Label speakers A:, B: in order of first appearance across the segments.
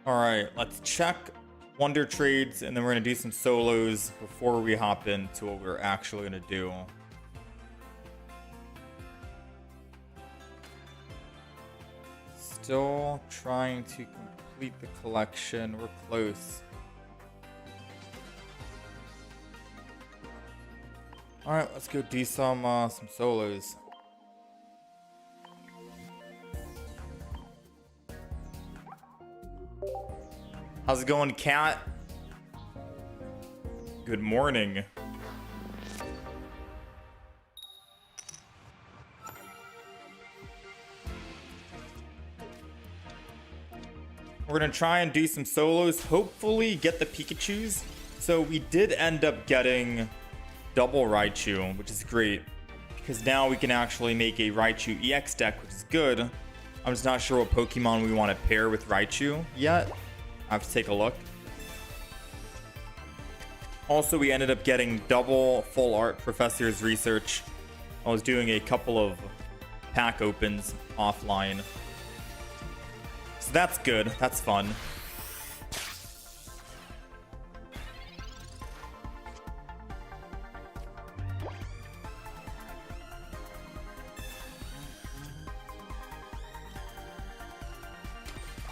A: All right, let's check Wonder Trades, and then we're gonna do some solos before we hop into what we're actually gonna do. Still trying to complete the collection. We're close. All right, let's go do some solos. How's it going, Cat? Good morning. We're gonna try and do some solos, hopefully get the Pikachus. So we did end up getting double Raichu, which is great, because now we can actually make a Raichu EX deck, which is good. I'm just not sure what Pokemon we want to pair with Raichu yet. I have to take a look. Also, we ended up getting double full art Professor's Research. I was doing a couple of pack opens offline. So that's good. That's fun.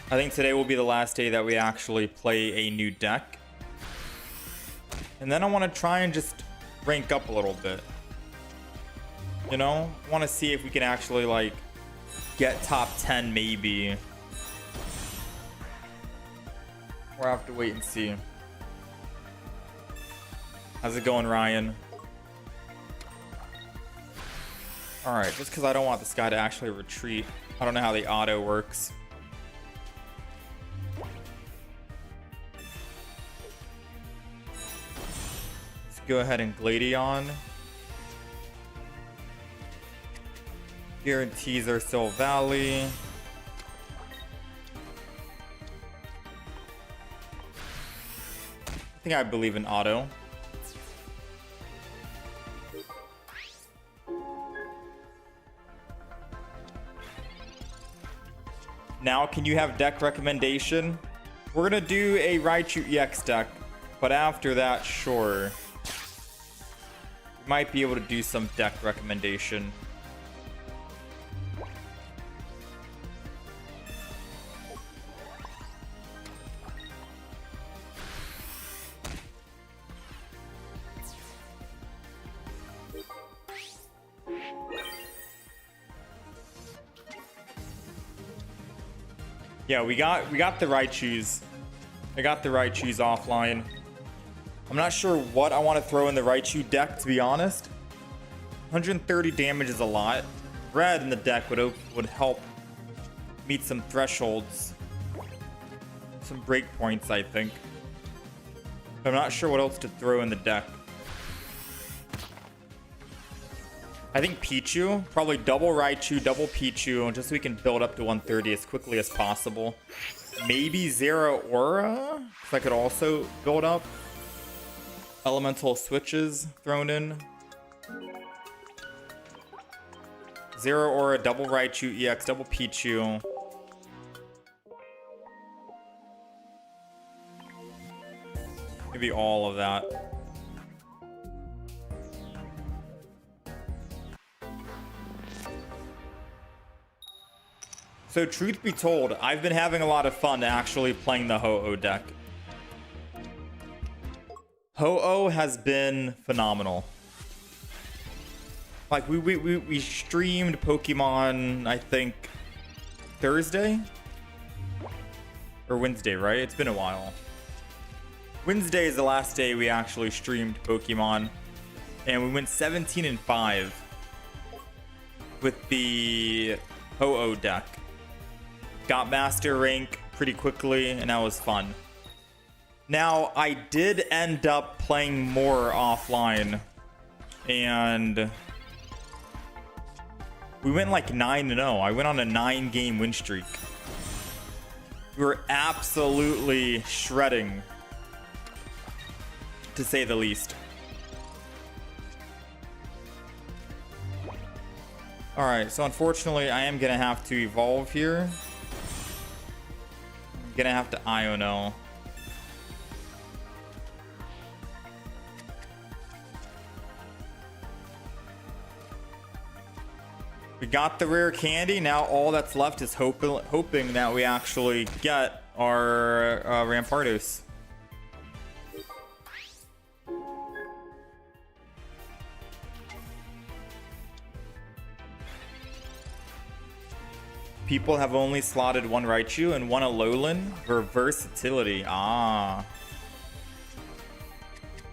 A: I think today will be the last day that we actually play a new deck. And then I want to try and just rank up a little bit. You know, I want to see if we can actually like get top 10 maybe. Or I have to wait and see. How's it going, Ryan? Alright, just because I don't want this guy to actually retreat. I don't know how the auto works. Go ahead and Gladion. Guarantees our Soul Valley. I think I believe in auto. Now, can you have deck recommendation? We're gonna do a Raichu EX deck, but after that, sure. Might be able to do some deck recommendation. Yeah, we got the Raichus. I got the Raichus offline. I'm not sure what I want to throw in the Raichu deck, to be honest. 130 damage is a lot. Red in the deck would help meet some thresholds, some breakpoints, I think. But I'm not sure what else to throw in the deck. I think Pichu, probably double Raichu, double Pichu, just so we can build up to 130 as quickly as possible. Maybe Zero Aura, if I could also build up. Elemental switches thrown in. Zero Aura, double Raichu EX, double Pichu. Maybe all of that. So truth be told, I've been having a lot of fun actually playing the Ho-Oh deck. Ho-Oh has been phenomenal. Like we streamed Pokemon, I think Thursday or Wednesday, right? It's been a while. Wednesday is the last day we actually streamed Pokemon, and we went 17-5 with the Ho-Oh deck. Got master rank pretty quickly, and that was fun. Now, I did end up playing more offline, and We went like 9-0. I went on a 9-game win streak. We were absolutely shredding, to say the least. Alright, so unfortunately, I am going to have to evolve here. I'm going to have to Iono. We got the rare candy. Now all that's left is hoping that we actually get our Rampardos. People have only slotted one Raichu and one Alolan for versatility. Ah.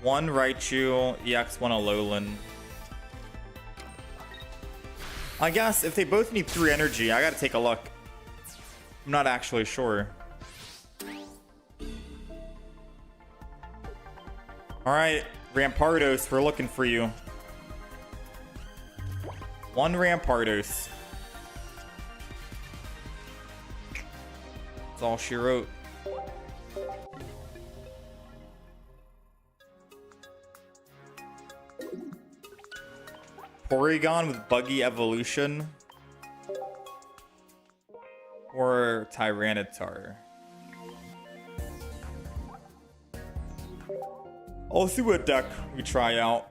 A: One Raichu, EX, one Alolan. I guess if they both need 3 energy, I gotta take a look. I'm not actually sure. Alright, Rampardos, we're looking for you. One Rampardos. That's all she wrote. Porygon with Buggy Evolution. Or Tyranitar. I'll see what deck we try out.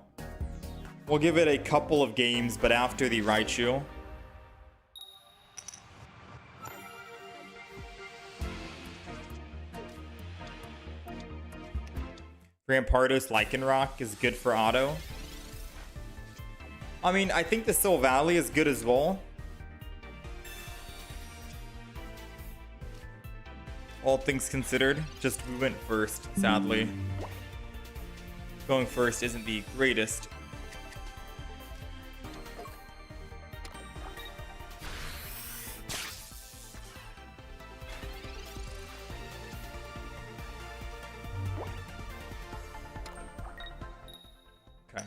A: We'll give it a couple of games, but after the Raichu. Rampardos Lycanroc is good for auto. I mean, I think the Silvally is good as well. All things considered, just we went first, sadly. Going first isn't the greatest. Okay.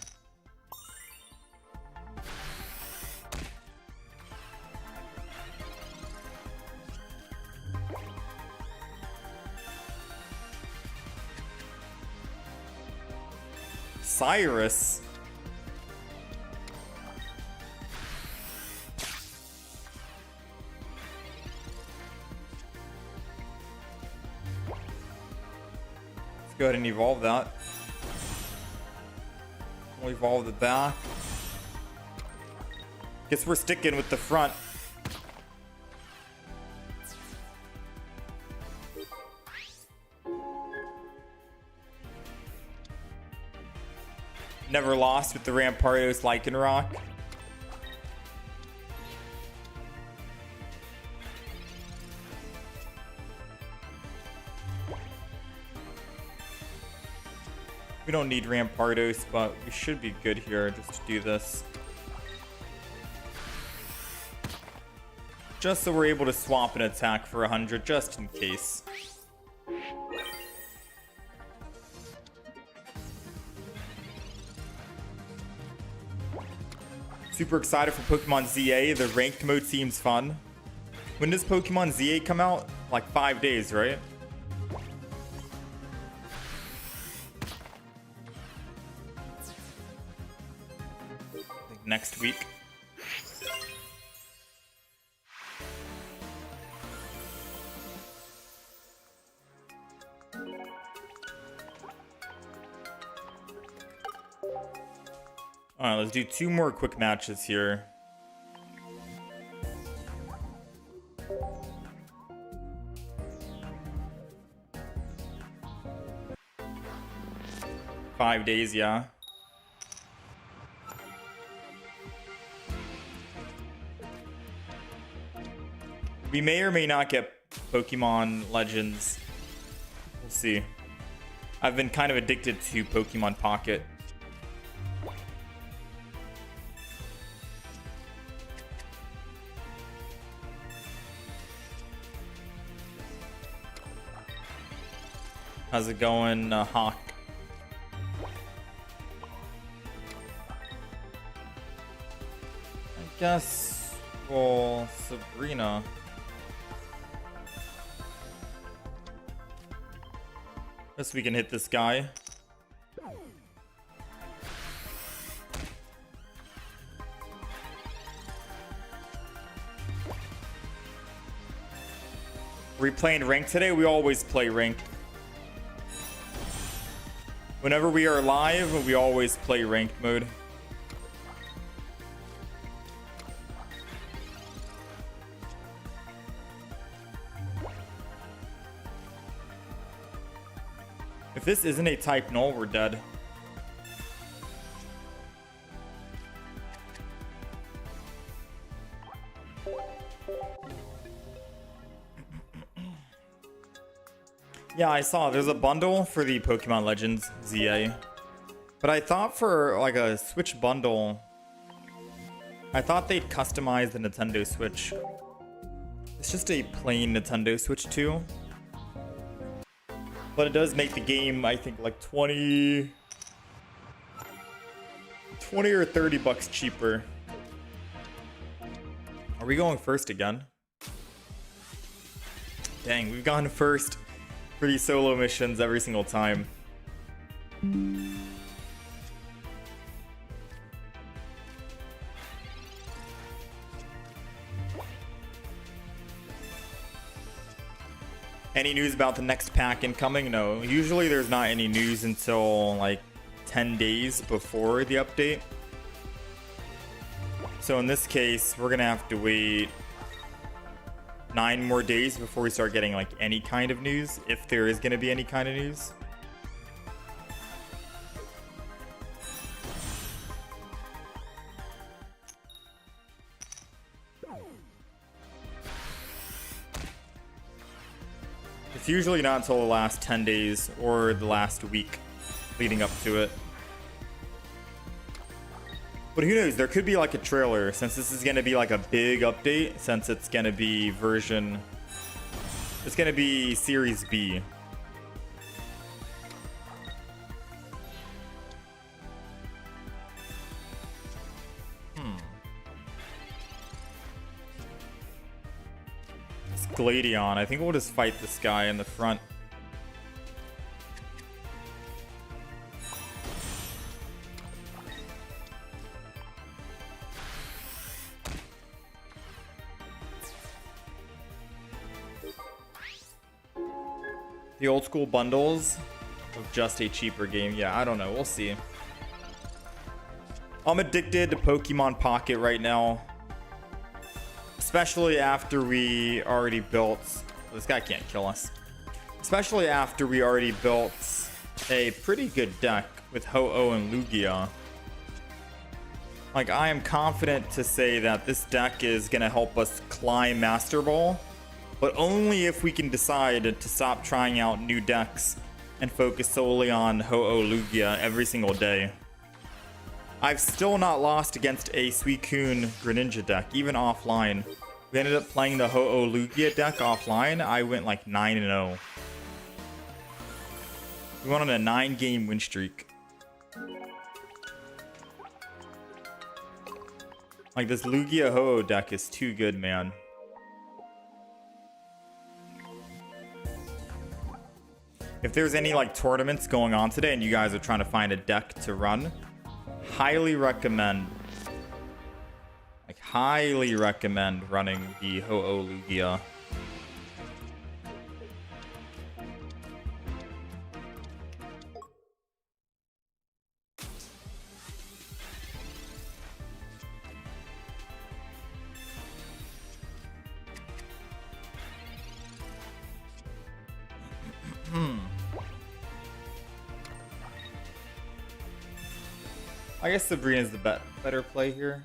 A: Cyrus. Let's go ahead and evolve that. We'll evolve the back. Guess we're sticking with the front. Never lost with the Rampardos Lycanroc. We don't need Rampardos, but we should be good here just to do this. Just so we're able to swap an attack for 100, just in case. Super excited for Pokemon ZA. The ranked mode seems fun. When does Pokemon ZA come out? Like 5 days, right? I think next week. Alright, let's do 2 more quick matches here. Five days, yeah. We may or may not get Pokemon Legends. We'll see. I've been kind of addicted to Pokemon Pocket. How's it going, Hawk? I guess Well, Sabrina. Guess we can hit this guy. Are we playing ranked today? We always play ranked. Whenever we are live, we always play ranked mode. If this isn't a type null, we're dead. Yeah, I saw there's a bundle for the Pokemon Legends ZA. But I thought for like a Switch bundle, I thought they'd customize the Nintendo Switch. It's just a plain Nintendo Switch 2. But it does make the game, I think, like 20 or 30 bucks cheaper. Are we going first again? Dang, we've gone first for these solo missions every single time. Any news about the next pack incoming? No. Usually there's not any news until like 10 days before the update. So in this case, we're gonna have to wait 9 more days before we start getting like any kind of news, if there is gonna be any kind of news. It's usually not until the last 10 days or the last week leading up to it. But who knows, there could be like a trailer, since this is going to be like a big update, since it's going to be it's going to be Series B. Gladion. I think we'll just fight this guy in the front. The old school bundles of just a cheaper game. Yeah, I don't know. We'll see. I'm addicted to Pokemon Pocket right now. Especially after we already built... This guy can't kill us. Especially after we already built a pretty good deck with Ho-Oh and Lugia. Like, I am confident to say that this deck is going to help us climb Master Ball. But only if we can decide to stop trying out new decks and focus solely on Ho-Oh Lugia every single day. I've still not lost against a Suicune Greninja deck, even offline. We ended up playing the Ho-Oh Lugia deck offline. I went like 9-0. We went on a 9-game win streak. Like, this Lugia Ho-Oh deck is too good, man. If there's any like tournaments going on today and you guys are trying to find a deck to run, highly recommend running the Ho-Oh Lugia. I guess Sabrina's the better play here.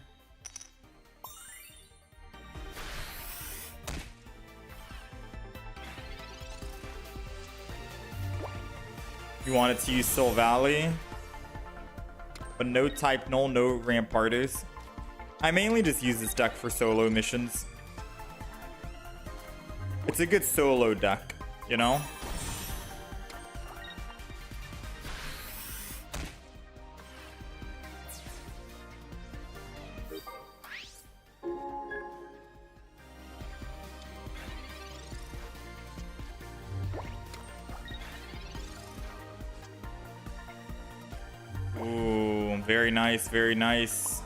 A: You wanted to use Silvally, but no type null, no Ramparters. I mainly just use this deck for solo missions. It's a good solo deck, you know? very nice, very nice.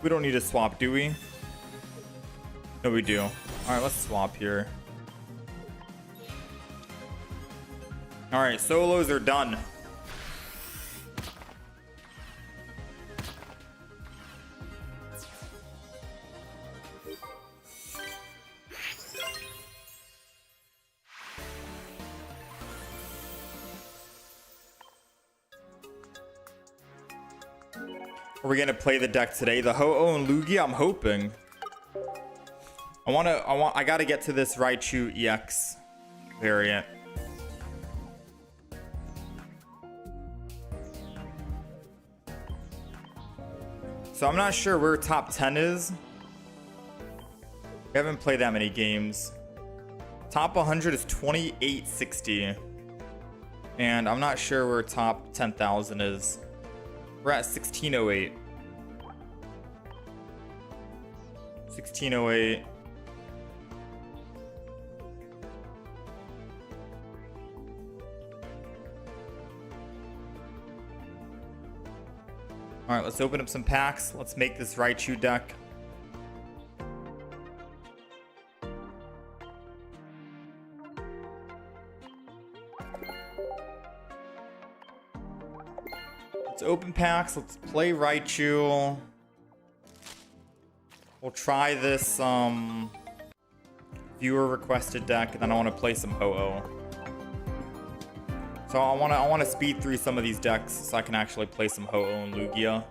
A: We don't need to swap, do we? No, we do. All right, let's swap here. All right, solos are done. Are we gonna play the deck today? The Ho-Oh and Lugia, I'm hoping. I gotta get to this Raichu EX variant. So I'm not sure where top 10 is. We haven't played that many games. Top 100 is 2860. And I'm not sure where top 10,000 is. We're at 1608. 1608. All right, let's open up some packs. Let's make this Raichu deck. Let's open packs. Let's play Raichu. We'll try this viewer requested deck, and then I want to play some Ho-Oh. So I want to speed through some of these decks so I can actually play some Ho-Oh and Lugia.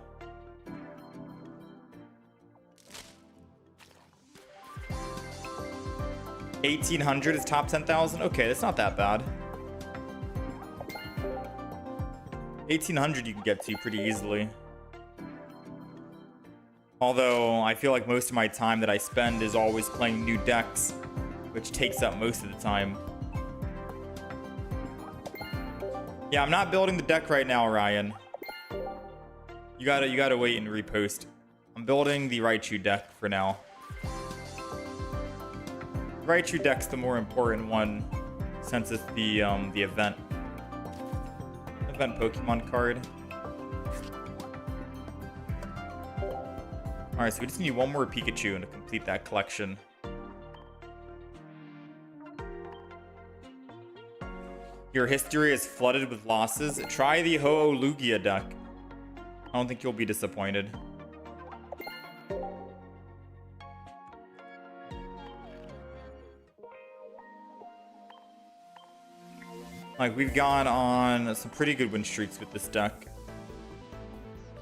A: $1,800 is top 10,000. Okay, that's not that bad. 1,800 you can get to pretty easily. Although I feel like most of my time that I spend is always playing new decks, which takes up most of the time. Yeah, I'm not building the deck right now, Ryan. You gotta wait and repost. I'm building the Raichu deck for now. The Raichu deck's the more important one since it's the event Pokemon card. Alright, so we just need one more Pikachu to complete that collection. Your history is flooded with losses. Try the Ho-Oh Lugia deck. I don't think you'll be disappointed. Like, we've gone on some pretty good win streaks with this deck.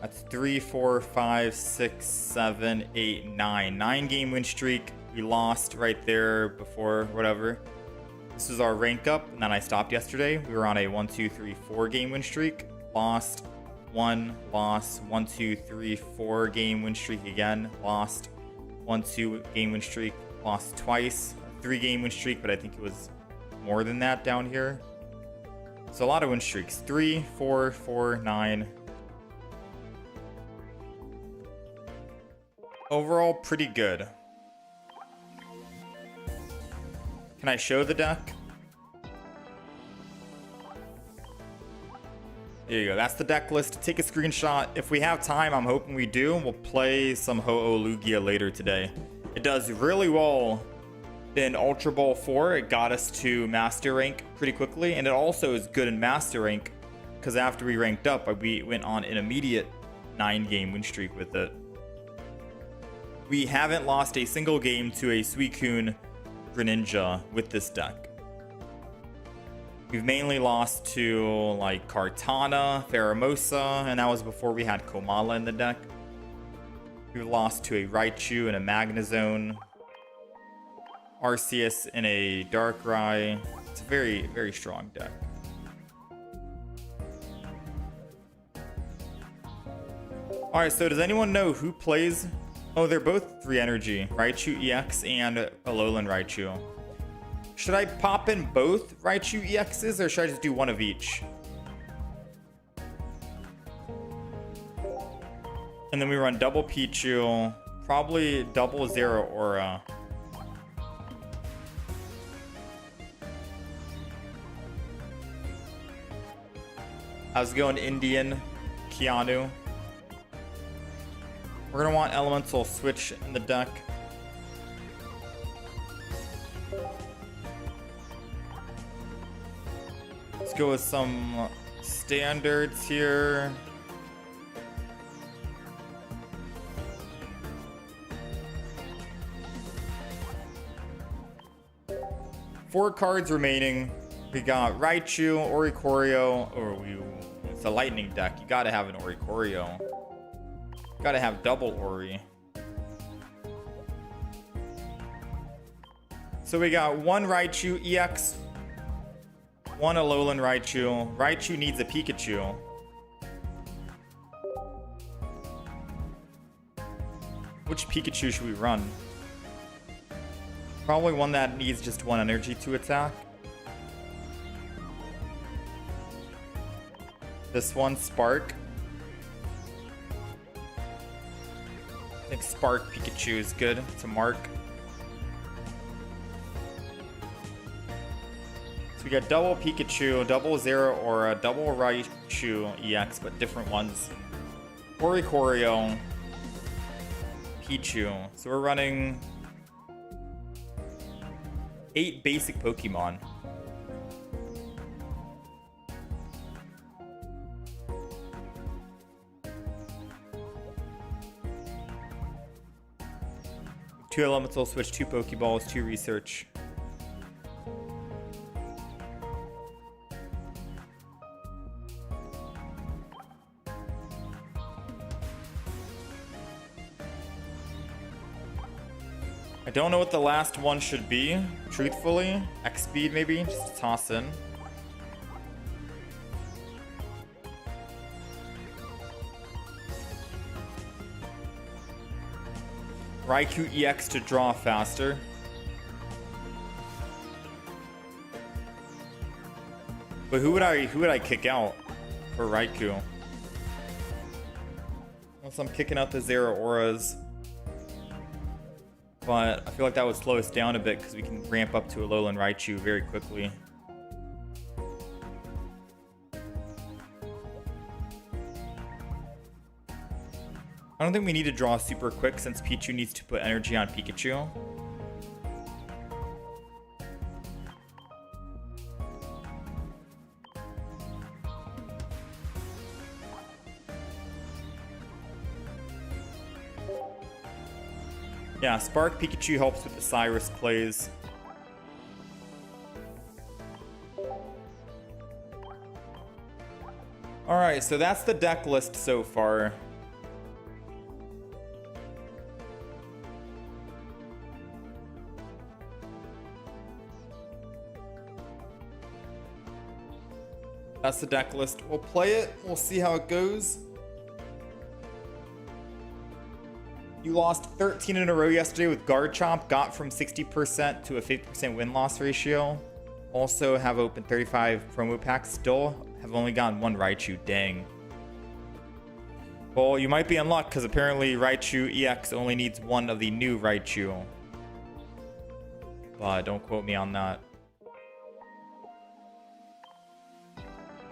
A: That's 3, 4, 5, 6, 7, 8, 9. 9-game win streak. We lost right there before, whatever. This is our rank up, and then I stopped yesterday. We were on a 1, 2, 3, 4-game win streak. Lost, 1, lost, 1, 2, 3, 4-game win streak again. Lost, 1, 2-game win streak. Lost twice. 3-game win streak, but I think it was more than that down here. So a lot of win streaks. 3, 4, 4, 9. Overall, pretty good. Can I show the deck? There you go. That's the deck list. Take a screenshot. If we have time, I'm hoping we do. We'll play some Ho-Oh Lugia later today. It does really well in Ultra Ball 4. It got us to Master Rank pretty quickly. And it also is good in Master Rank because after we ranked up, we went on an immediate 9-game win streak with it. We haven't lost a single game to a Suicune Greninja with this deck. We've mainly lost to like Kartana, Pheromosa, and that was before we had Komala in the deck. We've lost to a Raichu and a Magnezone, Arceus in a Darkrai. It's a very, very strong deck. All right, so does anyone know who plays? Oh, they're both 3 energy, Raichu EX and Alolan Raichu. Should I pop in both Raichu EXs or should I just do one of each? And then we run double Pichu, probably double Zero Aura. I was going Indian Keanu. We're gonna want Elemental Switch in the deck. Let's go with some standards here. Four cards remaining. We got Raichu, Oricorio, it's a lightning deck. You gotta have an Oricorio. Gotta have double Ori. So we got one Raichu EX, one Alolan Raichu. Raichu needs a Pikachu. Which Pikachu should we run? Probably one that needs just one energy to attack. This one, Spark. I think Spark Pikachu is good to mark. So we got double Pikachu, double Zero Aura, double Raichu EX, but different ones. Oricorio, Pichu. So we're running 8 basic Pokemon. Two Elemental Switch, 2 Pokeballs, 2 Research. I don't know what the last one should be, truthfully. X-Speed maybe, just to toss in. Raikou EX to draw faster. But who would I kick out for Raikou? Unless I'm kicking out the Zero Auras. But I feel like that would slow us down a bit because we can ramp up to Alolan Raichu very quickly. I don't think we need to draw super quick since Pichu needs to put energy on Pikachu. Yeah, Spark Pikachu helps with the Cyrus plays. Alright, so that's the deck list so far. That's the deck list. We'll play it. We'll see how it goes. You lost 13 in a row yesterday with Garchomp. Got from 60% to a 50% win-loss ratio. Also have opened 35 promo packs. Still have only gotten one Raichu. Dang. Well, you might be in luck because apparently Raichu EX only needs one of the new Raichu. But don't quote me on that.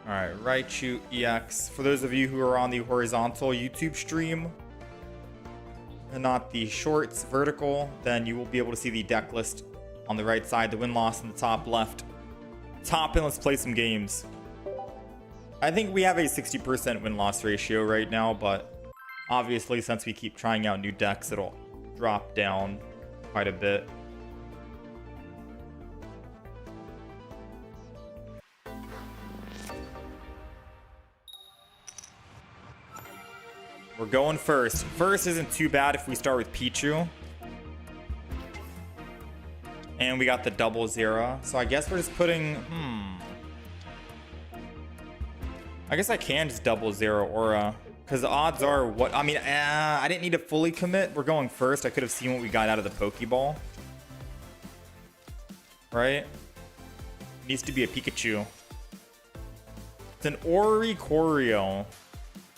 A: Alright, Raichu EX. For those of you who are on the horizontal YouTube stream and not the shorts vertical, then you will be able to see the deck list on the right side, the win-loss in the top left. Top, and let's play some games. I think we have a 60% win-loss ratio right now, but obviously since we keep trying out new decks, it'll drop down quite a bit. We're going first. First isn't too bad if we start with Pichu. And we got the double Zero. So I guess we're just putting... I guess I can just double Zero Aura. Because the odds are what... I mean, I didn't need to fully commit. We're going first. I could have seen what we got out of the Pokeball. Right? Needs to be a Pikachu. It's an Oricorio.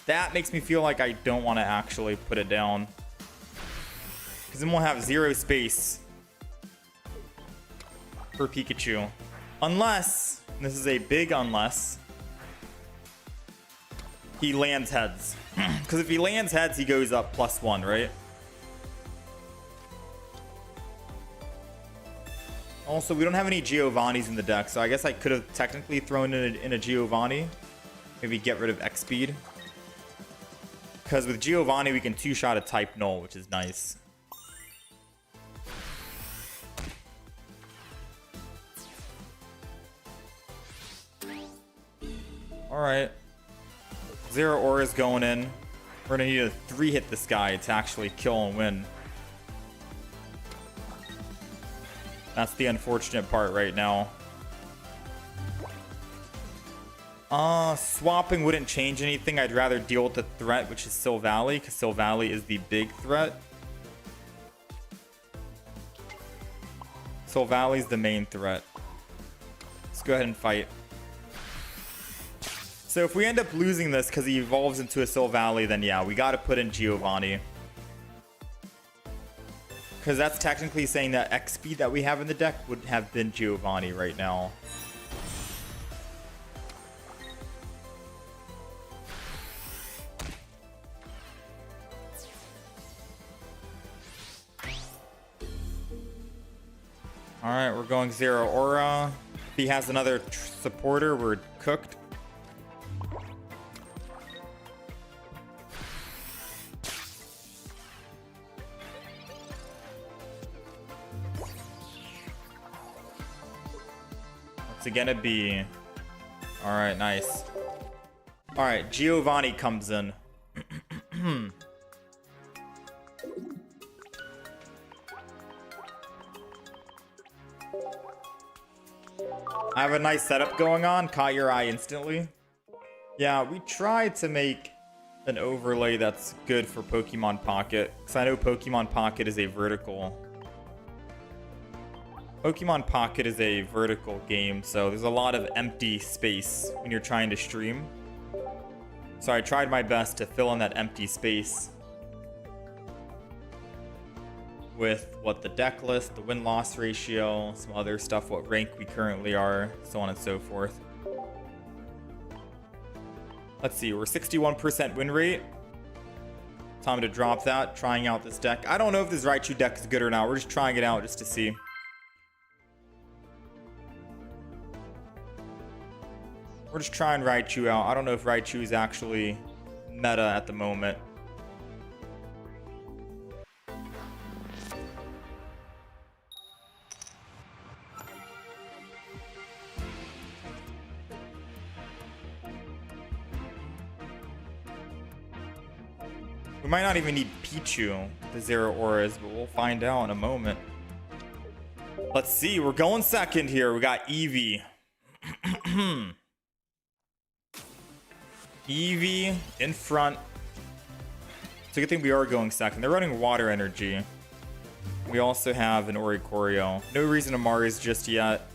A: That makes me feel like I don't want to actually put it down. Because then we'll have 0 space for Pikachu. Unless, and this is a big unless, he lands heads. Because if he lands heads, he goes up +1, right? Also, we don't have any Giovannis in the deck, so I guess I could have technically thrown in a Giovanni. Maybe get rid of X-Speed. Because with Giovanni, we can 2-shot a type null, which is nice. Alright. 0 auras going in. We're gonna need to 3-hit this guy to actually kill and win. That's the unfortunate part right now. Swapping wouldn't change anything. I'd rather deal with the threat, which is Silvally, because Silvally is the big threat. Silvally's the main threat. Let's go ahead and fight. So if we end up losing this because he evolves into a Silvally, then yeah, we got to put in Giovanni. Because that's technically saying that X-Speed that we have in the deck would have been Giovanni right now. Alright, we're going 0 aura. If he has another supporter, we're cooked. What's it gonna be? Alright, nice. Alright, Giovanni comes in. I have a nice setup going on. Caught your eye instantly. Yeah, we tried to make an overlay that's good for Pokemon Pocket. Because I know Pokemon Pocket is a vertical. Pokemon Pocket is a vertical game, so there's a lot of empty space when you're trying to stream. So I tried my best to fill in that empty space with what the deck list, the win-loss ratio, some other stuff, what rank we currently are, so on and so forth. Let's see, we're 61% win rate. Time to drop that, trying out this deck. I don't know if this Raichu deck is good or not. We're just trying it out just to see. We're just trying Raichu out. I don't know if Raichu is actually meta at the moment. We might not even need Pichu, the 0 auras, but we'll find out in a moment. Let's see, we're going second here. We got Eevee. Eevee in front. It's a good thing we are going second. They're running water energy. We also have an Oricorio. No reason to Mars just yet.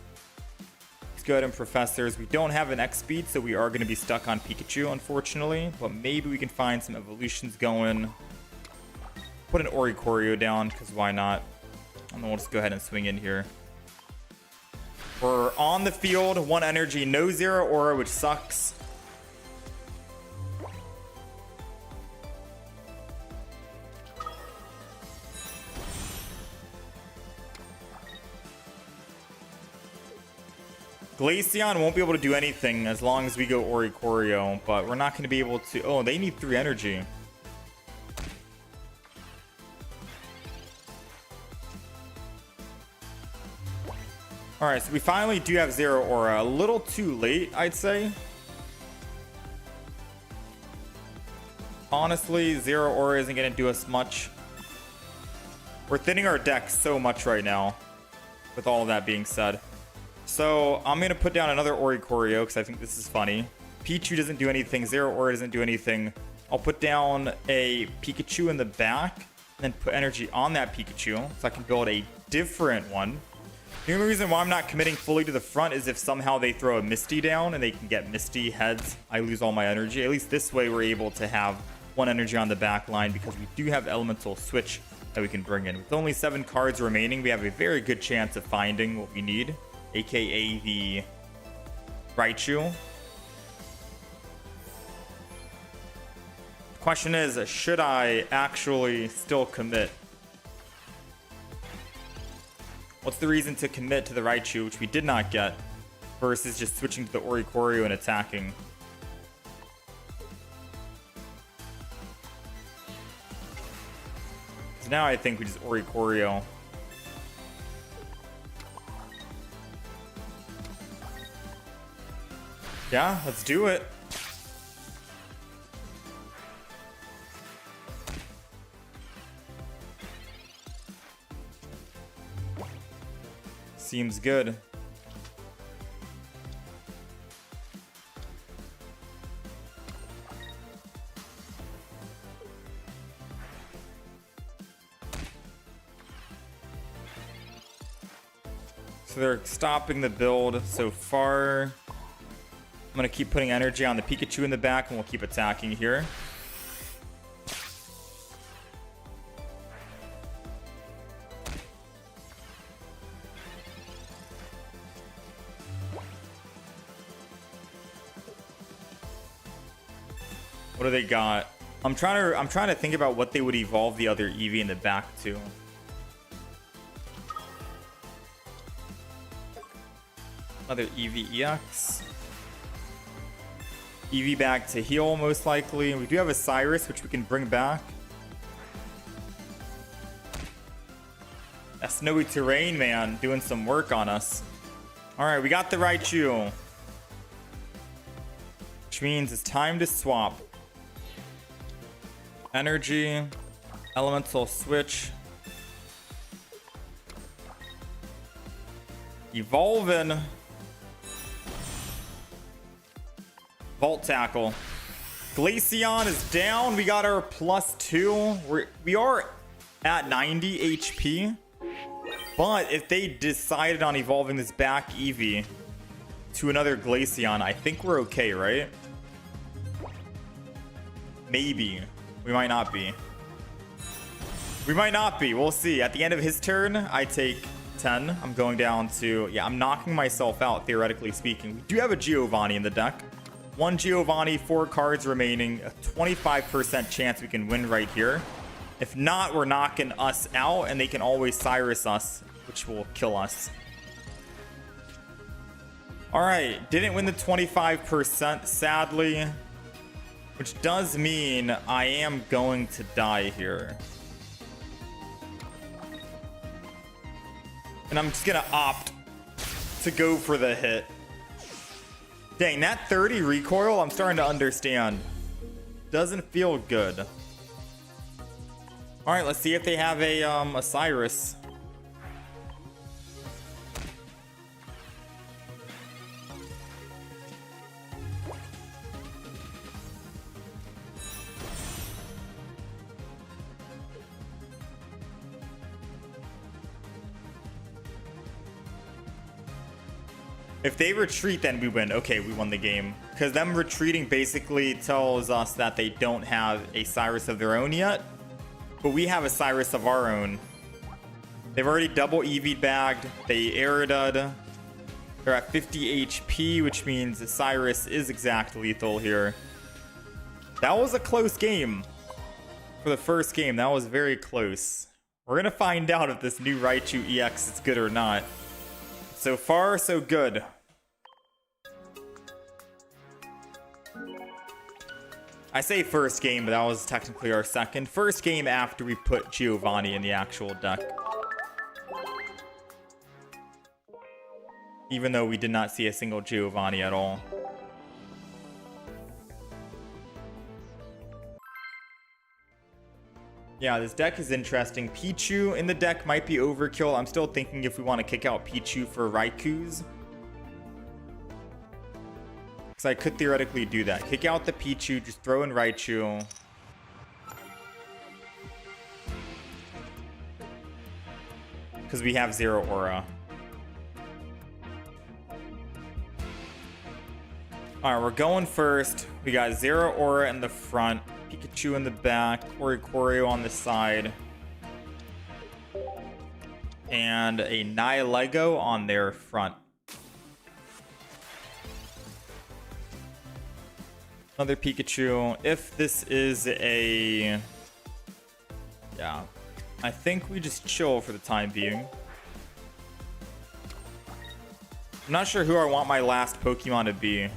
A: Let's go ahead and Professors. We don't have an X-Speed, so we are going to be stuck on Pikachu, unfortunately. But maybe we can find some evolutions going. Put an Oricorio down, because why not? And then we'll just go ahead and swing in here. We're on the field. 1 energy. No 0 aura, which sucks. Glaceon won't be able to do anything as long as we go Oricorio, but we're not going to be able to... Oh, they need 3 energy. Alright, so we finally do have 0 aura. A little too late, I'd say. Honestly, 0 aura isn't going to do us much. We're thinning our deck so much right now, with all of that being said. So I'm going to put down another Oricorio because I think this is funny. Pichu doesn't do anything. 0 aura doesn't do anything. I'll put down a Pikachu in the back, and then put energy on that Pikachu so I can build a different one. The only reason why I'm not committing fully to the front is if somehow they throw a Misty down and they can get Misty heads, I lose all my energy. At least this way we're able to have one energy on the back line because we do have Elemental Switch that we can bring in. With only 7 cards remaining, we have a very good chance of finding what we need, aka the Raichu. The question is, should I actually still commit? What's the reason to commit to the Raichu, which we did not get, versus just switching to the Oricorio and attacking? So now I think we just Oricorio. Yeah, let's do it. Seems good. So they're stopping the build so far. I'm going to keep putting energy on the Pikachu in the back, and we'll keep attacking here. What do they got? I'm trying to think about what they would evolve the other Eevee in the back to. Another Eevee EX. Eevee back to heal, most likely. We do have a Cyrus, which we can bring back. That snowy terrain, man, doing some work on us. Alright, we got the Raichu. Which means it's time to swap. Energy. Elemental Switch. Evolving. Volt Tackle. Glaceon is down. We got our +2. We are at 90 HP. But if they decided on evolving this back Eevee to another Glaceon, I think we're okay, right? Maybe. We might not be. We might not be. We'll see. At the end of his turn, I take 10. I'm going down to... Yeah, I'm knocking myself out, theoretically speaking. We do have a Giovanni in the deck. 1 Giovanni, 4 cards remaining. A 25% chance we can win right here. If not, we're knocking us out, and they can always Cyrus us, which will kill us. Alright, didn't win the 25%, sadly. Which does mean I am going to die here. And I'm just gonna opt to go for the hit. Dang, that 30 recoil, I'm starting to understand. Doesn't feel good. Alright, let's see if they have a Cyrus. If they retreat, then we win. Okay, we won the game. Because them retreating basically tells us that they don't have a Cyrus of their own yet. But we have a Cyrus of our own. They've already double EV'd bagged. They Aerodud. They're at 50 HP, which means the Cyrus is exact lethal here. That was a close game. For the first game, that was very close. We're going to find out if this new Raichu EX is good or not. So far, so good. I say first game, but that was technically our second. First game after we put Giovanni in the actual deck. Even though we did not see a single Giovanni at all. Yeah, this deck is interesting. Pichu in the deck might be overkill. I'm still thinking if we want to kick out Pichu for Raikous. Because I could theoretically do that. Kick out the Pichu, just throw in Raichu. Because we have 0 aura. Alright, we're going first. We got 0 aura in the front, Pikachu in the back, Oricorio on the side, and a Nihilego on their front. Another Pikachu. If this is a... Yeah. I think we just chill for the time being. I'm not sure who I want my last Pokemon to be.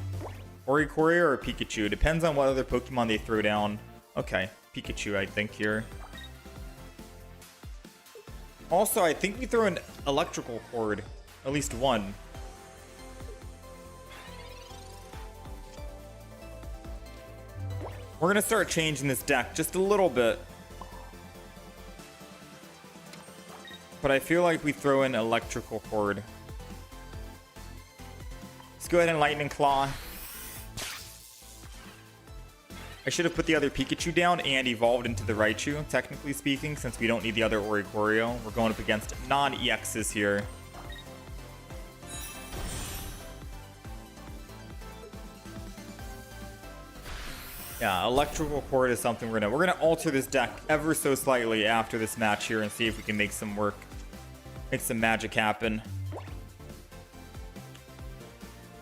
A: Oricorio or Pikachu. Depends on what other Pokemon they throw down. Okay. Pikachu, I think, here. Also, I think we throw an Electrical Horde. At least one. We're going to start changing this deck just a little bit. But I feel like we throw in Electrical Horde. Let's go ahead and Lightning Claw. I should have put the other Pikachu down and evolved into the Raichu, technically speaking, since we don't need the other Oricorio. We're going up against non-EXs here. Yeah, Electrical Horde is something we're gonna alter this deck ever so slightly after this match here and see if we can make some work, make some magic happen.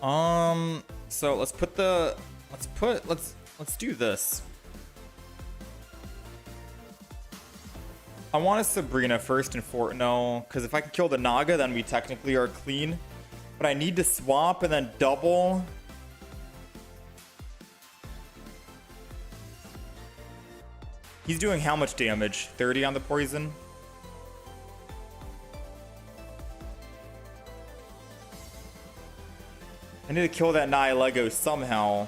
A: So let's do this. I want a Sabrina first and foremost. No, because if I can kill the Naga, then we technically are clean. But I need to swap and then double. He's doing how much damage? 30 on the poison? I need to kill that Nihilego somehow.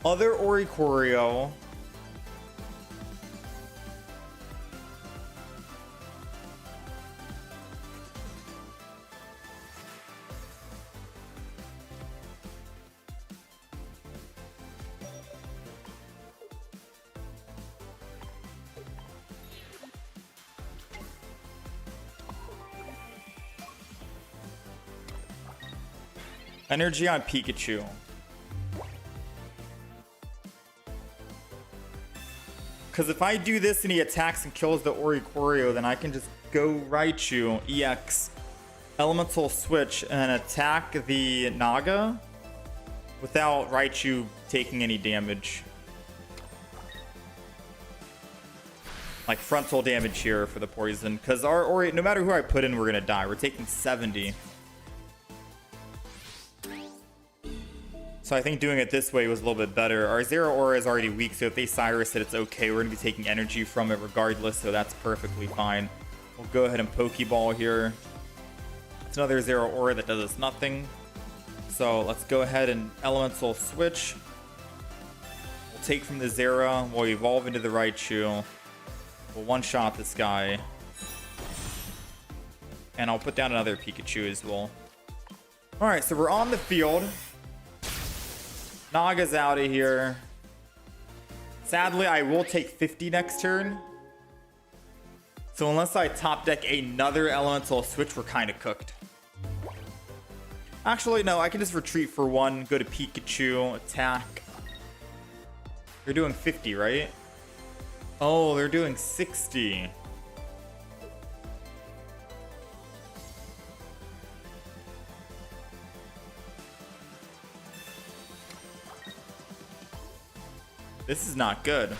A: Other Oricorio. Energy on Pikachu. Because if I do this and he attacks and kills the Oricorio, then I can just go Raichu, EX, Elemental Switch, and attack the Naga without Raichu taking any damage. Like frontal damage here for the poison. Because our Ori, no matter who I put in, we're going to die. We're taking 70. So I think doing it this way was a little bit better. Our Zero Aura is already weak, so if they Cyrus it, it's okay. We're going to be taking energy from it regardless, so that's perfectly fine. We'll go ahead and Pokeball here. It's another Zero Aura that does us nothing. So let's go ahead and Elemental Switch. We'll take from the Zera. We'll evolve into the Raichu. We'll one-shot this guy. And I'll put down another Pikachu as well. Alright, so we're on the field. Naga's out of here. Sadly, I will take 50 next turn. So unless I top deck another Elemental Switch, we're kind of cooked. Actually, no, I can just retreat for one, go to Pikachu, attack. They're doing 50, right? Oh, they're doing 60. This is not good.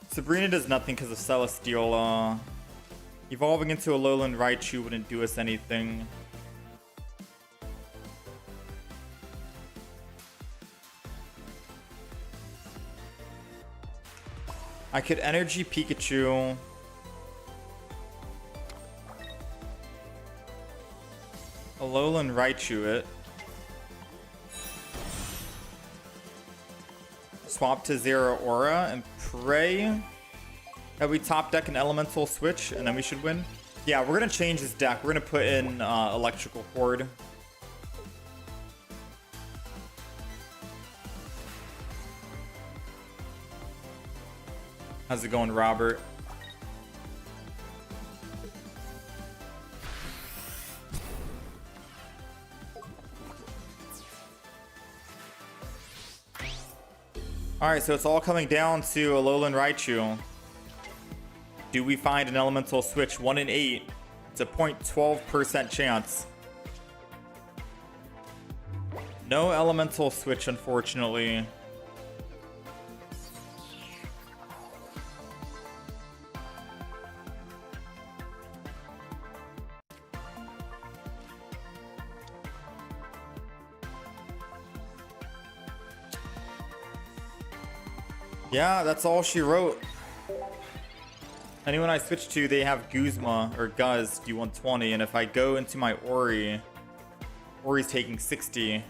A: Sabrina does nothing because of Celesteela. Evolving into a Lowland Raichu wouldn't do us anything. I could Energy Pikachu. A Lowland Raichu it. Swap to Zero Aura and pray that we top deck an Elemental Switch and then we should win. Yeah, we're gonna change this deck. We're gonna put in Electrical Cord. How's it going, Robert? Alright, so it's all coming down to a Alolan Raichu. Do we find an Elemental Switch? 1 in 8. It's a 0.12% chance. No Elemental Switch, unfortunately. Yeah, that's all she wrote. Anyone I switch to, they have Guzma or Guz do 120, and if I go into my Ori, Ori's taking 60.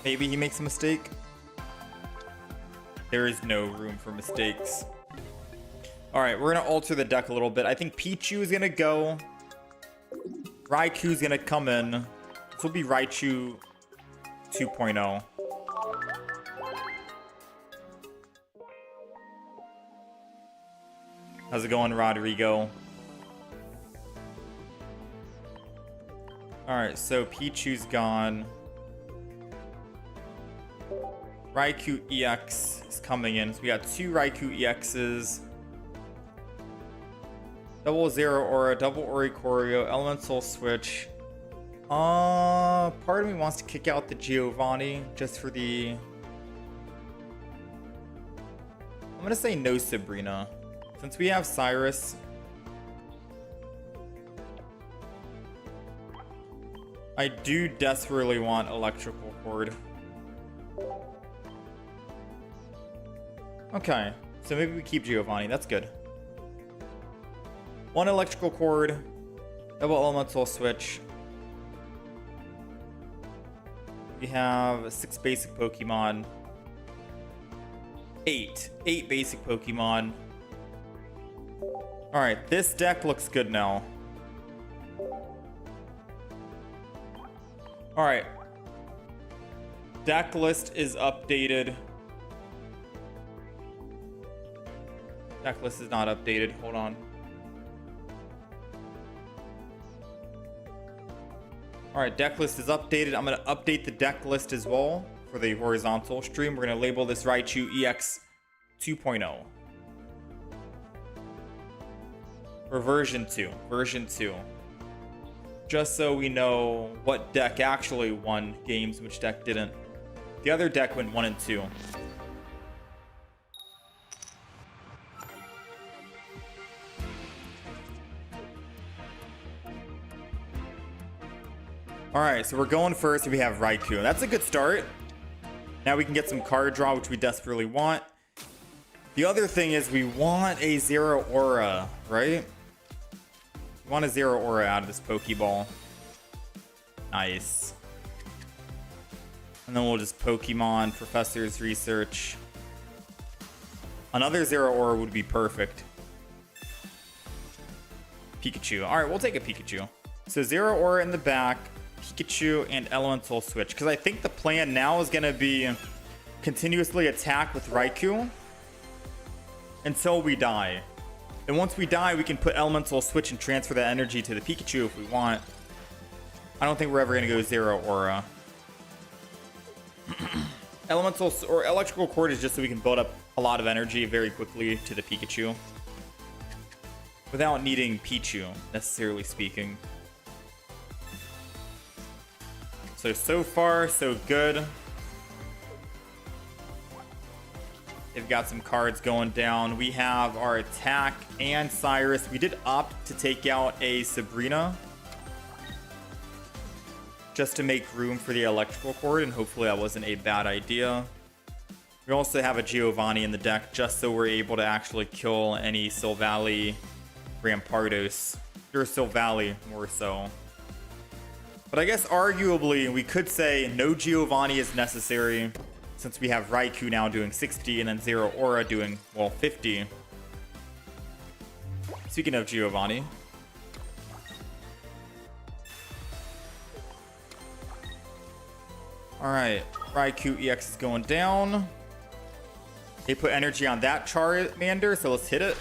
A: Maybe he makes a mistake. There is no room for mistakes. Alright, we're gonna alter the deck a little bit. I think Pichu is gonna go. Raiku's gonna come in. This will be Raichu 2.0. How's it going, Rodrigo? Alright, so Pichu's gone. Raikou EX is coming in. So we got 2 Raikou EXs. Double Zero Aura, double Oricorio, Elemental Switch. Part of me wants to kick out the Giovanni just for the... I'm gonna say no Sabrina. Since we have Cyrus. I do desperately want Electrical Cord. Okay, so maybe we keep Giovanni. That's good. 1 Electrical Cord, double Elemental Switch. We have 6 basic Pokemon. 8 basic Pokemon. Alright, this deck looks good now. Alright. Deck list is updated. Deck list is not updated. Hold on. Alright, deck list is updated. I'm going to update the deck list as well for the horizontal stream. We're going to label this Raichu EX 2.0. Or version 2. Version 2. Just so we know what deck actually won games, which deck didn't. The other deck went 1 and 2. Alright, so we're going first. We have Raikou. That's a good start. Now we can get some card draw, which we desperately want. The other thing is we want a Zero Aura, right? We want a Zero Aura out of this Pokeball. Nice. And then we'll just Pokemon Professor's Research. Another Zero Aura would be perfect. Pikachu. All right, we'll take a Pikachu. So Zero Aura in the back, Pikachu, and Elemental Switch. Because I think the plan now is going to be continuously attack with Raikou until we die. And once we die, we can put Elemental Switch and transfer that energy to the Pikachu if we want. I don't think we're ever going to go Zero Aura. Elemental or Electrical Cord is just so we can build up a lot of energy very quickly to the Pikachu without needing Pichu, necessarily speaking. So far, so good. They've got some cards going down. We have our attack and Cyrus. We did opt to take out a Sabrina just to make room for the Electrical Cord, and hopefully that wasn't a bad idea. We also have a Giovanni in the deck just so we're able to actually kill any Silvally Rampardos, or Silvally more so. But I guess arguably we could say no Giovanni is necessary since we have Raikou now doing 60 and then Zero Aura doing, well, 50. Speaking of Giovanni. Alright, Raikou EX is going down. They put energy on that Charmander, so let's hit it.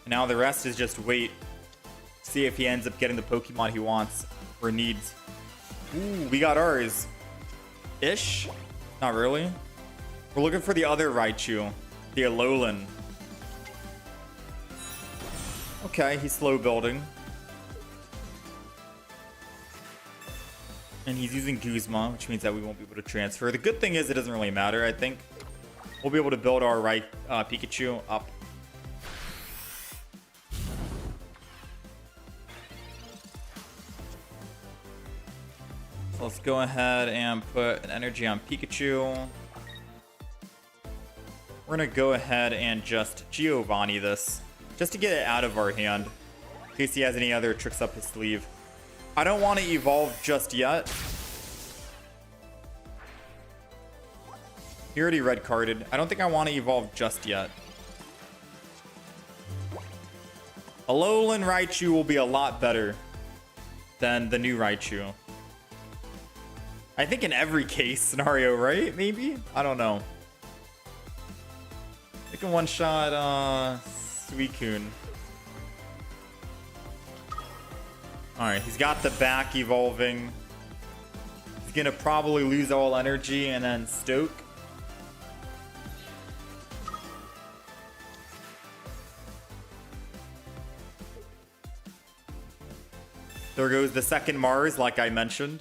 A: Now the rest is just wait. See if he ends up getting the Pokemon he wants or needs. Ooh, we got ours. Ish? Not really. We're looking for the other Raichu. The Alolan. Okay, he's slow building. And he's using Guzma, which means that we won't be able to transfer. The good thing is it doesn't really matter, I think. We'll be able to build our Pikachu up. So let's go ahead and put an energy on Pikachu. We're going to go ahead and just Giovanni this, just to get it out of our hand, in case he has any other tricks up his sleeve. I don't want to evolve just yet. He already red carded. I don't think I want to evolve just yet. Alolan Raichu will be a lot better than the new Raichu. I think in every case scenario, right? Maybe? I don't know. They can one-shot Suicune. Alright, he's got the back evolving. He's gonna probably lose all energy and then Stoke. There goes the second Mars, like I mentioned.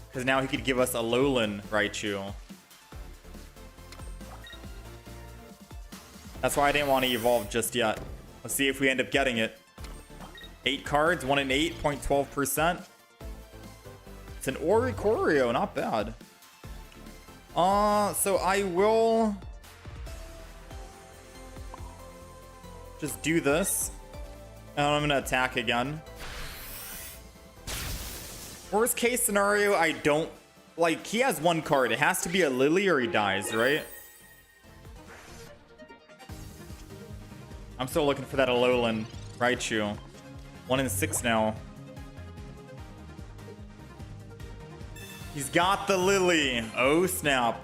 A: Because now he could give us a Alolan Raichu. That's why I didn't want to evolve just yet. Let's see if we end up getting it. 8 cards, 1 in 8, 0.12%. It's an Oricorio, not bad. So I will just do this. And I'm gonna attack again. Worst case scenario, I don't like, he has 1 card. It has to be a Lily or he dies, right? I'm still looking for that Alolan Raichu. 1 in 6 now. He's got the Lily. Oh, snap.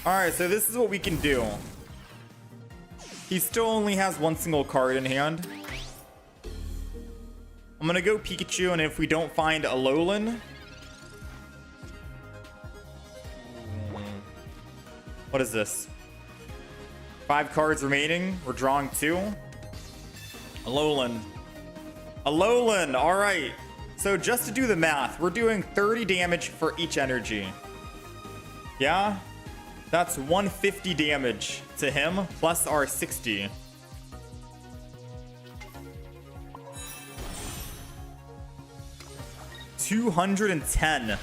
A: Alright, so this is what we can do. He still only has 1 single card in hand. I'm gonna go Pikachu, and if we don't find Alolan... What is this? 5 cards remaining. We're drawing 2. Alolan. Alolan! Alright. So just to do the math, we're doing 30 damage for each energy. Yeah? That's 150 damage to him, plus our 60. $210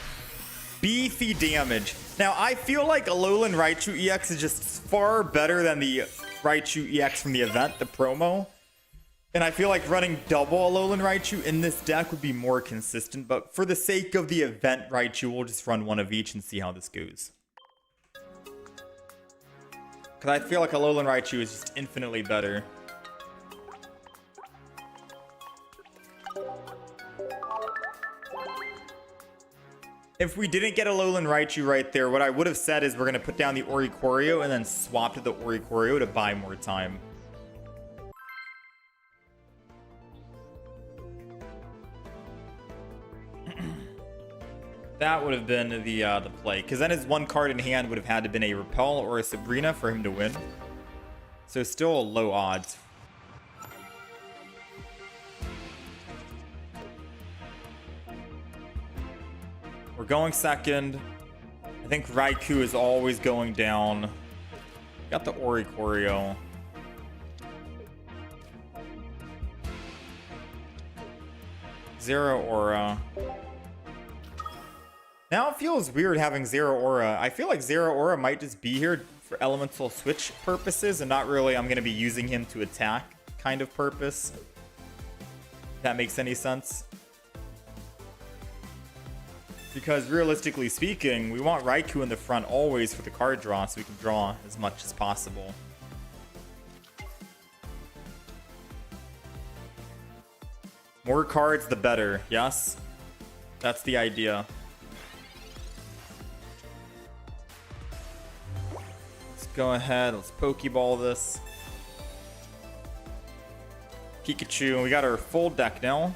A: beefy damage. Now, I feel like Alolan Raichu EX is just far better than the Raichu EX from the event, the promo. And I feel like running double Alolan Raichu in this deck would be more consistent. But for the sake of the event Raichu, we'll just run one of each and see how this goes. Because I feel like Alolan Raichu is just infinitely better. If we didn't get Alolan Raichu right there, what I would have said is we're going to put down the Oricorio and then swap to the Oricorio to buy more time. That would have been the play. Because then his one card in hand would have had to been a Repel or a Sabrina for him to win. So still low odds. We're going second. I think Raikou is always going down. Got the Oricorio. Zero Aura. Now it feels weird having Zero Aura. I feel like Zero Aura might just be here for elemental switch purposes and not really I'm going to be using him to attack kind of purpose. If that makes any sense. Because realistically speaking, we want Raikou in the front always for the card draw so we can draw as much as possible. More cards, the better. Yes? That's the idea. Let's go ahead. Let's Pokeball this. Pikachu. We got our full deck now.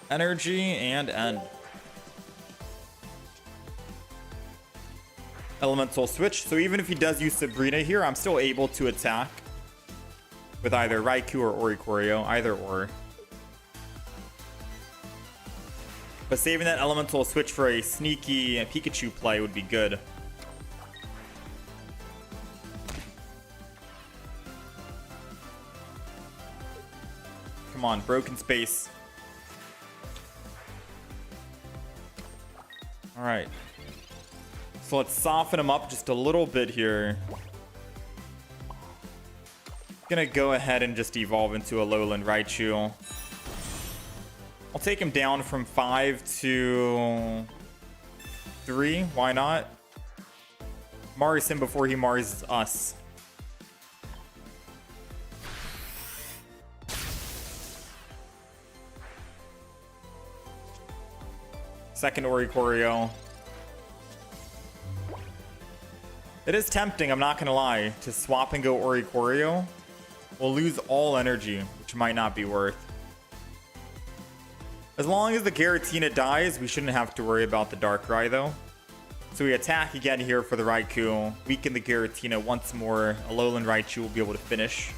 A: Energy and end. Elemental switch. So even if he does use Sabrina here, I'm still able to attack with either Raikou or Oricorio, either or. But saving that elemental switch for a sneaky Pikachu play would be good. Come on, broken space. All right. So let's soften him up just a little bit here. Gonna go ahead and just evolve into a Alolan Raichu. I'll take him down from 5 to 3. Why not? Mars him before he Mars us. Second Oricorio. It is tempting, I'm not gonna lie, to swap and go Oricorio. We'll lose all energy, which might not be worth. As long as the Giratina dies, we shouldn't have to worry about the Darkrai though. So we attack again here for the Raikou, weaken the Giratina once more. Alolan Raichu will be able to finish.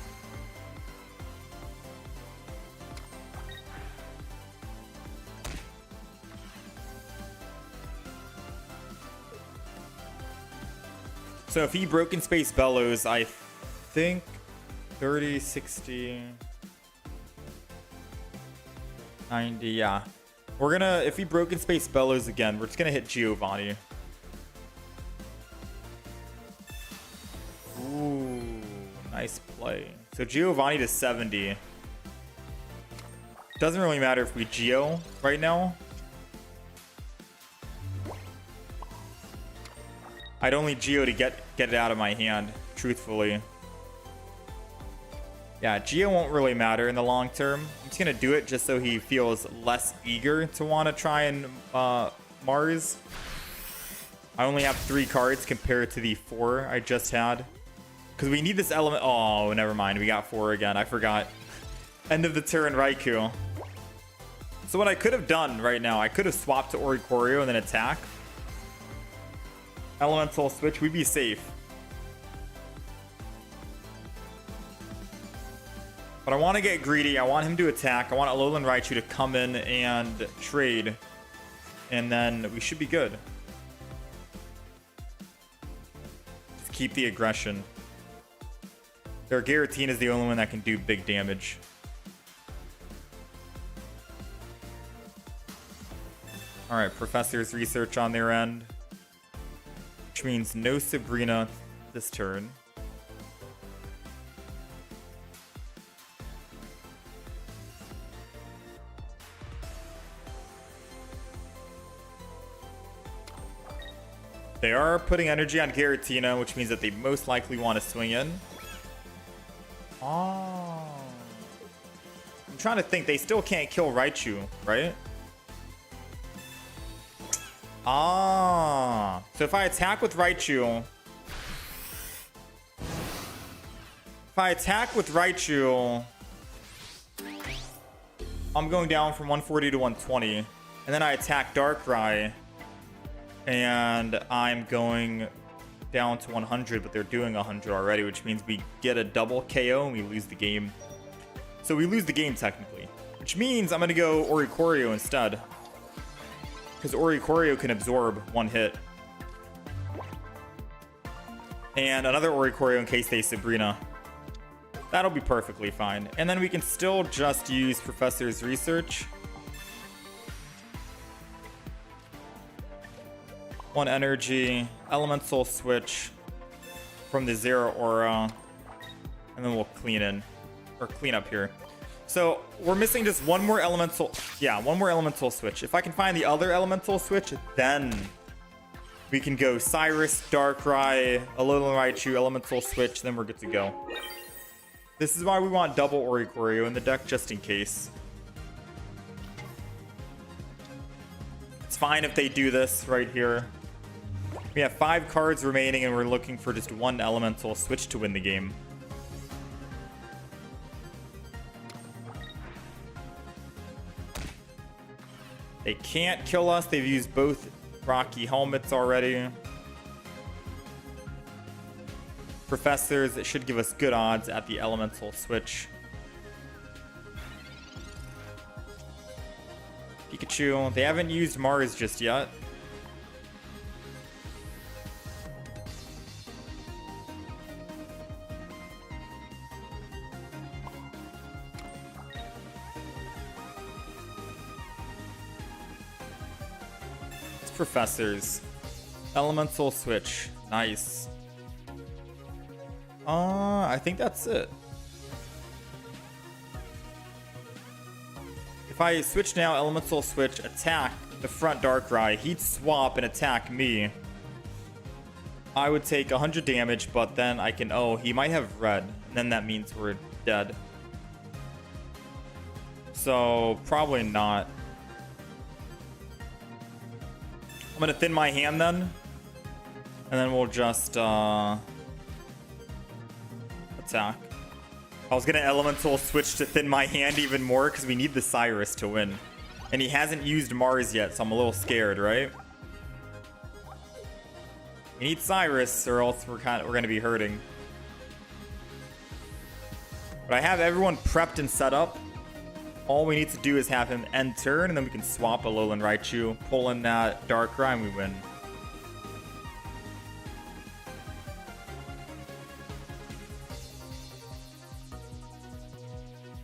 A: So if he Broken Space Bellows, I think 30, 60, 90, yeah. We're gonna, if he Broken Space Bellows again, we're just gonna hit Giovanni. Ooh, nice play. So Giovanni to 70. Doesn't really matter if we Geo right now. I'd only Geo to get it out of my hand, truthfully. Yeah, Geo won't really matter in the long term. I'm just going to do it just so he feels less eager to want to try and Mars. I only have 3 cards compared to the 4 I just had. Because we need this element. Oh, never mind. We got 4 again. I forgot. End of the turn, Raikou. So what I could have done right now, I could have swapped to Oricorio and then attack. Elemental switch, we'd be safe. But I want to get greedy. I want him to attack. I want Alolan Raichu to come in and trade. And then we should be good. Just keep the aggression. Their Giratina is the only one that can do big damage. Alright, Professor's research on their end. Which means no Sabrina. this turn. They are putting energy on Giratina, which means that they most likely want to swing in. Oh. I'm trying to think. They still can't kill Raichu, right? Ah. So if I attack with Raichu... I'm going down from 140 to 120. And then I attack Darkrai. And I'm going down to 100, but they're doing 100 already, which means we get a double KO and we lose the game. So we lose the game technically, which means I'm going to go Oricorio instead. Because Oricorio can absorb one hit. And another Oricorio in case they Sabrina. That'll be perfectly fine. And then we can still just use Professor's Research. One energy, elemental switch from the Zero Aura, and then we'll clean up here. So we're missing just one more elemental switch. If I can find the other elemental switch, then we can go Cyrus, Darkrai, Alolan Raichu, elemental switch, then we're good to go. This is why we want double Oricorio in the deck, just in case. It's fine if they do this right here. We have 5 cards remaining and we're looking for just one elemental switch to win the game. They can't kill us. They've used both Rocky Helmets already. Professors, it should give us good odds at the elemental switch. Pikachu, they haven't used Mars just yet. Professors. Elemental switch. Nice. I think that's it. If I switch now, elemental switch, attack the front Darkrai, he'd swap and attack me. I would take 100 damage, but then I can... Oh, he might have red. And then that means we're dead. So, probably not. I'm gonna thin my hand then, and then we'll just attack. I was gonna elemental switch to thin my hand even more because we need the Cyrus to win, and he hasn't used Mars yet, so I'm a little scared, right? We need Cyrus, or else we're gonna be hurting. But I have everyone prepped and set up. All we need to do is have him end turn, and then we can swap Alolan Raichu, pull in that Darkrai, and we win.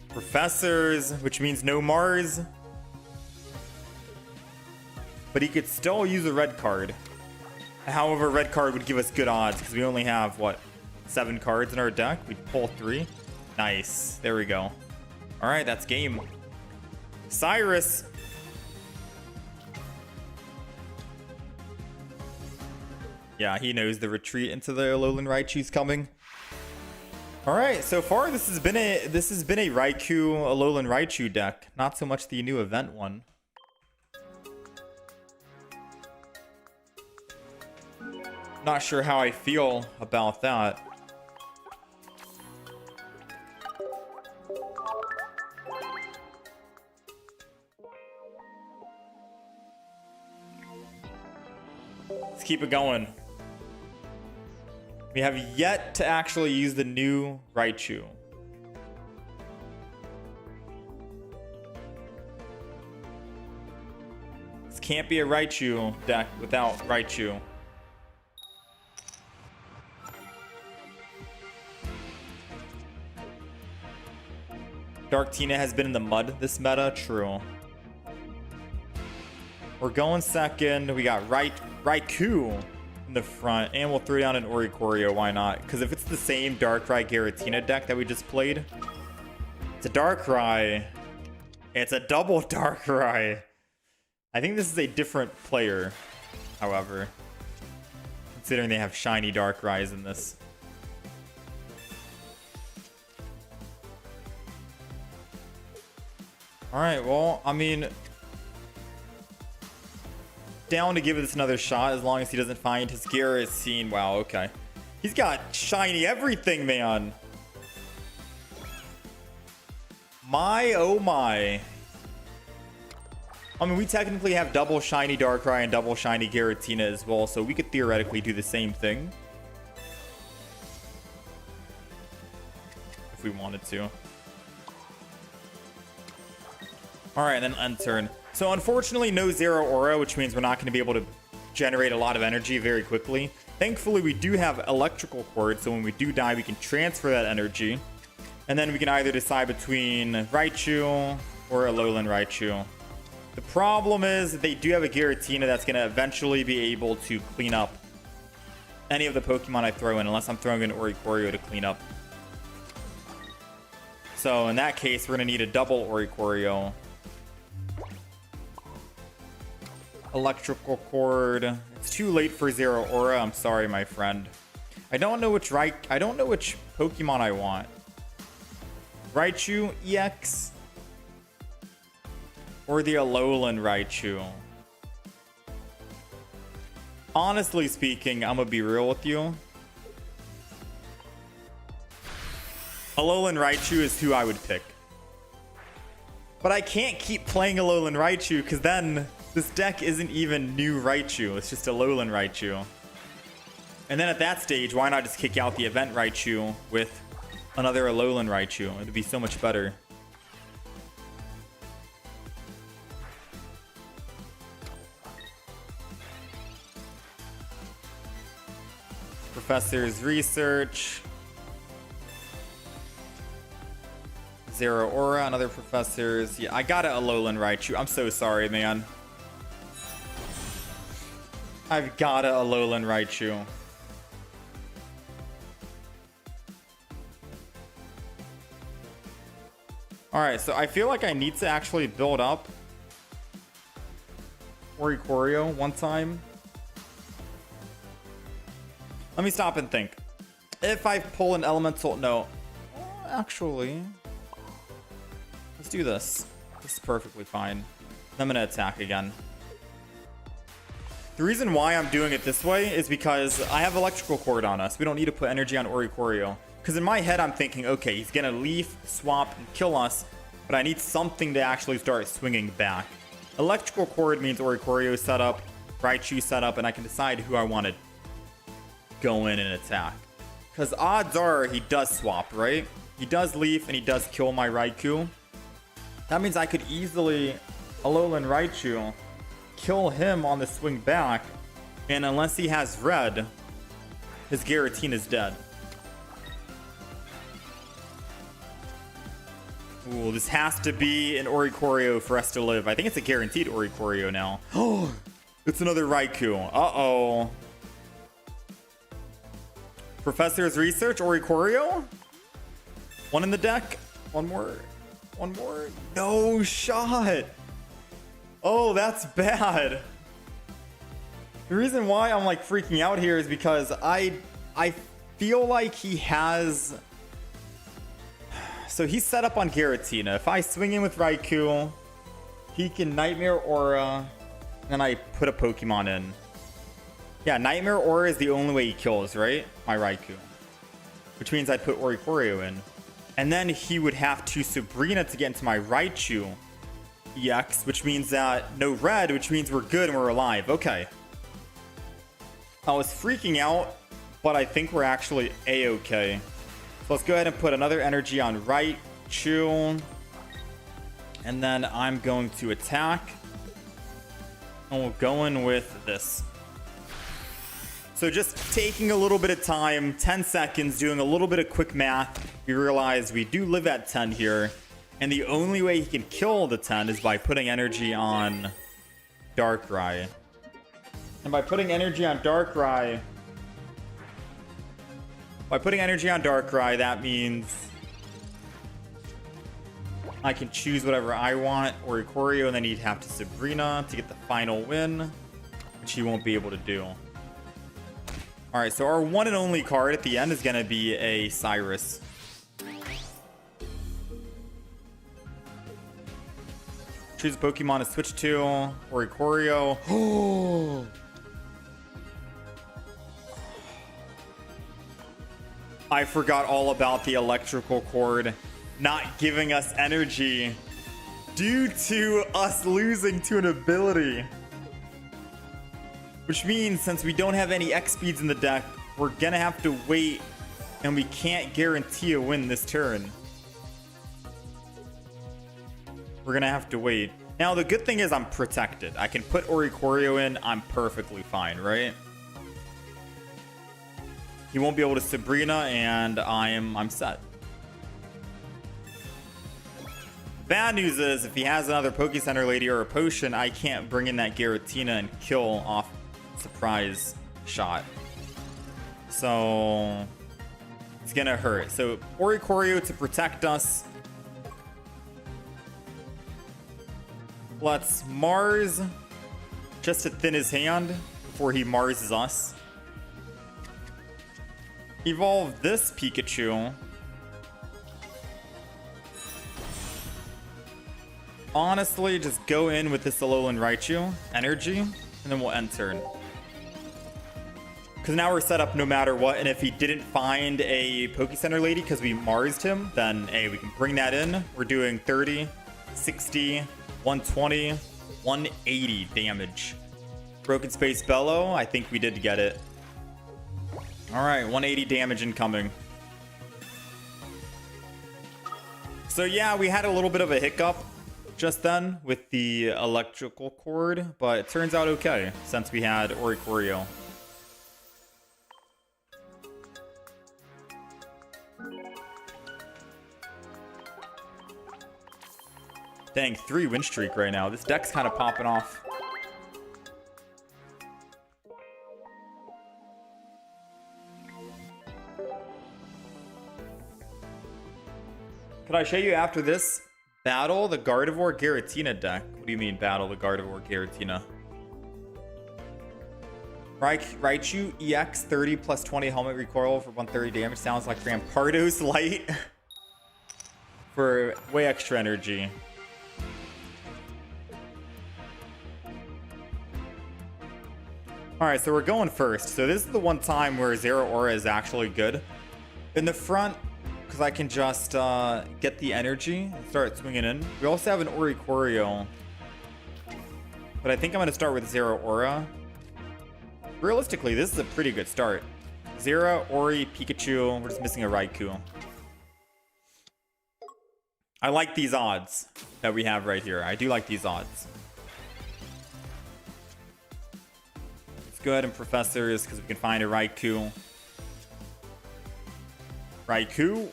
A: Professors, which means no Mars. But he could still use a red card. However, red card would give us good odds, because we only have, what, 7 cards in our deck? We'd pull 3. Nice. There we go. Alright, that's game. Cyrus. Yeah, he knows the retreat into the Alolan Raichu's coming. Alright, so far this has been a Raikou Alolan Raichu deck. Not so much the new event one. Not sure how I feel about that. Let's keep it going. We have yet to actually use the new Raichu. This can't be a Raichu deck without Raichu. Dark Tina has been in the mud this meta, true. We're going second. We got Raikou. in the front. And we'll throw down an Oricorio. Why not? Because if it's the same Darkrai Giratina deck that we just played, it's a Darkrai. It's a double Darkrai. I think this is a different player, however, considering they have shiny Darkrai's in this. Alright, well, I mean, down to give this another shot as long as he doesn't find his Giratina. Wow, okay. He's got shiny everything, man. My, oh my. I mean, we technically have double shiny Darkrai and double shiny Giratina as well, so we could theoretically do the same thing if we wanted to. Alright, and then end turn. So unfortunately, no Zero Aura, which means we're not going to be able to generate a lot of energy very quickly. Thankfully, we do have Electrical Cord, so when we do die, we can transfer that energy. And then we can either decide between Raichu or a Alolan Raichu. The problem is that they do have a Giratina that's going to eventually be able to clean up any of the Pokemon I throw in, unless I'm throwing an Oricorio to clean up. So in that case, we're going to need a double Oricorio. Electrical Cord. It's too late for Zero Aura. I'm sorry, my friend. I don't know which Pokemon I want. Raichu EX or the Alolan Raichu. Honestly speaking, I'm gonna be real with you. Alolan Raichu is who I would pick. But I can't keep playing Alolan Raichu because then this deck isn't even new Raichu. It's just Alolan Raichu. And then at that stage, why not just kick out the event Raichu with another Alolan Raichu? It'd be so much better. Professor's Research. Zero Aura, another Professor's. Yeah, I got a Alolan Raichu. I'm so sorry, man. I've got a Alolan Raichu. Alright, so I feel like I need to actually build up Oricorio one time. Let me stop and think. If I pull an elemental... No. Actually... Let's do this. This is perfectly fine. I'm going to attack again. The reason why I'm doing it this way is because I have Electrical Cord on us. We don't need to put energy on Oricorio. Because in my head, I'm thinking, okay, he's going to Leaf, Swap, and kill us. But I need something to actually start swinging back. Electrical Cord means Oricorio setup, Raichu setup, and I can decide who I want to go in and attack. Because odds are he does swap, right? He does Leaf, and he does kill my Raikou. That means I could easily Alolan Raichu, kill him on the swing back, and unless he has red, his Giratina is dead. Ooh, this has to be an Oricorio for us to live. I think it's a guaranteed Oricorio now. Oh, it's another Raikou. Uh-oh. Professor's Research, Oricorio? One in the deck. One more. One more. No shot. Oh, that's bad. The reason why I'm like freaking out here is because I feel like he has... So he's set up on Giratina. If I swing in with Raikou, he can Nightmare Aura, and I put a Pokemon in. Yeah, Nightmare Aura is the only way he kills, right? My Raikou. Which means I'd put Oricorio in. And then he would have to Sabrina to get into my Raichu EX, which means that no red, which means we're good and we're alive. Okay. I was freaking out, but I think we're actually A-okay. So let's go ahead and put another energy on Raichu. And then I'm going to attack. And we'll go in with this. So just taking a little bit of time, 10 seconds, doing a little bit of quick math, we realize we do live at 10 here. And the only way he can kill the 10 is by putting energy on Darkrai. And by putting energy on Darkrai, that means I can choose whatever I want, or Ikorio, and then he'd have to Sabrina to get the final win, which he won't be able to do. All right, so our one and only card at the end is going to be a Cyrus. Choose a Pokemon to switch to, or Ikorio. Oh! I forgot all about the electrical cord not giving us energy due to us losing to an ability. Which means since we don't have any X speeds in the deck, we're gonna have to wait, and we can't guarantee a win this turn. We're gonna have to wait. Now the good thing is I'm protected. I can put Oricorio in, I'm perfectly fine, right? He won't be able to Sabrina, and I'm set. Bad news is, if he has another Poke Center Lady or a potion, I can't bring in that Giratina and kill off surprise shot. So it's gonna hurt. So Oricorio to protect us. Let's Mars just to thin his hand before he Marses us. Evolve this Pikachu. Honestly, just go in with this Alolan Raichu energy, and then we'll end turn. Because now we're set up no matter what, and if he didn't find a Poke Center Lady because we Marsed him, then hey, we can bring that in. We're doing 30, 60, 120, 180 damage. Broken Space Bellow, I think we did get it. Alright, 180 damage incoming. So yeah, we had a little bit of a hiccup just then with the electrical cord, but it turns out okay since we had Oricorio. Dang, 3 win streak right now. This deck's kind of popping off. Could I show you after this battle the Gardevoir Giratina deck? What do you mean battle the Gardevoir Giratina? Raichu EX 30 plus 20 helmet recoil for 130 damage. Sounds like Rampardos Light for way extra energy. Alright, so we're going first. So this is the one time where Zero Aura is actually good. In the front, because I can just get the energy and start swinging in. We also have an Oricorio, but I think I'm going to start with Zero Aura. Realistically, this is a pretty good start. Zero, Ori, Pikachu. We're just missing a Raikou. I like these odds that we have right here. I do like these odds. Let's go ahead and Professors because we can find a Raikou. Raikou.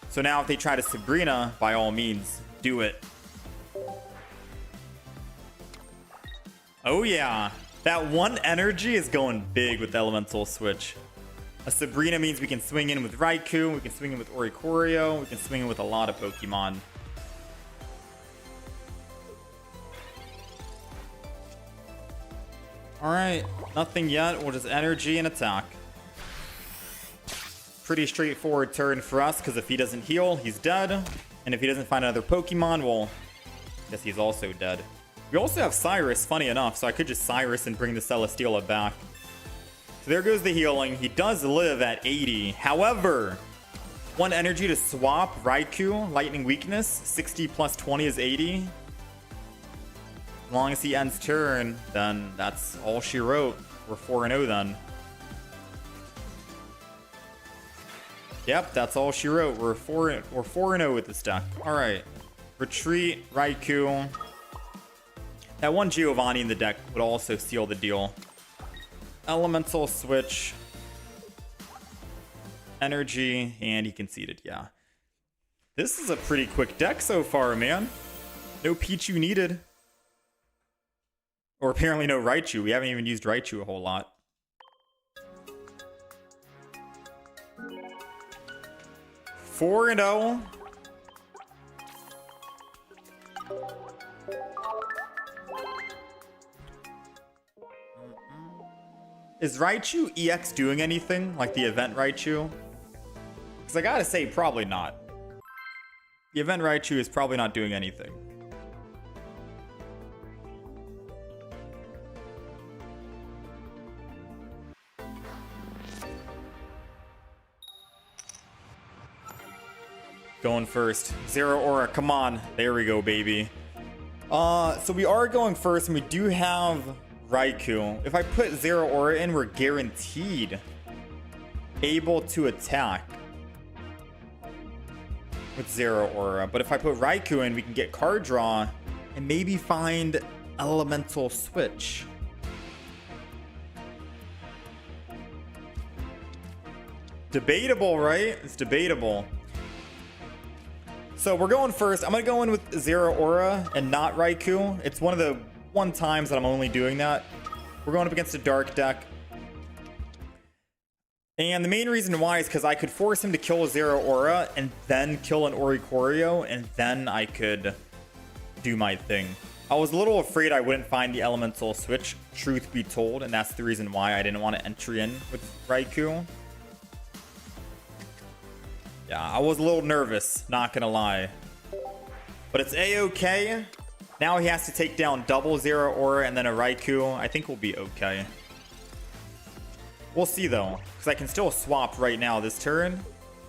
A: So now if they try to Sabrina, by all means, do it. Oh yeah. That one energy is going big with the Elemental Switch. A Sabrina means we can swing in with Raikou, we can swing in with Oricorio, we can swing in with a lot of Pokemon. Alright, nothing yet. We'll just energy and attack. Pretty straightforward turn for us, because if he doesn't heal, he's dead. And if he doesn't find another Pokemon, well, I guess he's also dead. We also have Cyrus, funny enough, so I could just Cyrus and bring the Celesteela back. So there goes the healing. He does live at 80. However, one energy to swap Raikou, Lightning Weakness. 60 plus 20 is 80. As long as he ends turn, then that's all she wrote. We're 4-0 then. Yep, that's all she wrote. We're 4-0 with this deck. All right, retreat Raikou. That one Giovanni in the deck would also seal the deal. Elemental Switch, energy, and he conceded. Yeah, this is a pretty quick deck so far, man. No Pichu needed. Or apparently no Raichu. We haven't even used Raichu a whole lot. Four and 0. Is Raichu EX doing anything like the event Raichu? Because I gotta say, probably not. The event Raichu is probably not doing anything. Going first. Zero Aura, come on. There we go, baby. So we are going first, and we do have Raikou. If I put Zero Aura in, we're guaranteed able to attack with Zero Aura. But if I put Raikou in, we can get card draw and maybe find Elemental Switch. Debatable, right? It's debatable. So we're going first. I'm going to go in with Zero Aura and not Raikou. It's one of the times that I'm only doing that. We're going up against a dark deck. And the main reason why is because I could force him to kill a Zero Aura and then kill an Oricorio, and then I could do my thing. I was a little afraid I wouldn't find the Elemental Switch, truth be told, and that's the reason why I didn't want to entry in with Raikou. Yeah, I was a little nervous, not gonna lie. But it's A-okay. Now he has to take down double Zero Aura and then a Raikou. I think we'll be okay. We'll see though, because I can still swap right now this turn.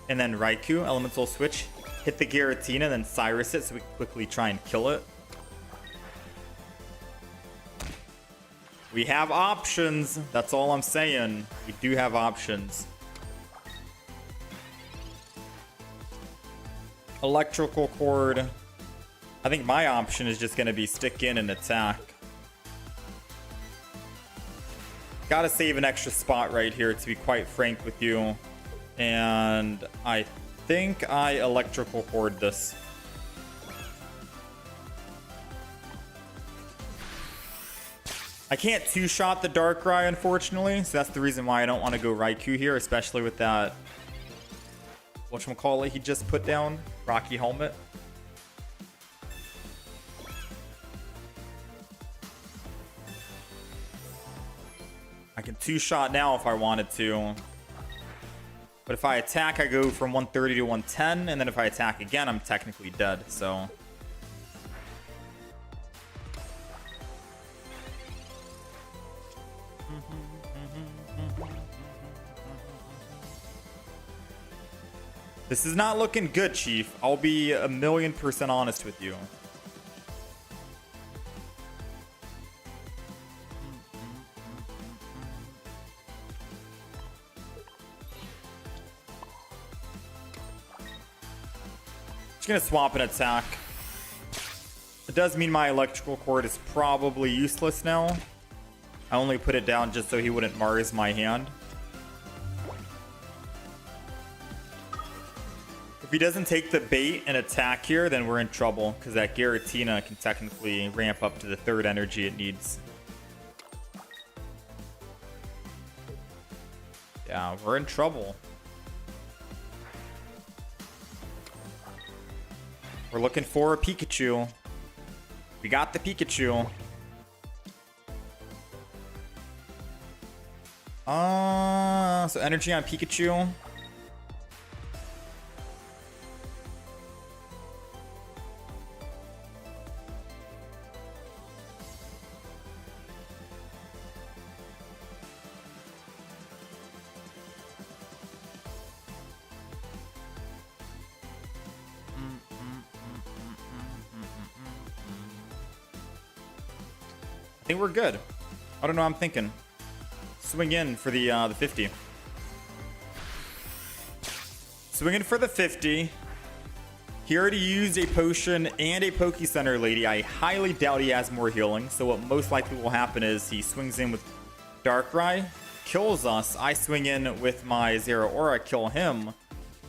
A: And then Raikou, Elemental Switch, hit the Giratina, and then Cyrus it so we can quickly try and kill it. We have options, that's all I'm saying. We do have options. Electrical Cord. I think my option is just going to be stick in and attack. Gotta save an extra spot right here, to be quite frank with you. And I think I Electrical Cord this. I can't two-shot the Darkrai, unfortunately. So that's the reason why I don't want to go Raikou here, especially with that whatchamacallit he just put down. Rocky Helmet. I can two-shot now if I wanted to. But if I attack, I go from 130 to 110. And then if I attack again, I'm technically dead. So this is not looking good, Chief. I'll be 1,000,000% honest with you. Just gonna swap an attack. It does mean my Electrical Cord is probably useless now. I only put it down just so he wouldn't Mars my hand. If he doesn't take the bait and attack here, then we're in trouble, because that Giratina can technically ramp up to the third energy it needs. Yeah, we're in trouble. We're looking for a Pikachu. We got the Pikachu. So energy on Pikachu. I think we're good. I don't know what I'm thinking. Swing in for the 50. Swing in for the 50. He already used a potion and a Poke Center Lady. I highly doubt he has more healing. So what most likely will happen is he swings in with Darkrai, kills us. I swing in with my Zero Aura, kill him.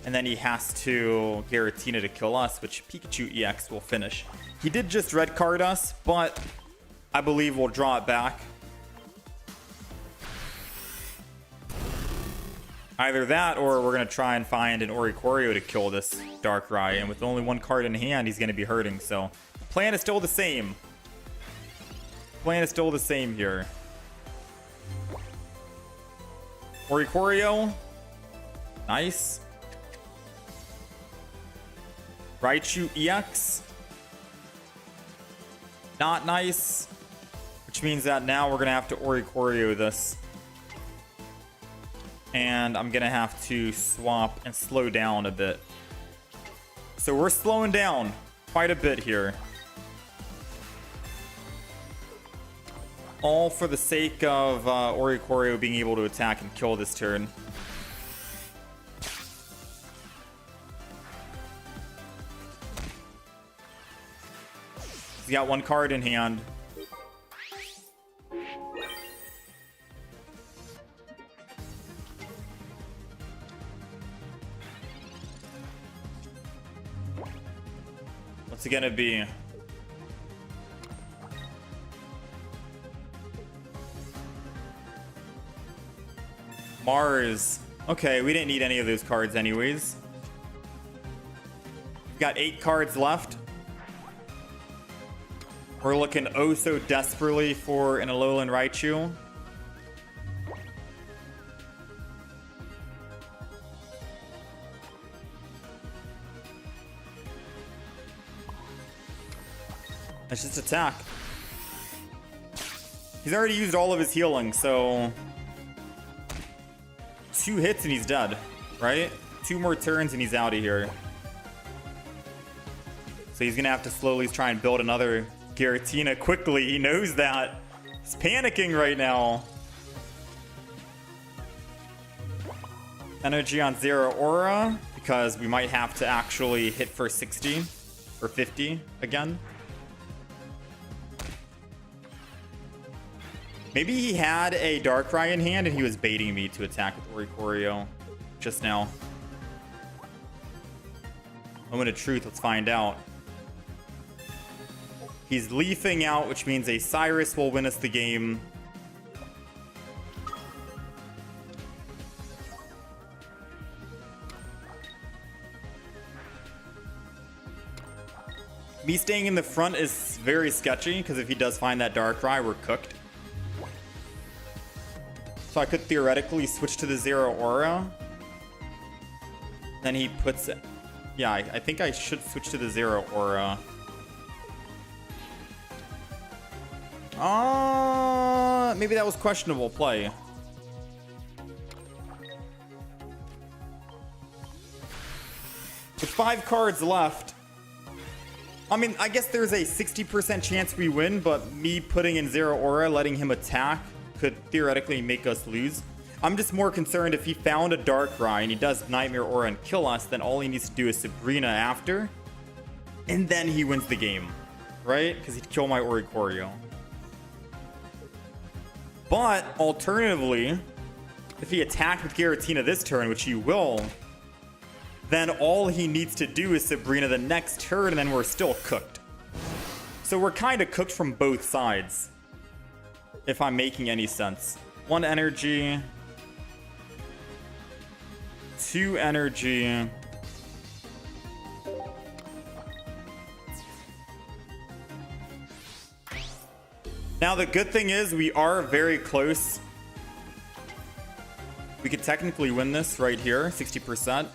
A: And then he has to Giratina to kill us, which Pikachu EX will finish. He did just red card us, but I believe we'll draw it back. Either that, or we're going to try and find an Oricorio to kill this Darkrai. And with only one card in hand, he's going to be hurting. So, plan is still the same. Plan is still the same here. Oricorio. Nice. Raichu EX. Not nice. Which means that now we're going to have to Oricorio this. And I'm going to have to swap and slow down a bit. So we're slowing down quite a bit here. All for the sake of Oricorio being able to attack and kill this turn. He's got one card in hand. What's it gonna be? Mars. Okay, we didn't need any of those cards anyways. We've got 8 cards left. We're looking oh so desperately for an Alolan Raichu. Let's just attack. He's already used all of his healing, so 2 hits and he's dead, right? 2 more turns and he's out of here. So he's gonna have to slowly try and build another Giratina quickly. He knows that. He's panicking right now. Energy on Zero Aura, because we might have to actually hit for 60 or 50 again. Maybe he had a Darkrai in hand and he was baiting me to attack with Oricorio just now. Moment of truth, let's find out. He's leafing out, which means a Cyrus will win us the game. Me staying in the front is very sketchy, because if he does find that Darkrai, we're cooked. So I could theoretically switch to the Zero Aura. Then he puts it. Yeah, I think I should switch to the Zero Aura. Maybe that was questionable play. With 5 cards left. I mean, I guess there's a 60% chance we win, but me putting in Zero Aura, letting him attack, could theoretically make us lose. I'm just more concerned if he found a Darkrai and he does Nightmare Aura and kill us, then all he needs to do is Sabrina after. And then he wins the game, right? Because he'd kill my Oricorio. But alternatively, if he attacked with Giratina this turn, which he will, then all he needs to do is Sabrina the next turn, and then we're still cooked. So we're kind of cooked from both sides, if I'm making any sense. 1 energy, 2 energy. Now, the good thing is we are very close. We could technically win this right here, 60%.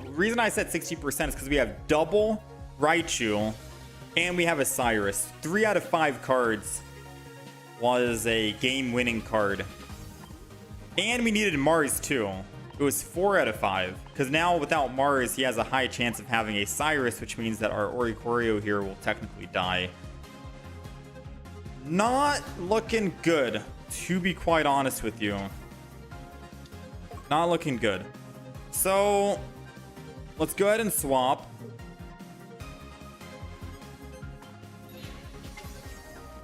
A: The reason I said 60% is because we have double Raichu and we have a Cyrus. 3 out of 5 cards was a game-winning card. And we needed Mars too. It was 4 out of 5. Because now without Mars, he has a high chance of having a Cyrus, which means that our Oricorio here will technically die. Not looking good, to be quite honest with you. Not looking good. So, let's go ahead and swap.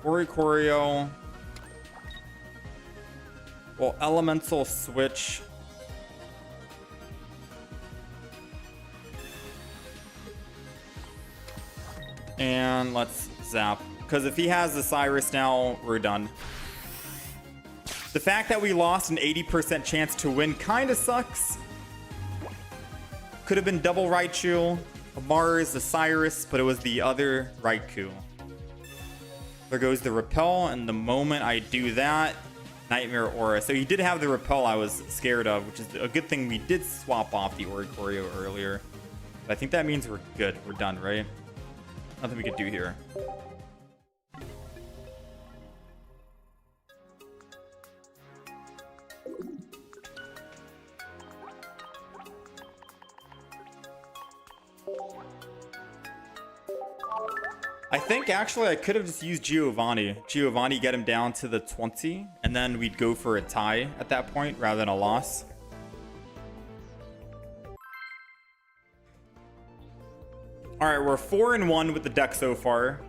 A: Oricorio. Well, Elemental switch. And let's zap Because if he has the Cyrus now, we're done. The fact that we lost an 80% chance to win kind of sucks. Could have been double Raichu, a Mars, a Cyrus, but it was the other Raikou. There goes the Repel, and the moment I do that, Nightmare Aura. So he did have the Repel I was scared of, which is a good thing we did swap off the Oricorio earlier. But I think that means we're good. We're done, right? Nothing we could do here. I think actually I could have just used Giovanni. Giovanni, get him down to the 20, and then we'd go for a tie at that point rather than a loss. All right, we're 4-1 with the deck so far.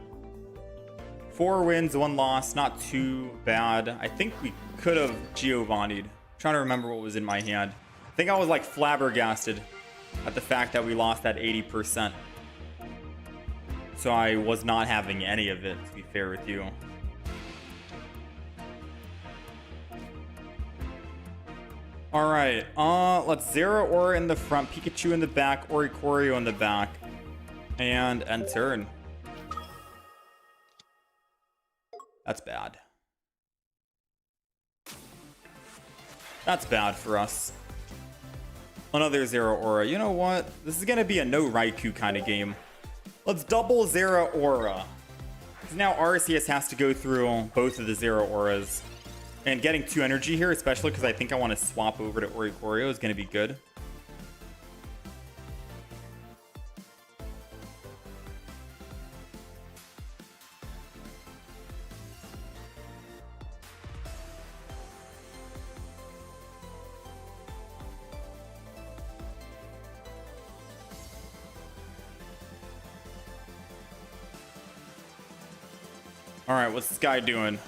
A: 4 wins, 1 loss, not too bad. I think we could have Giovanni'd. Trying to remember what was in my hand. I think I was like flabbergasted at the fact that we lost that 80%. So I was not having any of it, to be fair with you. All right, let's Zero Aura in the front, Pikachu in the back, Oricorio in the back, and end turn. That's bad. That's bad for us. Another Zero Aura. You know what? This is gonna be a no Raikou kind of game. Let's double Zero Aura. Because now Arceus has to go through both of the Zero Auras. And getting 2 energy here, especially because I think I want to swap over to Oricorio, is going to be good. All right, what's this guy doing?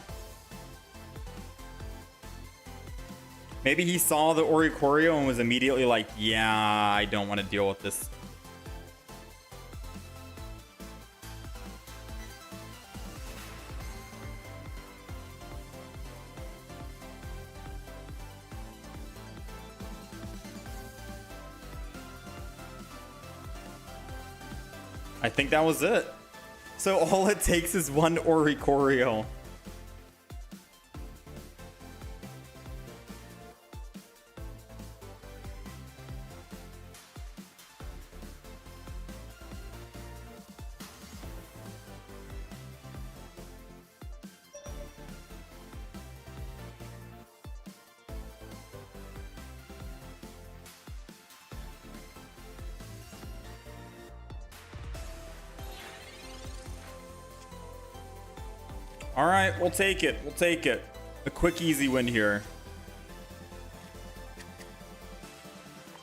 A: Maybe he saw the Oricorio and was immediately like, yeah, I don't want to deal with this. I think that was it. So all it takes is 1 Oricorio. All right, we'll take it. We'll take it. A quick, easy win here.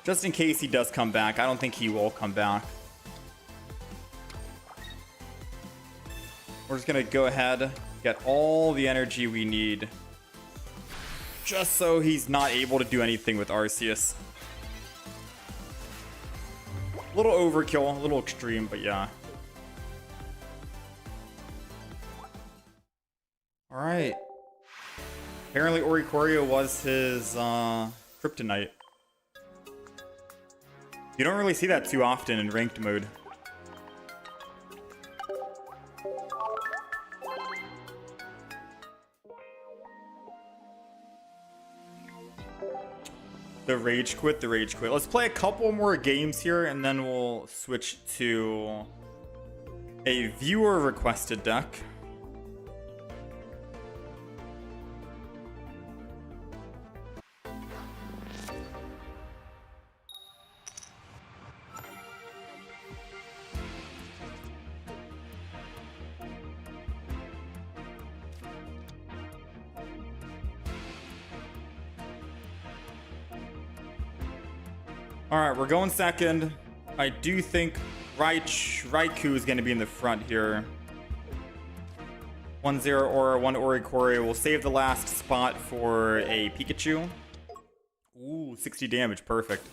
A: Just in case he does come back. I don't think he will come back. We're just going to go ahead, get all the energy we need. Just so he's not able to do anything with Arceus. A little overkill, a little extreme, but yeah. All right. Apparently Oricorio was his kryptonite. You don't really see that too often in ranked mode. The rage quit, the rage quit. Let's play a couple more games here and then we'll switch to a viewer requested deck. All right, we're going second. I do think Raikou is going to be in the front here. 1-0 Aura, 1 Oricorio. We'll save the last spot for a Pikachu. Ooh, 60 damage. Perfect.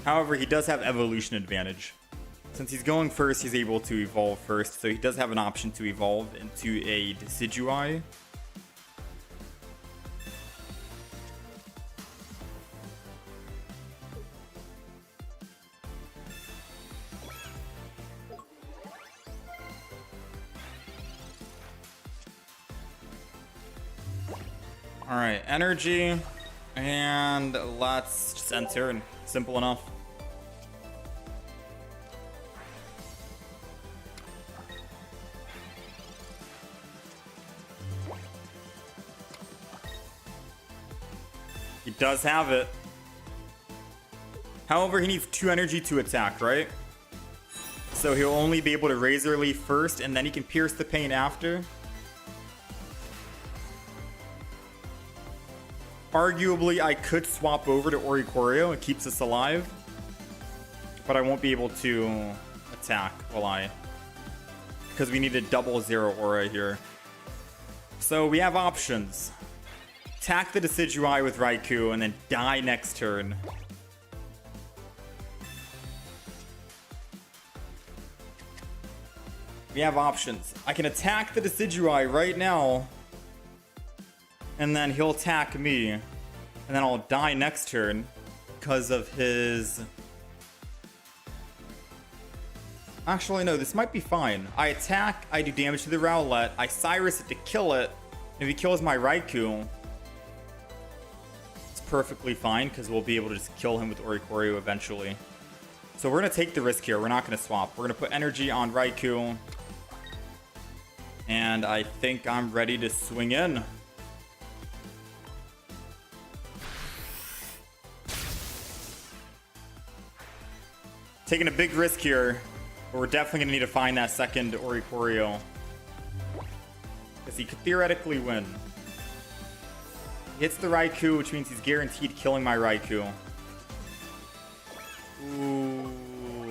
A: However, he does have evolution advantage. Since he's going first, he's able to evolve first, so he does have an option to evolve into a Decidueye. Alright, energy, and let's just end turn. Simple enough. He does have it. However, he needs 2 energy to attack, right? So he'll only be able to Razor Leaf first, and then he can Pierce the Pain after. Arguably, I could swap over to Oricorio. It keeps us alive. But I won't be able to attack, will I? Because we need a double zero aura here. So we have options. Attack the Decidueye with Raikou and then die next turn. We have options. I can attack the Decidueye right now. And then he'll attack me. And then I'll die next turn because of his... Actually, no, this might be fine. I attack, I do damage to the Rowlet, I Cyrus it to kill it. And if he kills my Raikou, it's perfectly fine because we'll be able to just kill him with Oricorio eventually. So we're going to take the risk here. We're not going to swap. We're going to put energy on Raikou. And I think I'm ready to swing in. Taking a big risk here, but we're definitely going to need to find that second Oricorio. Because he could theoretically win. He hits the Raikou, which means he's guaranteed killing my Raikou. Ooh,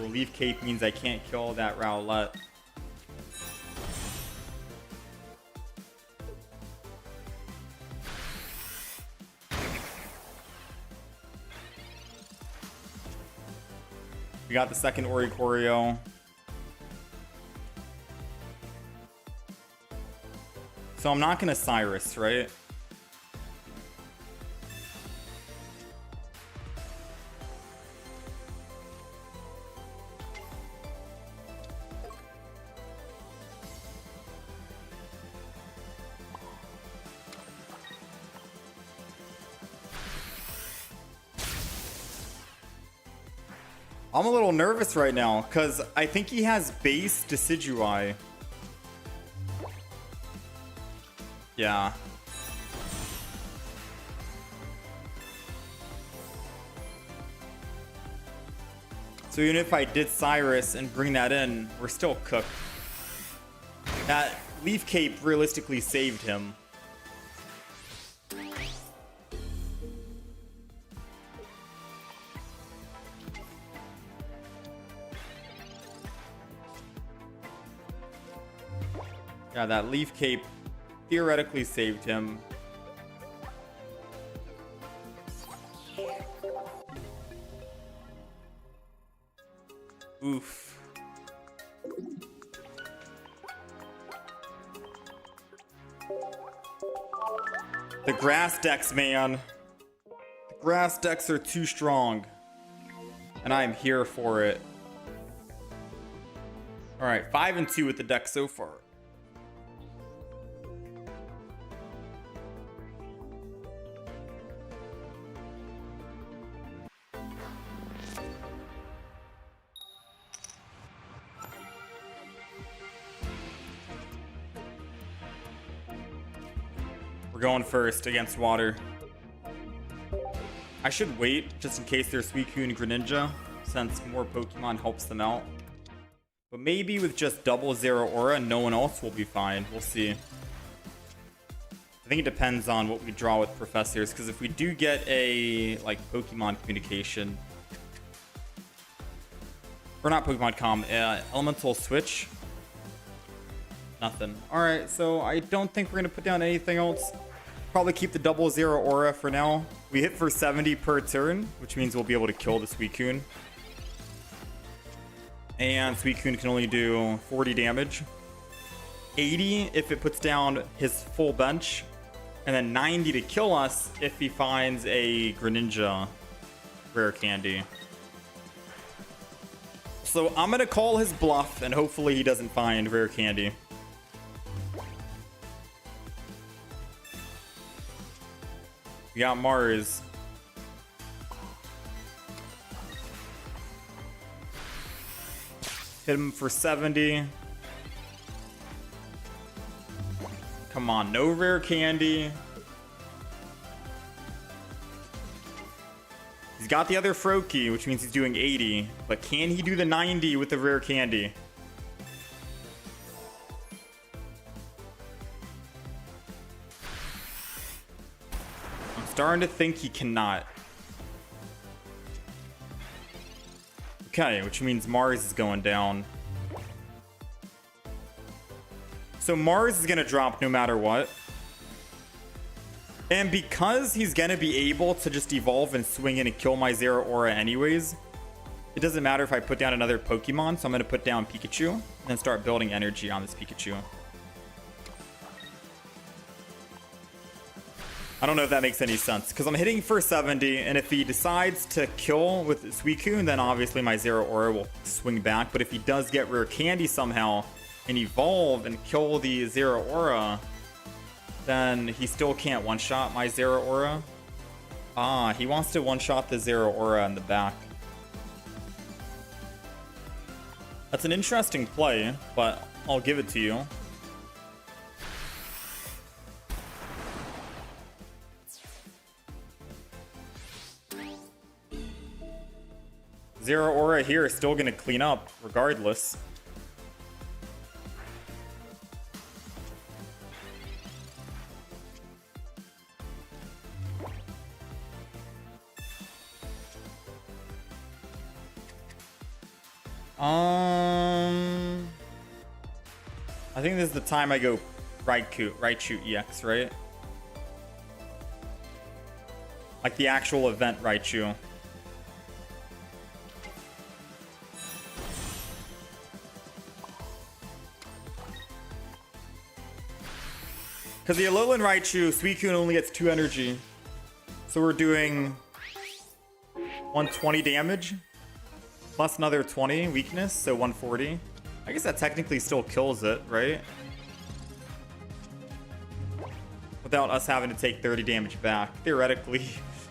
A: Leaf Cape means I can't kill that Rowlet. We got the second Oricorio. So I'm not going to Cyrus, right? I'm a little nervous right now because I think he has base Decidueye. Yeah. So even if I did Cyrus and bring that in, we're still cooked. That Leaf Cape realistically saved him. Yeah, that Leaf Cape theoretically saved him. Oof. The grass decks, man. The grass decks are too strong. And I am here for it. Alright, 5-2 with the deck so far. We're going first against water. I should wait just in case there's Suicune and Greninja, since more Pokemon helps them out. But maybe with just double zero aura, no one else will be fine. We'll see. I think it depends on what we draw with professors, because if we do get a like Pokemon communication, or not Pokemon Com, elemental switch. Nothing. Alright, so I don't think we're going to put down anything else. Probably keep the double zero aura for now. We hit for 70 per turn, which means we'll be able to kill the Suicune. And Suicune can only do 40 damage. 80 if it puts down his full bench. And then 90 to kill us if he finds a Greninja rare candy. So I'm gonna call his bluff, and hopefully he doesn't find rare candy. We got Mars. Hit him for 70. Come on, no rare candy. He's got the other Froakie, which means he's doing 80. But can he do the 90 with the rare candy? I'm starting to think he cannot. Okay, which means Mars is going down. So Mars is going to drop no matter what. And because he's going to be able to just evolve and swing in and kill my Zero Aura anyways, it doesn't matter if I put down another Pokemon. So I'm going to put down Pikachu and then start building energy on this Pikachu. I don't know if that makes any sense, because I'm hitting for 70, and if he decides to kill with Suicune, then obviously my Zero Aura will swing back. But if he does get rare candy somehow and evolve and kill the Zero Aura, then he still can't one-shot my Zero Aura. Ah, he wants to one-shot the Zero Aura in the back. That's an interesting play, but I'll give it to you. Zero Aura here is still going to clean up regardless. I think this is the time I go Raichu EX, right? Like the actual event Raichu. Because the Alolan Raichu, Suicune only gets 2 energy. So we're doing 120 damage. Plus another 20 weakness, so 140. I guess that technically still kills it, right? Without us having to take 30 damage back. Theoretically,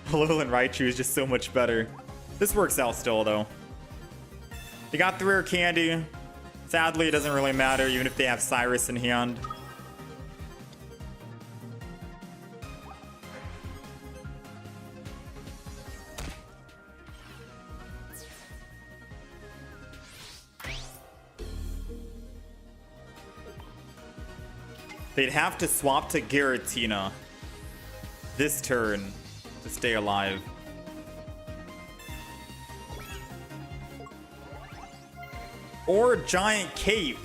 A: Alolan Raichu is just so much better. This works out still, though. They got the rare candy. Sadly, it doesn't really matter, even if they have Cyrus in hand. They'd have to swap to Giratina this turn to stay alive. Or Giant Cape.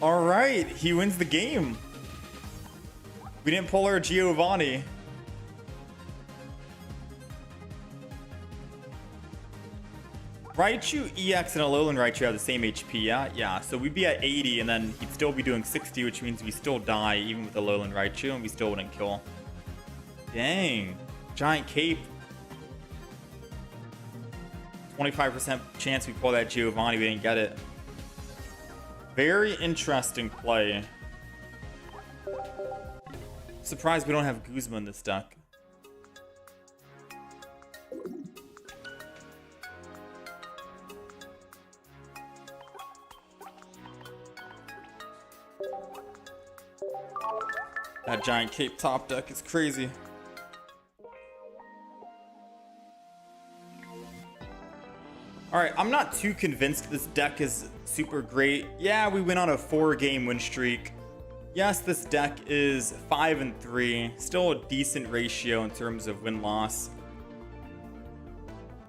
A: All right, he wins the game. We didn't pull our Giovanni. Raichu EX and Alolan Raichu have the same HP, yeah? Yeah, so we'd be at 80 and then he'd still be doing 60, which means we still die even with Alolan Raichu and we still wouldn't kill. Dang. Giant Cape. 25% chance we pull that Giovanni, we didn't get it. Very interesting play. Surprised we don't have Guzma in this deck. That Giant Cape top deck is crazy. Alright, I'm not too convinced this deck is super great. Yeah, we went on a 4-game win streak. Yes, this deck is 5-3, still a decent ratio in terms of win-loss.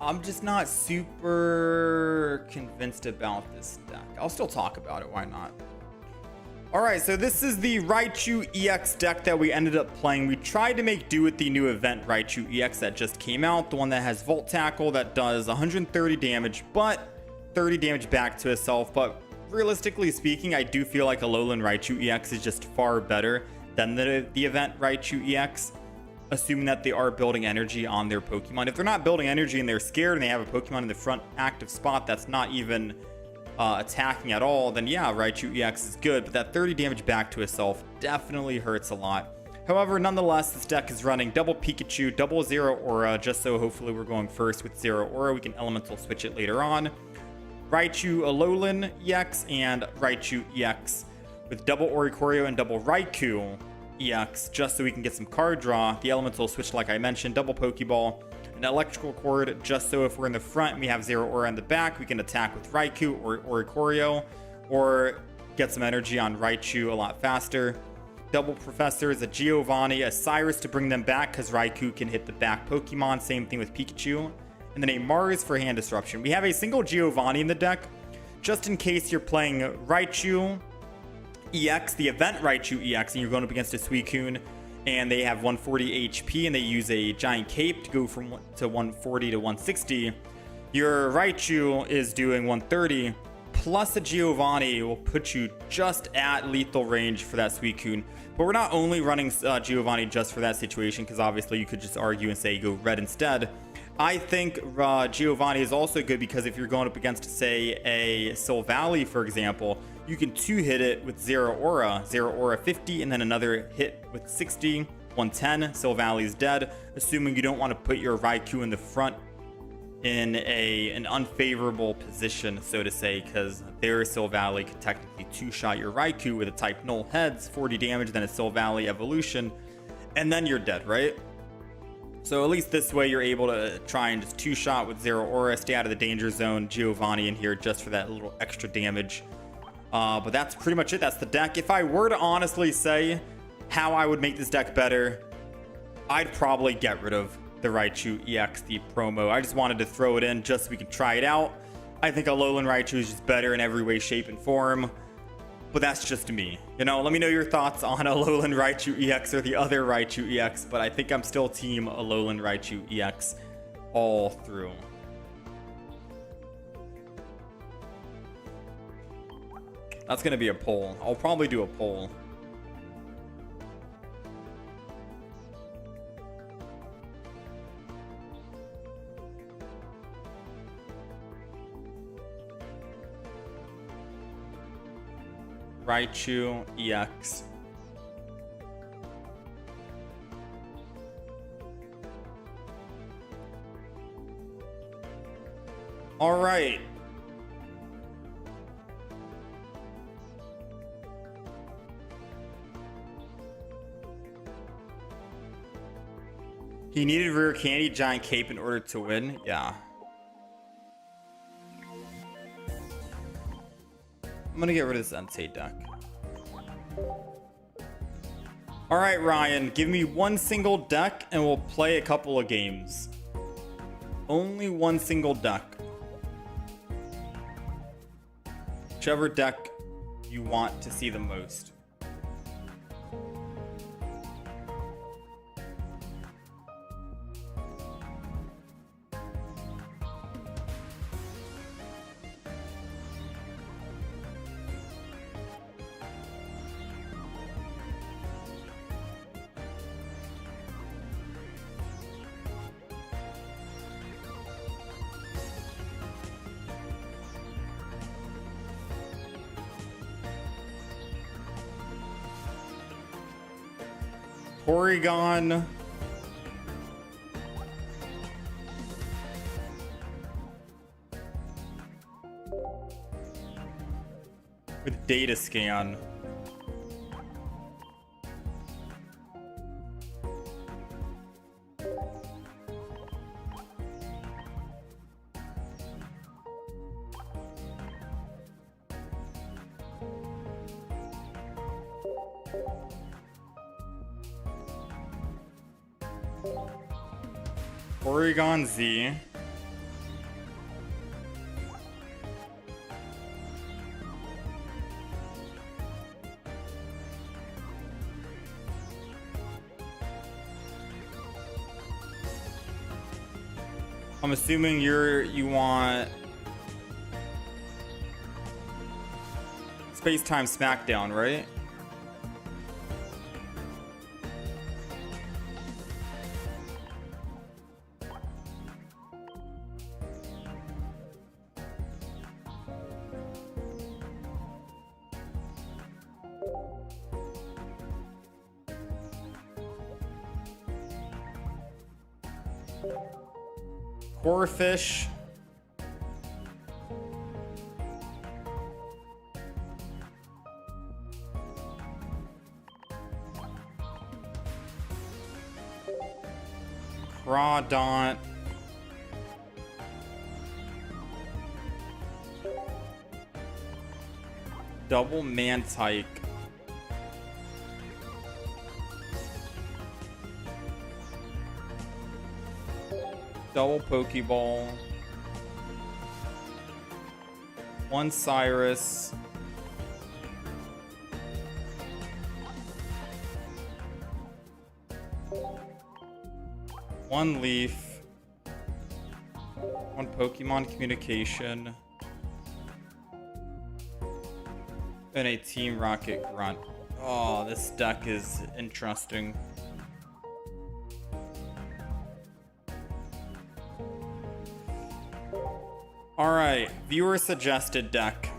A: I'm just not super convinced about this deck. I'll still talk about it, why not? Alright, so this is the Raichu EX deck that we ended up playing. We tried to make do with the new event Raichu EX that just came out, the one that has Volt Tackle that does 130 damage, but 30 damage back to itself. But realistically speaking, I do feel like Alolan Raichu EX is just far better than the event Raichu EX, assuming that they are building energy on their Pokemon. If they're not building energy and they're scared and they have a Pokemon in the front active spot that's not even attacking at all, then yeah, Raichu EX is good, but that 30 damage back to itself definitely hurts a lot. However, nonetheless, this deck is running double Pikachu, double Zero Aura, just so hopefully we're going first with Zero Aura. We can Elemental switch it later on. Raichu Alolan EX and Raichu EX with double Oricorio and double Raikou EX, just so we can get some card draw. The Elemental switch, like I mentioned, double Pokeball, an Electrical Cord, just so if we're in the front and we have Zero Aura in the back, we can attack with Raikou or Oricorio, or get some energy on Raichu a lot faster. Double Professors, a Giovanni, a Cyrus to bring them back because Raikou can hit the back Pokemon. Same thing with Pikachu. And then a Mars for hand disruption. We have a single Giovanni in the deck, just in case you're playing Raichu EX, the event Raichu EX, and you're going up against a Suicune, and they have 140 HP, and they use a giant cape to go from 140 to 160. Your Raichu is doing 130, plus a Giovanni will put you just at lethal range for that Suicune. But we're not only running Giovanni just for that situation, because obviously you could just argue and say go red instead. I think Giovanni is also good because if you're going up against, say, a Silvally, for example, you can 2-hit it with Zero Aura 50, and then another hit with 60, 110. Silvally's dead, assuming you don't want to put your Raikou in the front in an unfavorable position, so to say, because their Silvally could technically 2-shot your Raikou with a type Null Heads, 40 damage, then a Silvally evolution, and then you're dead, right? So at least this way you're able to try and just 2-shot with Zero Aura, stay out of the danger zone, Giovanni in here just for that little extra damage. But that's pretty much it. That's the deck. If I were to honestly say how I would make this deck better, I'd probably get rid of the Raichu EX, the promo. I just wanted to throw it in just so we can try it out. I think Alolan Raichu is just better in every way, shape, and form. But that's just me. You know, let me know your thoughts on Alolan Raichu EX or the other Raichu EX, but I think I'm still team Alolan Raichu EX all through. That's going to be a poll. I'll probably do a poll. Raichu EX. All right. He needed Rare Candy, Giant Cape in order to win. Yeah. I'm gonna get rid of this Entei deck. All right, Ryan, give me one single deck and we'll play a couple of games. Only one single deck. Whichever deck you want to see the most. Porygon. With data scan. Porygon Z. I'm assuming you want Space-Time Smackdown, right? Fish. Crawdont. Double Mantike. Double Pokeball. One Cyrus. One Leaf. One Pokemon Communication. And a Team Rocket Grunt. Oh, this deck is interesting. All right, viewer suggested deck.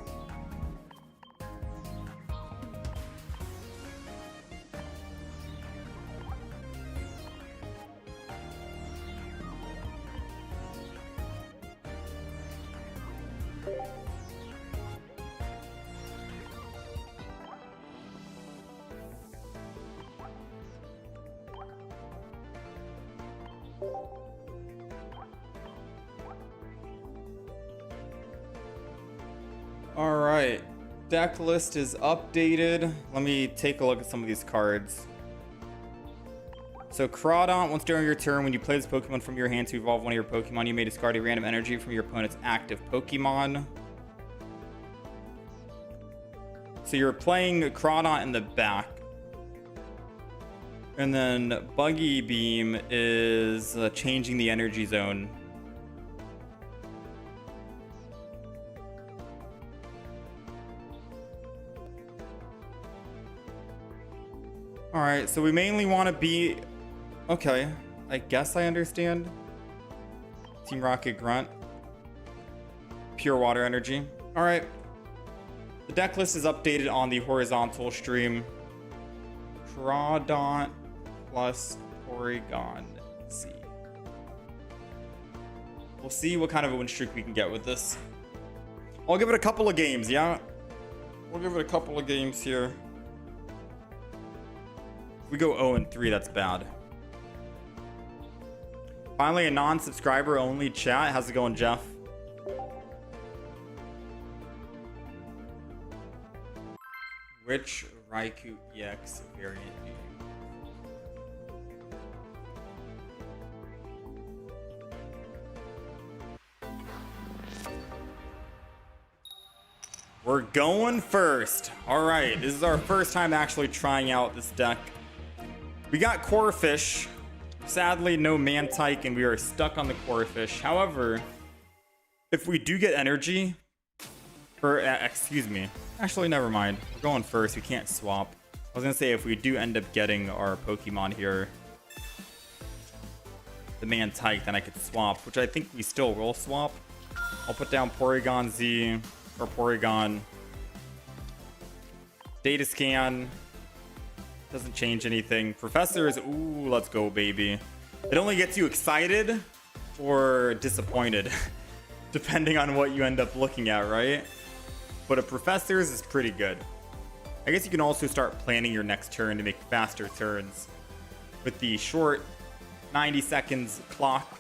A: All right, deck list is updated. Let me take a look at some of these cards. So Crawdont, once during your turn, when you play this Pokemon from your hand to evolve one of your Pokemon, you may discard a random energy from your opponent's active Pokemon. So you're playing Crawdont in the back. And then Buggy Beam is changing the energy zone. All right, so we mainly want to be... Okay, I guess I understand. Team Rocket Grunt. Pure Water Energy. All right. The deck list is updated on the horizontal stream. Crawdont plus Porygon Z. We'll see what kind of a win streak we can get with this. I'll give it a couple of games, yeah? We'll give it a couple of games here. If we go 0-3, that's bad. Finally, a non-subscriber only chat. How's it going, Jeff? Which Raikou EX variant do you? We're going first. All right, this is our first time actually trying out this deck. We got Corphish. Sadly, no Mantike, and we are stuck on the Corphish. However, if we do get energy, or excuse me, actually, never mind. We're going first. We can't swap. I was gonna say if we do end up getting our Pokemon here, the Mantike, then I could swap, which I think we still will swap. I'll put down Porygon Z or Porygon. Data scan. Doesn't change anything. Professors, ooh, let's go, baby. It only gets you excited or disappointed, depending on what you end up looking at, right? But a Professors is pretty good. I guess you can also start planning your next turn to make faster turns with the short 90 seconds clock.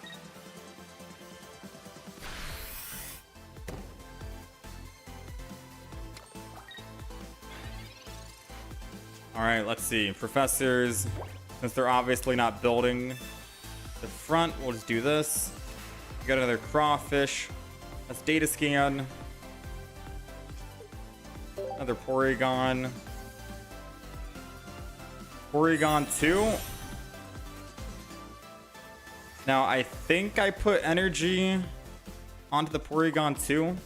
A: All right, let's see. Professors, since they're obviously not building the front, we'll just do this. We got another Crawfish. That's data scan. Another Porygon. Porygon 2. Now, I think I put energy onto the Porygon too.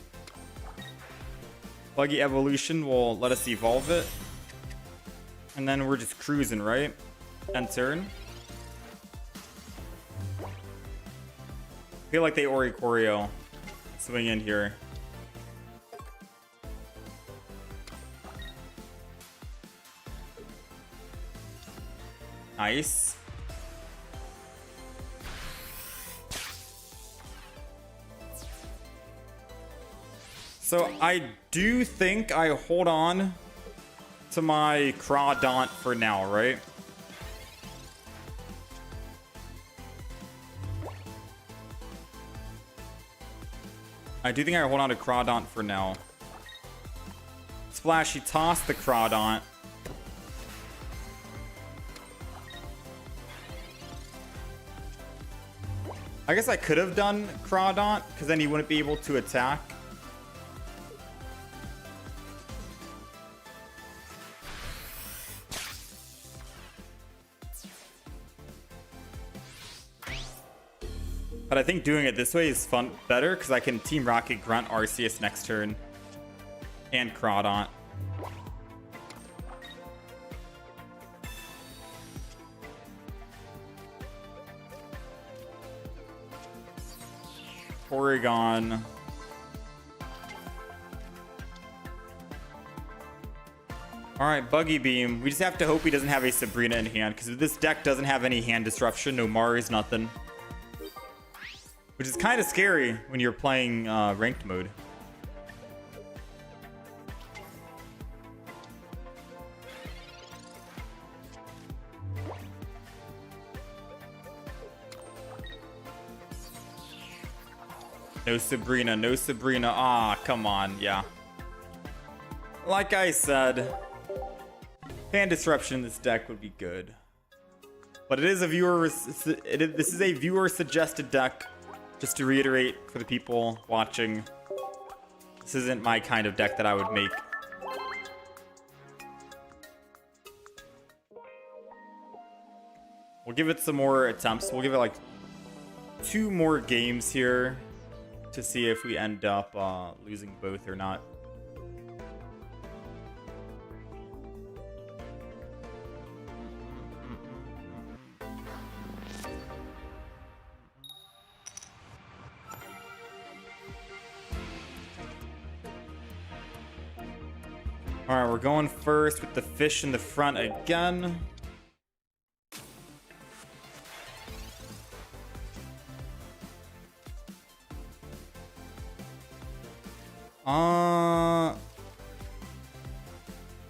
A: Buggy Evolution will let us evolve it. And then we're just cruising, right? End turn. I feel like they Oricorio swing in here. Nice. So I do think I hold on to my Crawdaunt for now, right? I do think I hold on to Crawdaunt for now. Splashy toss the Crawdaunt. I guess I could have done Crawdaunt, because then he wouldn't be able to attack. But I think doing it this way is better, because I can Team Rocket Grunt Arceus next turn. And Crawdaunt. Porygon. Alright, Buggy Beam. We just have to hope he doesn't have a Sabrina in hand, because this deck doesn't have any hand disruption. No Mari's, nothing. Which is kind of scary when you're playing ranked mode. No Sabrina, no Sabrina. Ah, come on, yeah. Like I said, hand disruption in this deck would be good. But it is a viewer, this is a viewer suggested deck. Just to reiterate for the people watching, this isn't my kind of deck that I would make. We'll give it some more attempts. We'll give it like 2 more games here to see if we end up losing both or not. Alright, we're going first with the fish in the front again.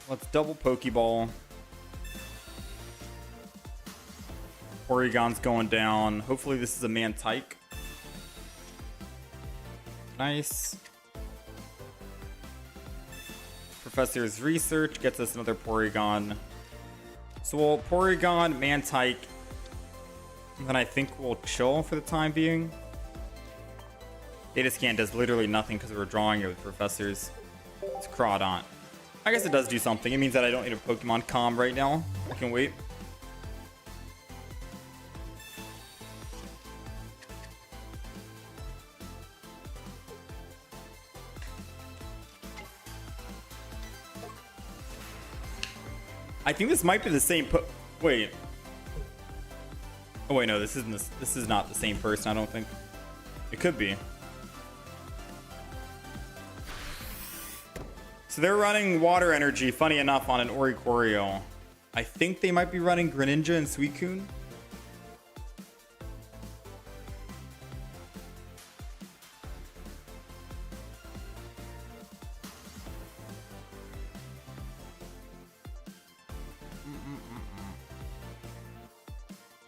A: Let's double Pokeball. Porygon's going down. Hopefully this is a Mantike. Nice. Professor's Research gets us another Porygon. So we'll Porygon, Mantike, and then I think we'll chill for the time being. Data Scan does literally nothing because we're drawing it with Professors. It's Crawdaunt. I guess it does do something. It means that I don't need a Pokemon Calm right now. I can wait. I think this might be the same wait. Oh wait, no, this is not the same person, I don't think. It could be. So they're running Water Energy, funny enough, on an Oricorio. I think they might be running Greninja and Suicune.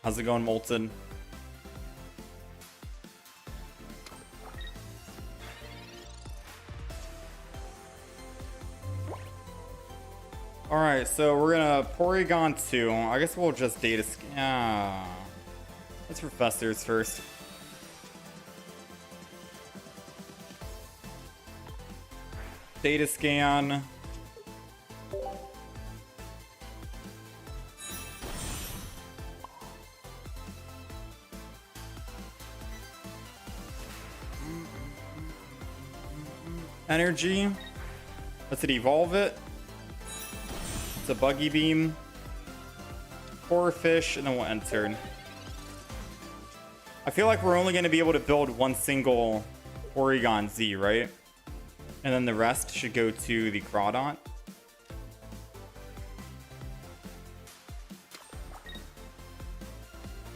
A: How's it going, Molten? Alright, so we're gonna Porygon 2. I guess we'll just data scan. Ah. Let's Professors first. Data scan. Energy. Let's evolve it. It's a buggy beam. Core fish, and then we'll end turn. I feel like we're only going to be able to build one single Porygon Z, right? And then the rest should go to the Crawdont.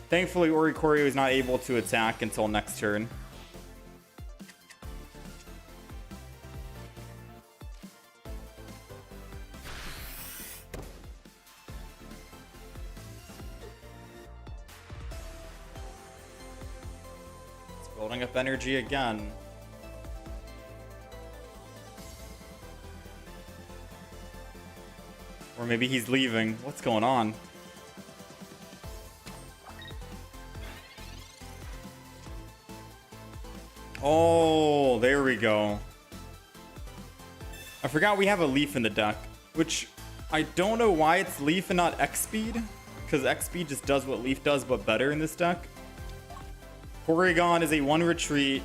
A: Thankfully, Oricorio is not able to attack until next turn. It's building up energy again. Or maybe he's leaving. What's going on? Oh, there we go. I forgot we have a leaf in the deck, which I don't know why it's leaf and not X-Speed, because X-Speed just does what leaf does, but better in this deck. Porygon is a 1 retreat.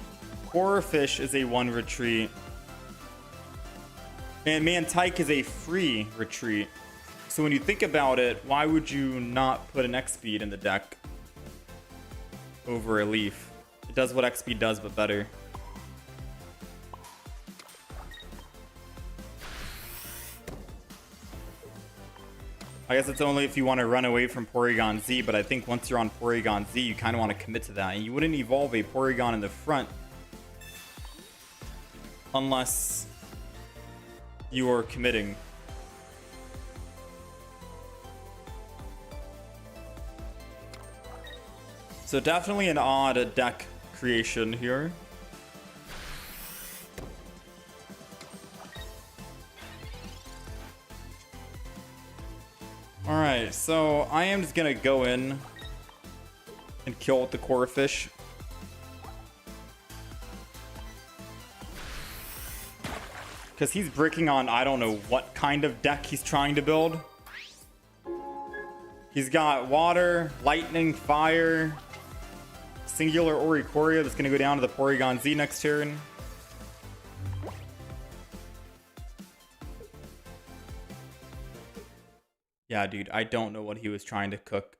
A: Corphish is a 1 retreat. And Mantike is a free retreat. So when you think about it, why would you not put an X-Speed in the deck over a leaf? It does what X-Speed does, but better. I guess it's only if you want to run away from Porygon Z, but I think once you're on Porygon Z, you kind of want to commit to that. And you wouldn't evolve a Porygon in the front unless you are committing. So definitely an odd deck creation here. Alright, so I am just gonna go in and kill with the Corphish. Because he's bricking on I don't know what kind of deck he's trying to build. He's got water, lightning, fire, singular Oricorio that's going to go down to the Porygon Z next turn. Yeah, dude, I don't know what he was trying to cook.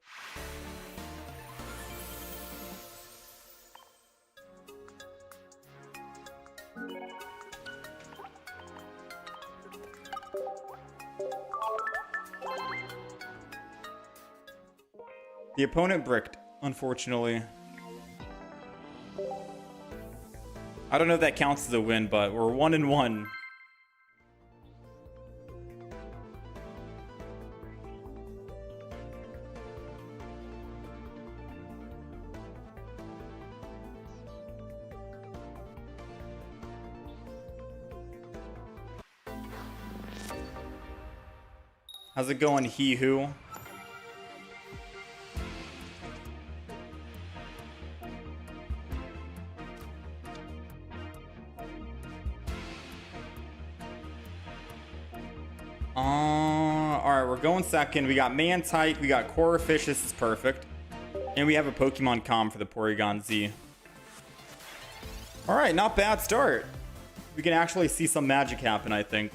A: The opponent bricked, unfortunately. I don't know if that counts as a win, but we're 1-1. How's it going, He Who? Alright, we're going second. We got Mantike, we got Corphish, this is perfect. And we have a Pokemon Com for the Porygon Z. Alright, not bad start. We can actually see some magic happen, I think.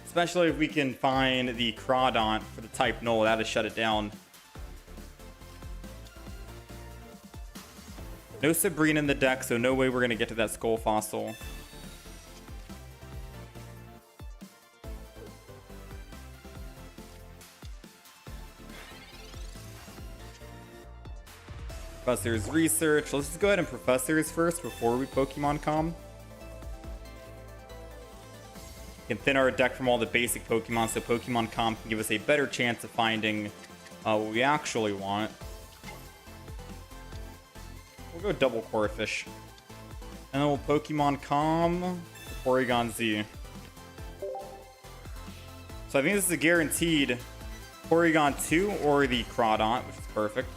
A: Especially if we can find the Crawdont for the type Null, that'll shut it down. No Sabrina in the deck, so no way we're going to get to that Skull Fossil. Professor's Research. Let's just go ahead and Professor's first before we Pokemon Com. We can thin our deck from all the basic Pokemon so Pokemon Com can give us a better chance of finding what we actually want. We'll go double Corphish. And then we'll Pokemon Com Porygon Z. So I think this is a guaranteed Porygon 2 or the Crawdont, which is perfect.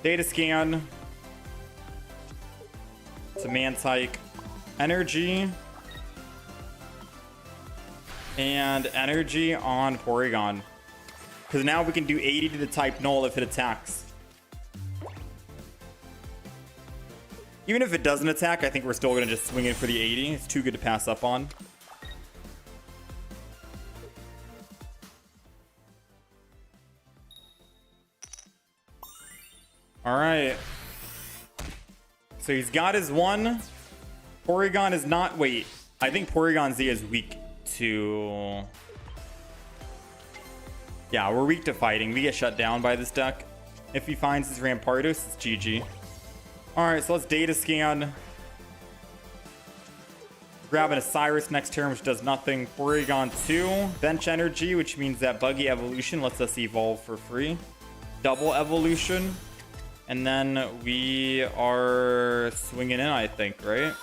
A: Data scan to Mantike, energy, and energy on Porygon. Because now we can do 80 to the type Null if it attacks. Even if it doesn't attack, I think we're still going to just swing it for the 80. It's too good to pass up on. All right. So he's got his one. Porygon is not... Wait. I think Porygon Z is weak to... Yeah, we're weak to fighting. We get shut down by this deck. If he finds his Rampardos, it's GG. Alright, so let's data scan. Grabbing a Cyrus next turn, which does nothing. Porygon 2. Bench Energy, which means that Buggy Evolution lets us evolve for free. Double Evolution. And then we are swinging in, I think, right?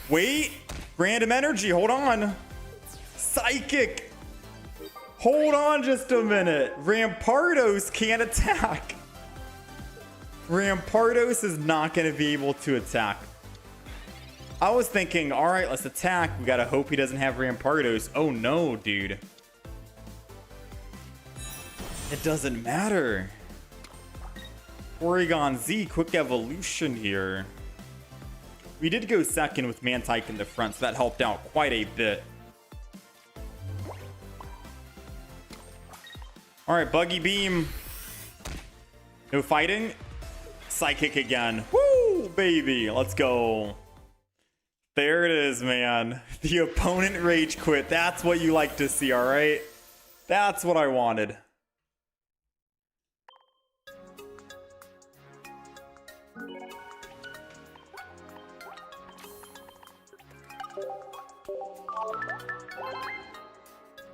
A: Wait! Random Energy, hold on! Psychic! Hold on just a minute. Rampardos can't attack. Rampardos is not going to be able to attack. I was thinking, all right, let's attack. We got to hope he doesn't have Rampardos. Oh no, dude. It doesn't matter. Porygon Z, quick evolution here. We did go second with Mantike in the front, so that helped out quite a bit. All right, Buggy Beam. No fighting. Psychic again. Woo, baby. Let's go. There it is, man. The opponent rage quit. That's what you like to see, all right? That's what I wanted.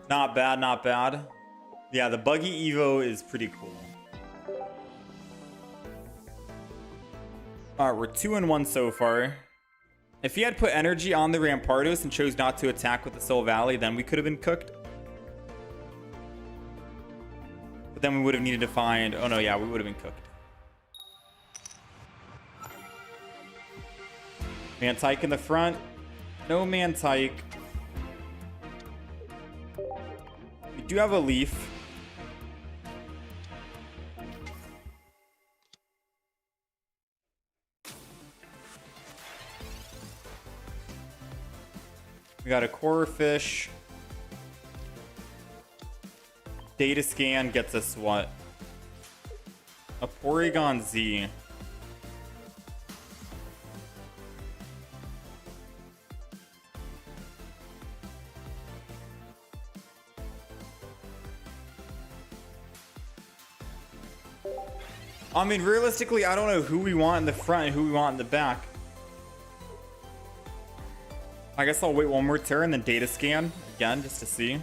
A: Not bad, not bad. Yeah, the Buggy Evo is pretty cool. All right, we're 2-1 so far. If he had put energy on the Rampardos and chose not to attack with the Soul Valley, then we could have been cooked. But then we would have needed to find... Oh, no, yeah, we would have been cooked. Mantike in the front. No Mantike. We do have a Leaf. We got a Core Fish. Data Scan gets us what? A Porygon Z. I mean, realistically, I don't know who we want in the front and who we want in the back. I guess I'll wait one more turn, then data scan again, just to see.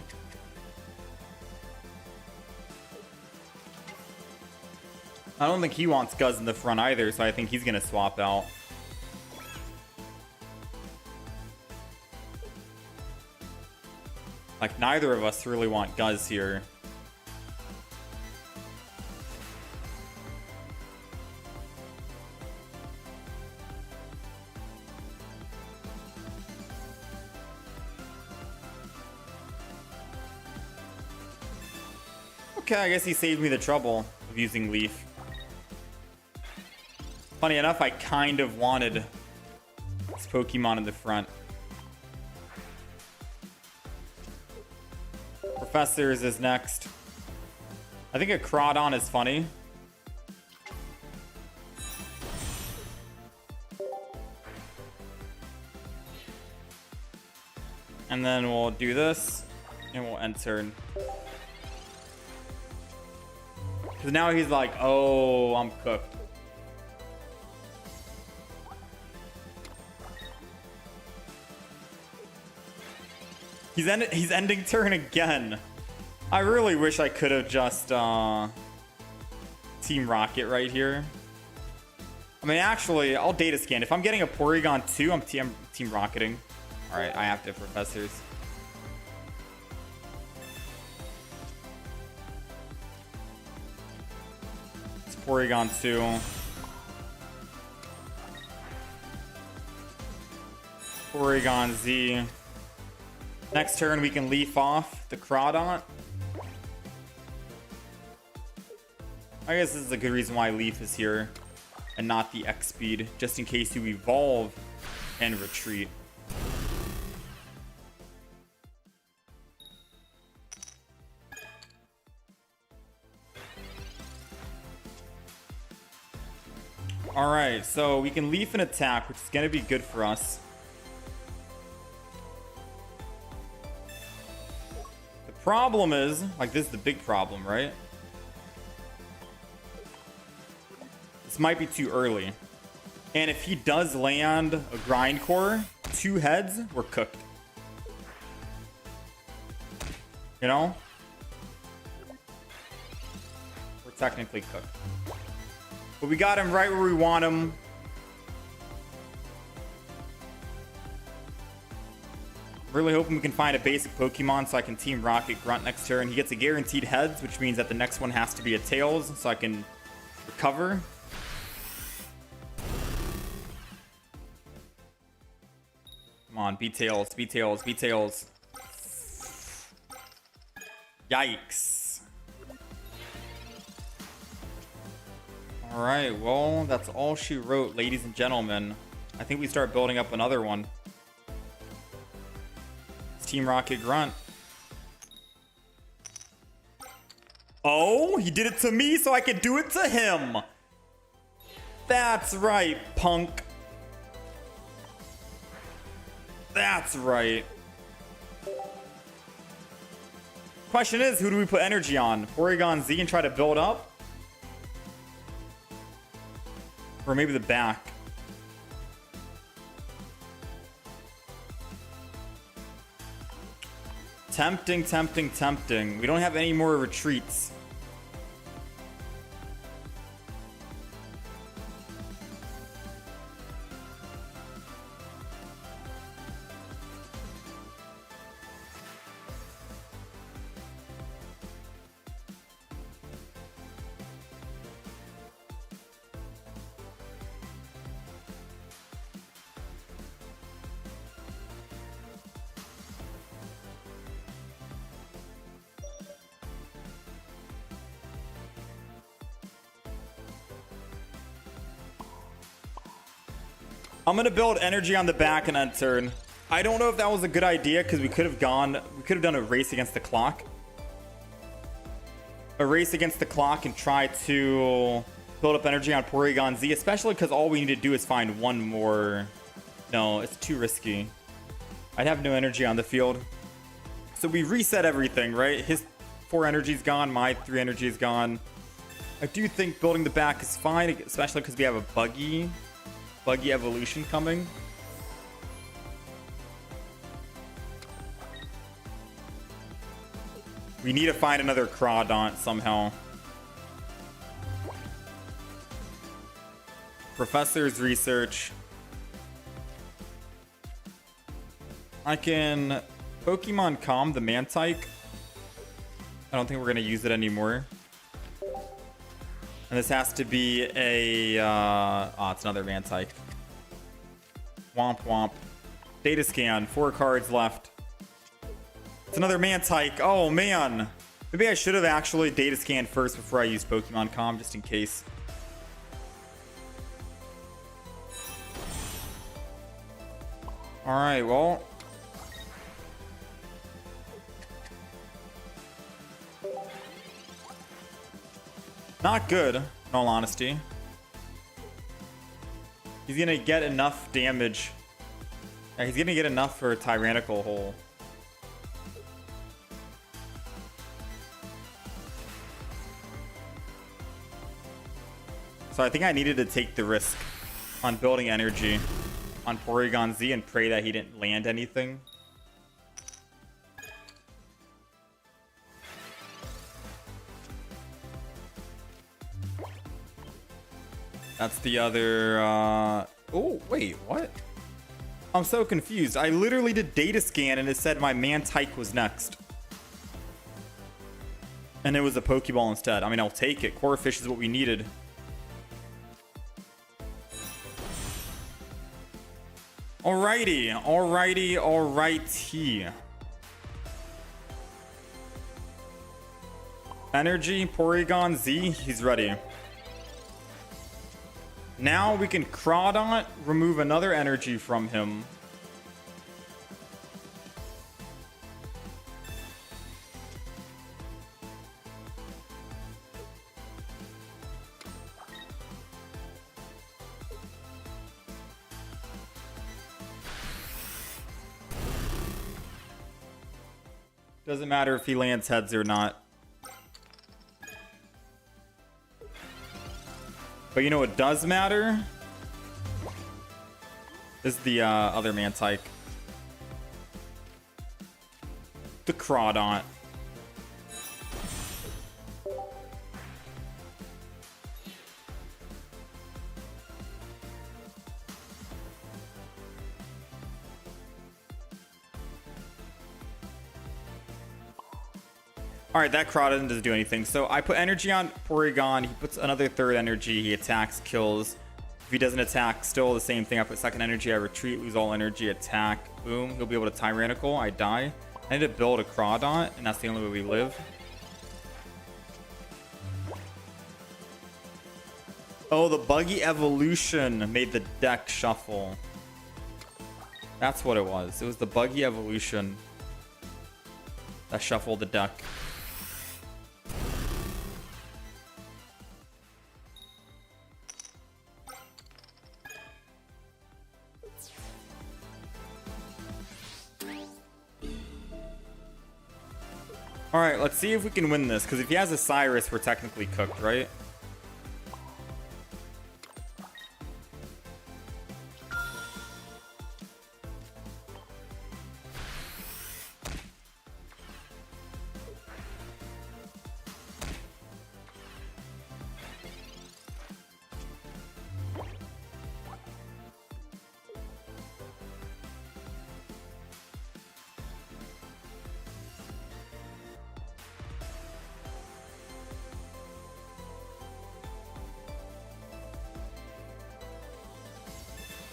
A: I don't think he wants Guz in the front either, so I think he's going to swap out. Like, neither of us really want Guz here. Okay, I guess he saved me the trouble of using Leaf. Funny enough, I kind of wanted this Pokemon in the front. Professors is next. I think a Crawdon is funny. And then we'll do this, and we'll end turn. Because now he's like, oh, I'm cooked. He's ending turn again. I really wish I could have just Team Rocket right here. I mean, actually, I'll data scan. If I'm getting a Porygon 2, I'm Team Rocketing. All right, I have to Professors. Porygon 2. Porygon Z. Next turn, we can leaf off the Crawdon. I guess this is a good reason why Leaf is here and not the X speed, just in case you evolve and retreat. All right, so we can Leaf and attack, which is going to be good for us. The problem is, like, this is the big problem, right? This might be too early. And if he does land a Grindcore, 2 heads, we're cooked. You know? We're technically cooked. But we got him right where we want him. Really hoping we can find a basic Pokemon so I can Team Rocket Grunt next turn. He gets a guaranteed heads, which means that the next one has to be a Tails so I can recover. Come on, be Tails, be Tails, be Tails. Yikes. All right, well, that's all she wrote, ladies and gentlemen. I think we start building up another one. It's Team Rocket Grunt. Oh, he did it to me so I could do it to him. That's right, punk. That's right. Question is, who do we put energy on? Porygon Z and try to build up? Or maybe the back. Tempting, tempting, tempting. We don't have any more retreats. I'm gonna build energy on the back and end turn. I don't know if that was a good idea because we could have done a race against the clock. A race against the clock and try to build up energy on Porygon Z, especially because all we need to do is find one more. No, it's too risky. I'd have no energy on the field. So we reset everything, right? His 4 energy is gone, my 3 energy is gone. I do think building the back is fine, especially because we have a buggy evolution coming. We need to find another Crawdaunt somehow. Professor's research. I can Pokemon Calm the Mantike. I don't think we're going to use it anymore. And this has to be a... oh, it's another Mantike. Womp womp. Data scan. 4 cards left. It's another Mantike. Oh, man. Maybe I should have actually data scanned first before I used Pokemon Calm, just in case. Alright, well... not good, in all honesty. He's gonna get enough damage. Yeah, he's gonna get enough for a Tyrannical Hole. So I think I needed to take the risk on building energy on Porygon Z and pray that he didn't land anything. That's the other, oh, wait, what? I'm so confused. I literally did data scan and it said my Mantike was next. And it was a Pokeball instead. I mean, I'll take it. Corphish is what we needed. Alrighty, alrighty, alrighty. Energy, Porygon, Z, he's ready. Now we can Crawdont, remove another energy from him. Doesn't matter if he lands heads or not. But you know what does matter? Is the other Mantike. The Crawdont. Alright, that Crawdon doesn't do anything. So I put energy on Porygon. He puts another third energy. He attacks, kills. If he doesn't attack, still the same thing. I put second energy. I retreat, lose all energy, attack. Boom. He'll be able to Tyrannical. I die. I need to build a Crawdon, and that's the only way we live. Oh, the buggy evolution made the deck shuffle. That's what it was. It was the buggy evolution that shuffled the deck. Alright, let's see if we can win this, because if he has a Cyrus, we're technically cooked, right?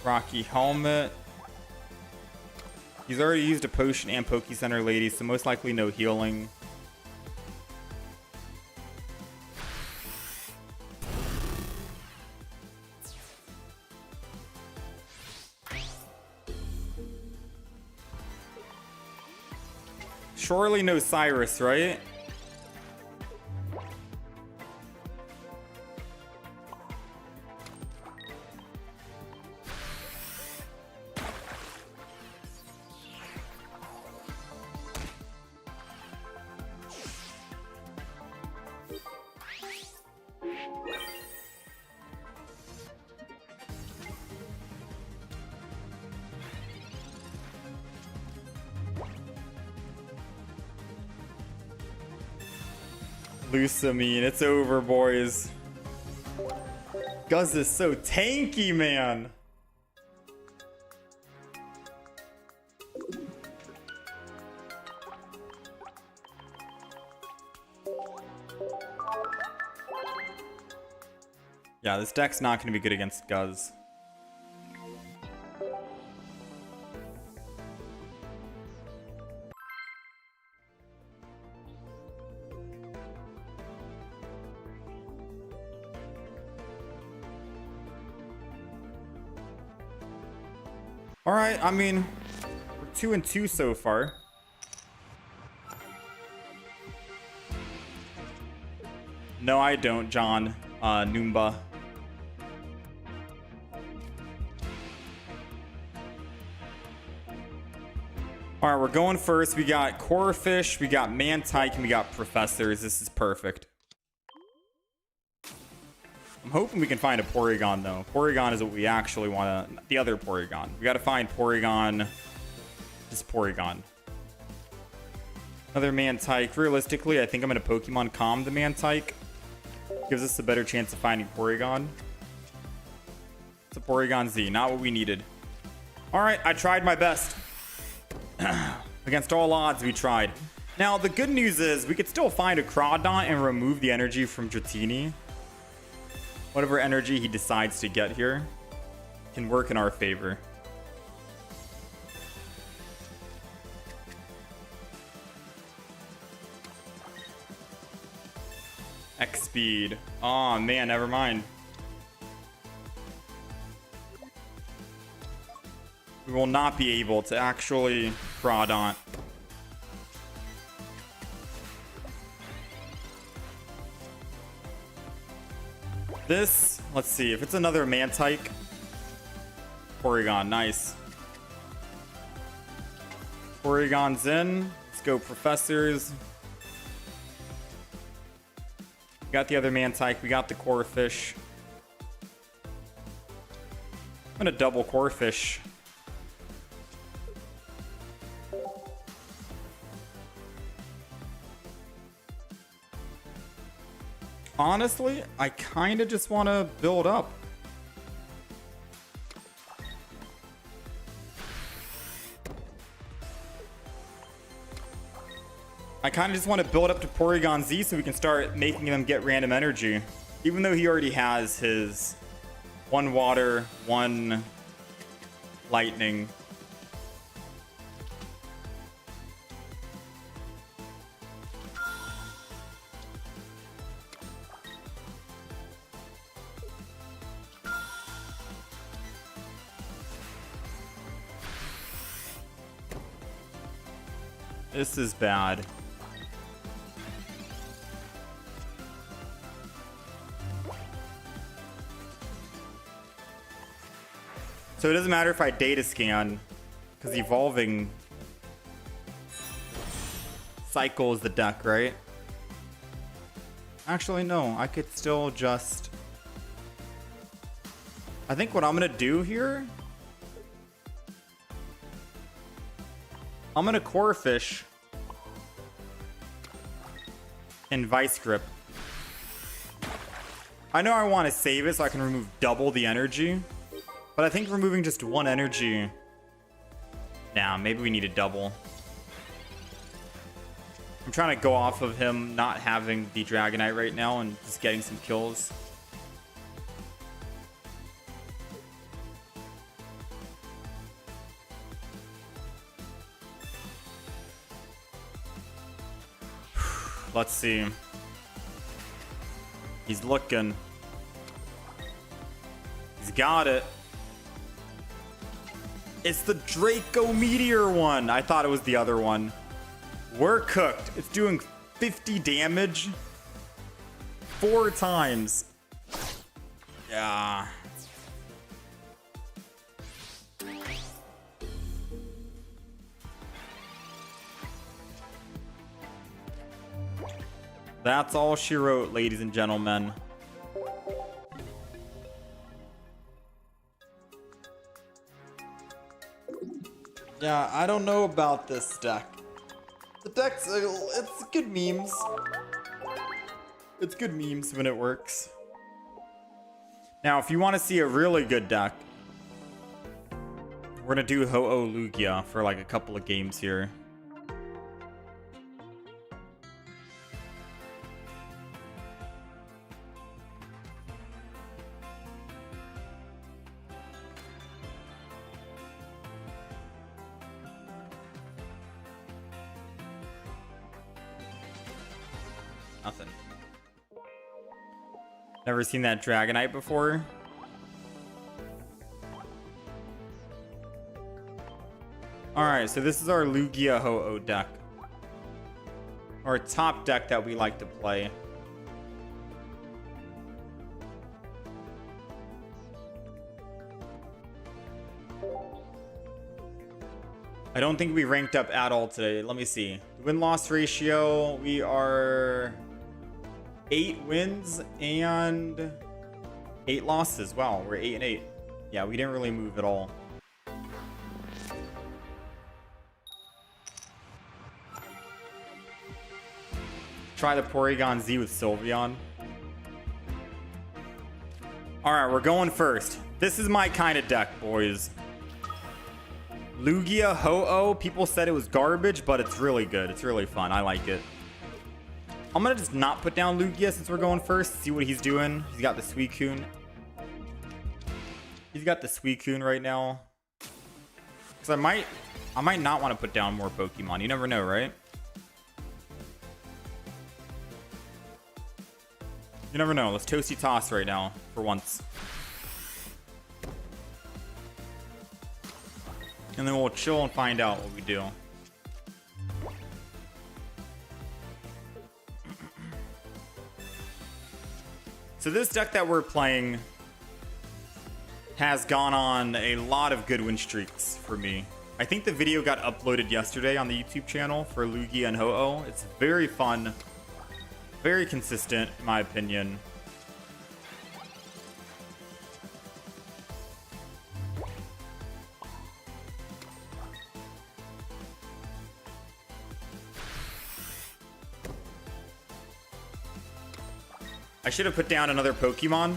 A: Rocky Helmet. He's already used a potion and Poke Center Lady, so most likely no healing. Surely no Cyrus, right? Lusamine, it's over, boys. Guz is so tanky, man. Yeah, this deck's not going to be good against Guz. Alright, I mean, we're 2-2 so far. No, I don't, John. Noomba. Alright, we're going first. We got Corphish, we got Mantike, and we got Professors. This is perfect. I'm hoping we can find a Porygon, though. Porygon is what we actually want to... The other Porygon. We got to find Porygon. This Porygon. Another Mantike. Realistically, I think I'm going to Pokemon Calm the Mantike. Gives us a better chance of finding Porygon. It's a Porygon Z. Not what we needed. Alright, I tried my best. Against all odds, we tried. Now, the good news is we could still find a Crawdont and remove the energy from Dratini. Whatever energy he decides to get here can work in our favor. X speed. Oh man, never mind. We will not be able to actually Crawdaunt. This, let's see, if it's another Mantike. Porygon, nice. Porygon's in. Let's go, Professors. We got the other Mantike. We got the Corphish. I'm gonna double Corphish. Honestly, I kind of just want to build up. I kind of just want to build up to Porygon Z so we can start making them get random energy. Even though he already has his 1 water, 1 lightning. This is bad. So it doesn't matter if I data scan, because evolving cycles the deck, right? Actually, no, I could still just... I think what I'm gonna do here, I'm gonna Corphish and Vice Grip. I know I want to save it so I can remove double the energy, but I think removing just 1 energy... Nah, maybe we need a double. I'm trying to go off of him not having the Dragonite right now and just getting some kills. Let's see. He's looking. He's got it. It's the Draco Meteor one. I thought it was the other one. We're cooked. It's doing 50 damage 4 times. Yeah. That's all she wrote, ladies and gentlemen. Yeah, I don't know about this deck. The deck's, it's good memes. It's good memes when it works. Now, if you want to see a really good deck, we're gonna do Ho-Oh Lugia for like a couple of games here. Nothing. Never seen that Dragonite before. Alright, so this is our Lugia Ho-Oh deck. Our top deck that we like to play. I don't think we ranked up at all today. Let me see. Win-loss ratio, we are 8 wins and 8 losses. Wow, we're 8-8. Yeah, we didn't really move at all. Try the Porygon Z with Sylveon. Alright, we're going first. This is my kind of deck, boys. Lugia Ho-Oh, people said it was garbage, but it's really good. It's really fun. I like it. I'm gonna just not put down Lugia since we're going first. See what he's doing. He's got the Suicune. He's got the Suicune right now. Because I might not want to put down more Pokemon. You never know, right? You never know. Let's toasty toss right now for once. And then we'll chill and find out what we do. So this deck that we're playing has gone on a lot of good win streaks for me. I think the video got uploaded yesterday on the YouTube channel for Lugia and Ho-Oh. It's very fun, very consistent in my opinion. I should have put down another Pokemon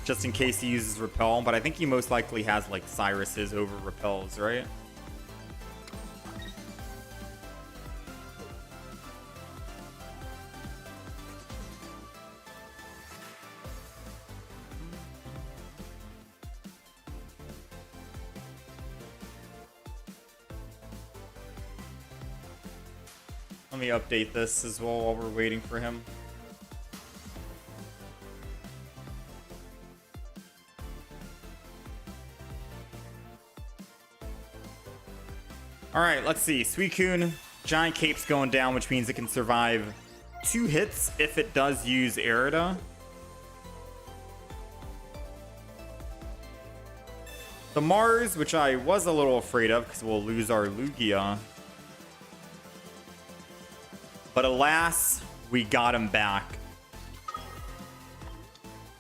A: just in case he uses Repel, but I think he most likely has like Cyrus's over Repels, right? Let me update this as well while we're waiting for him. All right, let's see. Suicune, Giant Cape's going down, which means it can survive 2 hits if it does use Erida. The Mars, which I was a little afraid of because we'll lose our Lugia. But alas, we got him back.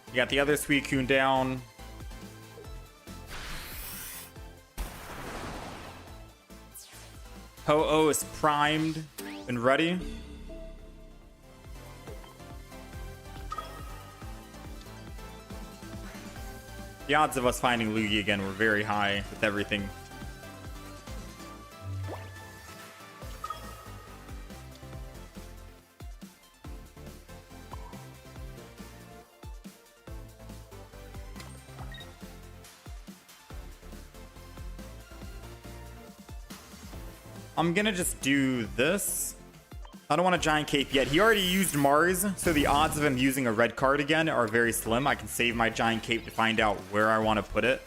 A: You got the other Suicune down. Ho-Oh is primed and ready. The odds of us finding Lugia again were very high with everything. I'm gonna just do this. I don't want a Giant Cape yet. He already used Mars, so the odds of him using a red card again are very slim. I can save my Giant Cape to find out where I want to put it.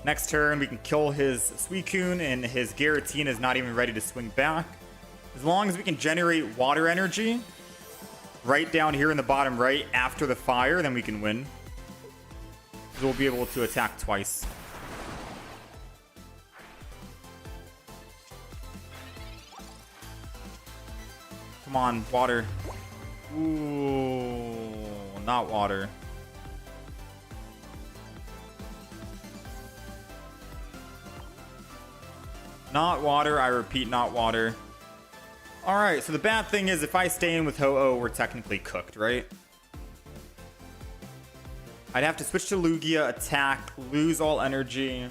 A: Next turn, we can kill his Suicune, and his Giratina is not even ready to swing back. As long as we can generate water energy right down here in the bottom right after the fire, then we can win. We'll be able to attack twice. Come on, water. Ooh, not water. Not water, I repeat, not water. Alright, so the bad thing is if I stay in with Ho-Oh, we're technically cooked, right? I'd have to switch to Lugia, attack, lose all energy.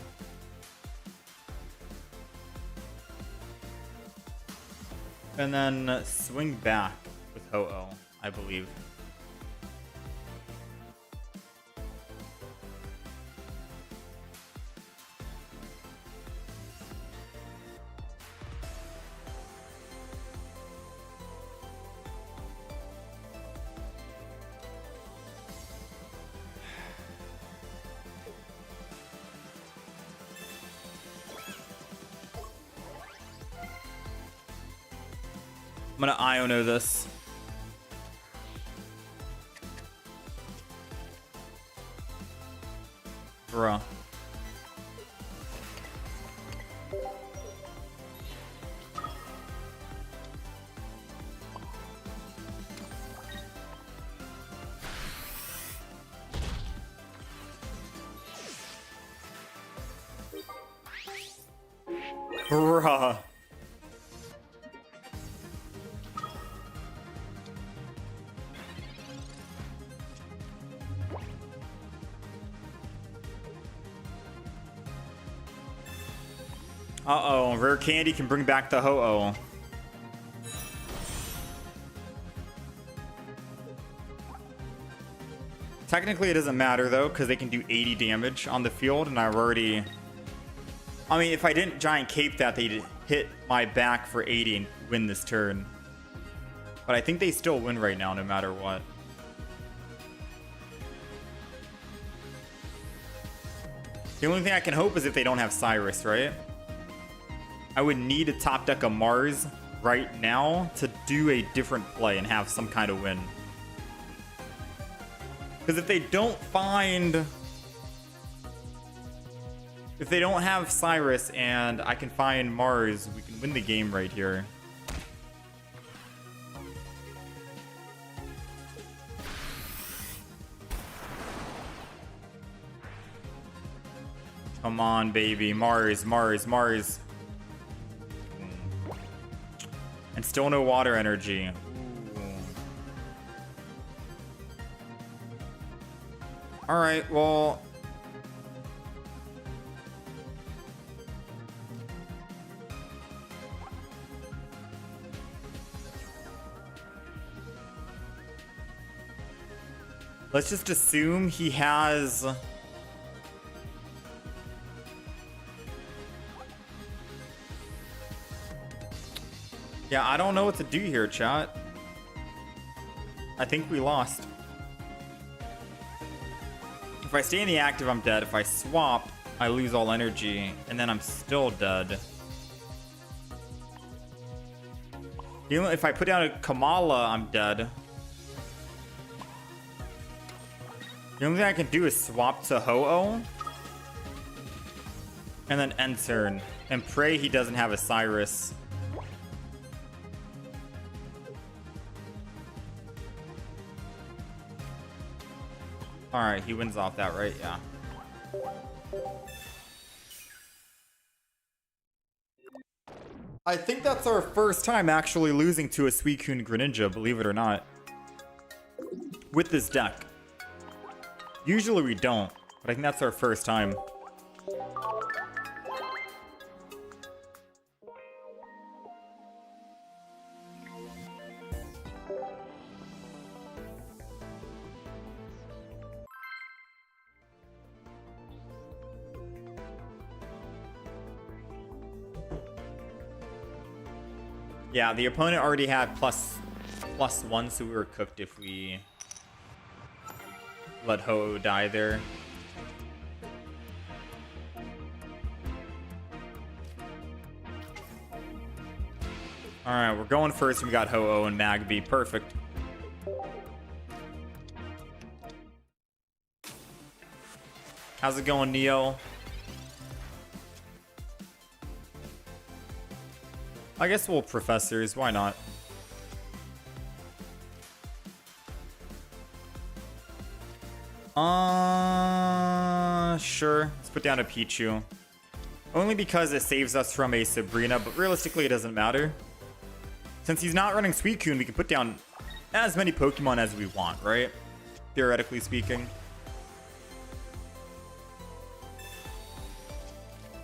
A: And then swing back with Ho-Oh, I believe. I'm gonna Iono this. Bruh. Bruh. Uh-oh, Rare Candy can bring back the Ho-Oh. Technically, it doesn't matter, though, because they can do 80 damage on the field, and I've already I mean, if I didn't giant cape that, they'd hit my back for 80 and win this turn. But I think they still win right now, no matter what. The only thing I can hope is if they don't have Cyrus, right? I would need a top deck of Mars right now to do a different play and have some kind of win. Because if they don't have Cyrus and I can find Mars, we can win the game right here. Come on, baby. Mars, Mars, Mars. And still no water energy. Alright, well... let's just assume he has... yeah, I don't know what to do here, chat. I think we lost. If I stay in the active, I'm dead. If I swap, I lose all energy, and then I'm still dead. You know, if I put down a Kamala, I'm dead. The only thing I can do is swap to Ho-Oh. And then end turn. And pray he doesn't have a Cyrus. Alright, he wins off that, right? Yeah. I think that's our first time actually losing to a Suicune Greninja, believe it or not. With this deck. Usually we don't, but I think that's our first time. Yeah, the opponent already had plus one, so we were cooked if we let Ho-Oh die there. Alright, we're going first. We got Ho-Oh and Magby. Perfect. How's it going, Neo? I guess we'll Professors. Why not? Sure. Let's put down a Pichu. Only because it saves us from a Sabrina, but realistically it doesn't matter. Since he's not running Suicune, we can put down as many Pokemon as we want, right? Theoretically speaking.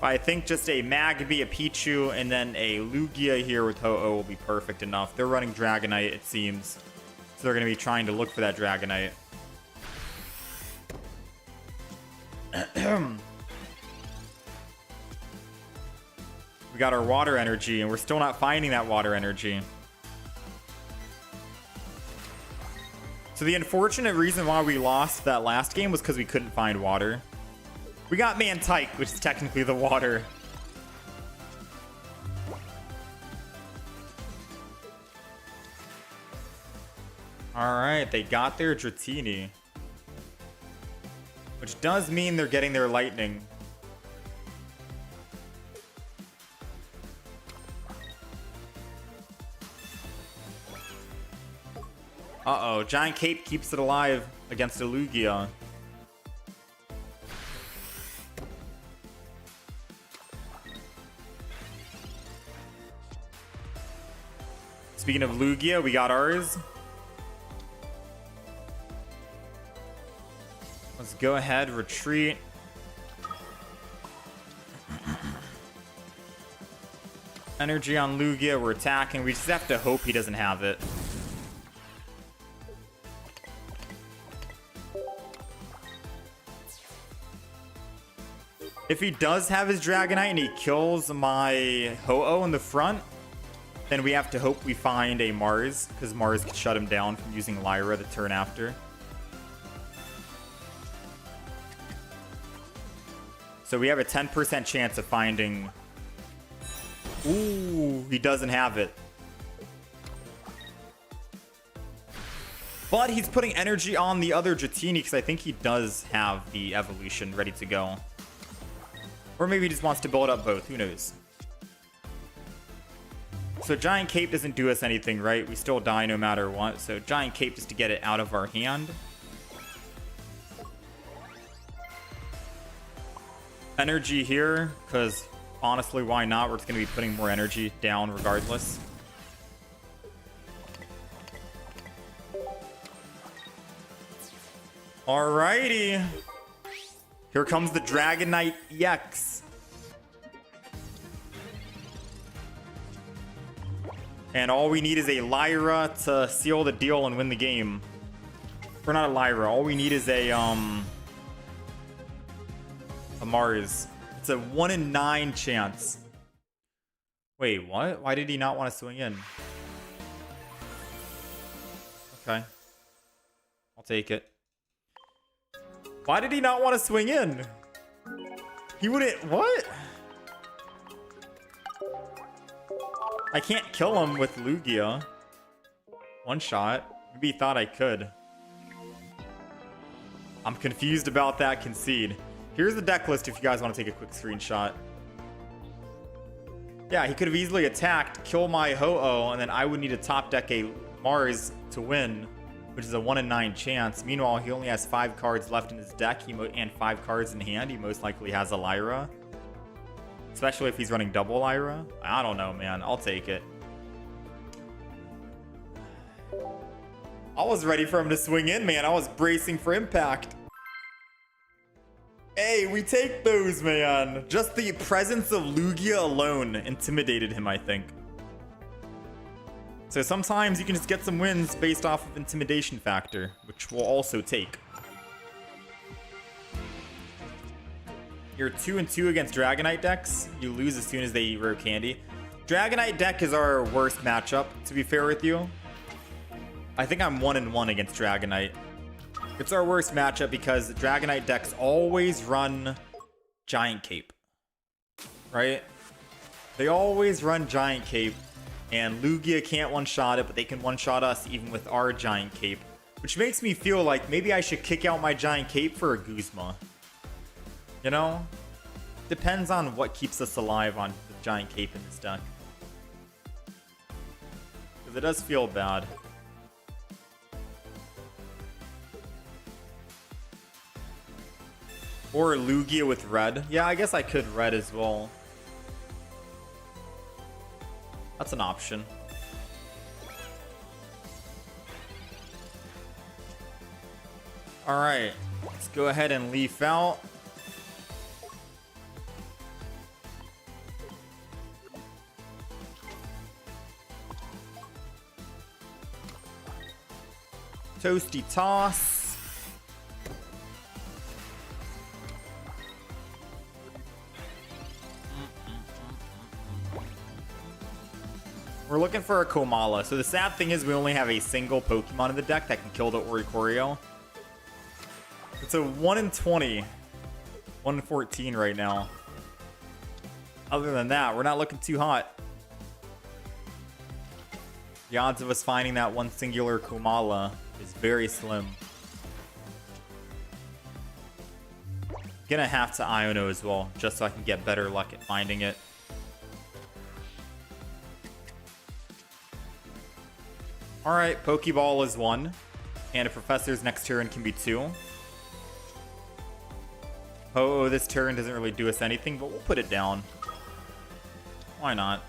A: I think just a Magby, a Pichu, and then a Lugia here with Ho-Oh will be perfect enough. They're running Dragonite, it seems. So they're going to be trying to look for that Dragonite. We got our water energy, and we're still not finding that water energy. So the unfortunate reason why we lost that last game was because we couldn't find water. We got Mantike, which is technically the water. Alright, they got their Dratini. Which does mean they're getting their lightning. Uh-oh, Giant Cape keeps it alive against a Lugia. Speaking of Lugia, we got ours. Let's go ahead, retreat. Energy on Lugia, we're attacking. We just have to hope he doesn't have it. If he does have his Dragonite and he kills my Ho-Oh in the front, then we have to hope we find a Mars, because Mars could shut him down from using Lyra the turn after. So we have a 10% chance of finding... Ooh, he doesn't have it. But he's putting energy on the other Dratini because I think he does have the evolution ready to go. Or maybe he just wants to build up both. Who knows? So Giant Cape doesn't do us anything, right? We still die no matter what. So Giant Cape just to get it out of our hand. Energy here, because honestly, why not? We're just going to be putting more energy down regardless. Alrighty. Here comes the Dragonite EX. And all we need is a Lyra to seal the deal and win the game. Or not a Lyra. All we need is a Mars. It's a 1 in 9 chance. Wait, what? Why did he not want to swing in? Okay. I'll take it. Why did he not want to swing in? He wouldn't... What? I can't kill him with Lugia. One shot. Maybe he thought I could. I'm confused about that concede. Here's the deck list if you guys want to take a quick screenshot. Yeah, he could have easily attacked, kill my Ho-Oh, and then I would need to top deck a Mars to win, which is a 1 in 9 chance. Meanwhile, he only has 5 cards left in his deck and 5 cards in hand. He most likely has a Lyra. Especially if he's running double Lyra. I don't know, man. I'll take it. I was ready for him to swing in, man. I was bracing for impact. Hey, we take those, man. Just the presence of Lugia alone intimidated him, I think. So sometimes you can just get some wins based off of intimidation factor, which we'll also take. You're 2 and 2 against Dragonite decks. You lose as soon as they eat rare candy. Dragonite deck is our worst matchup, to be fair with you. I think I'm 1 and 1 against Dragonite. It's our worst matchup because Dragonite decks always run Giant Cape. Right? They always run Giant Cape. And Lugia can't one-shot it, but they can one-shot us even with our Giant Cape. Which makes me feel like maybe I should kick out my Giant Cape for a Guzma. You know? Depends on what keeps us alive on the Giant Cape in this deck. Because it does feel bad. Or Lugia with red. Yeah, I guess I could red as well. That's an option. Alright. Let's go ahead and leaf out. Toasty toss. We're looking for a Komala. So the sad thing is we only have a single Pokemon in the deck that can kill the Oricorio. It's a 1 in 20. 1 in 14 right now. Other than that, we're not looking too hot. The odds of us finding that one singular Komala is very slim. Gonna have to Iono as well, just so I can get better luck at finding it. Alright, Pokeball is 1. And a Professor's next turn can be 2. Oh, this turn doesn't really do us anything, but we'll put it down. Why not?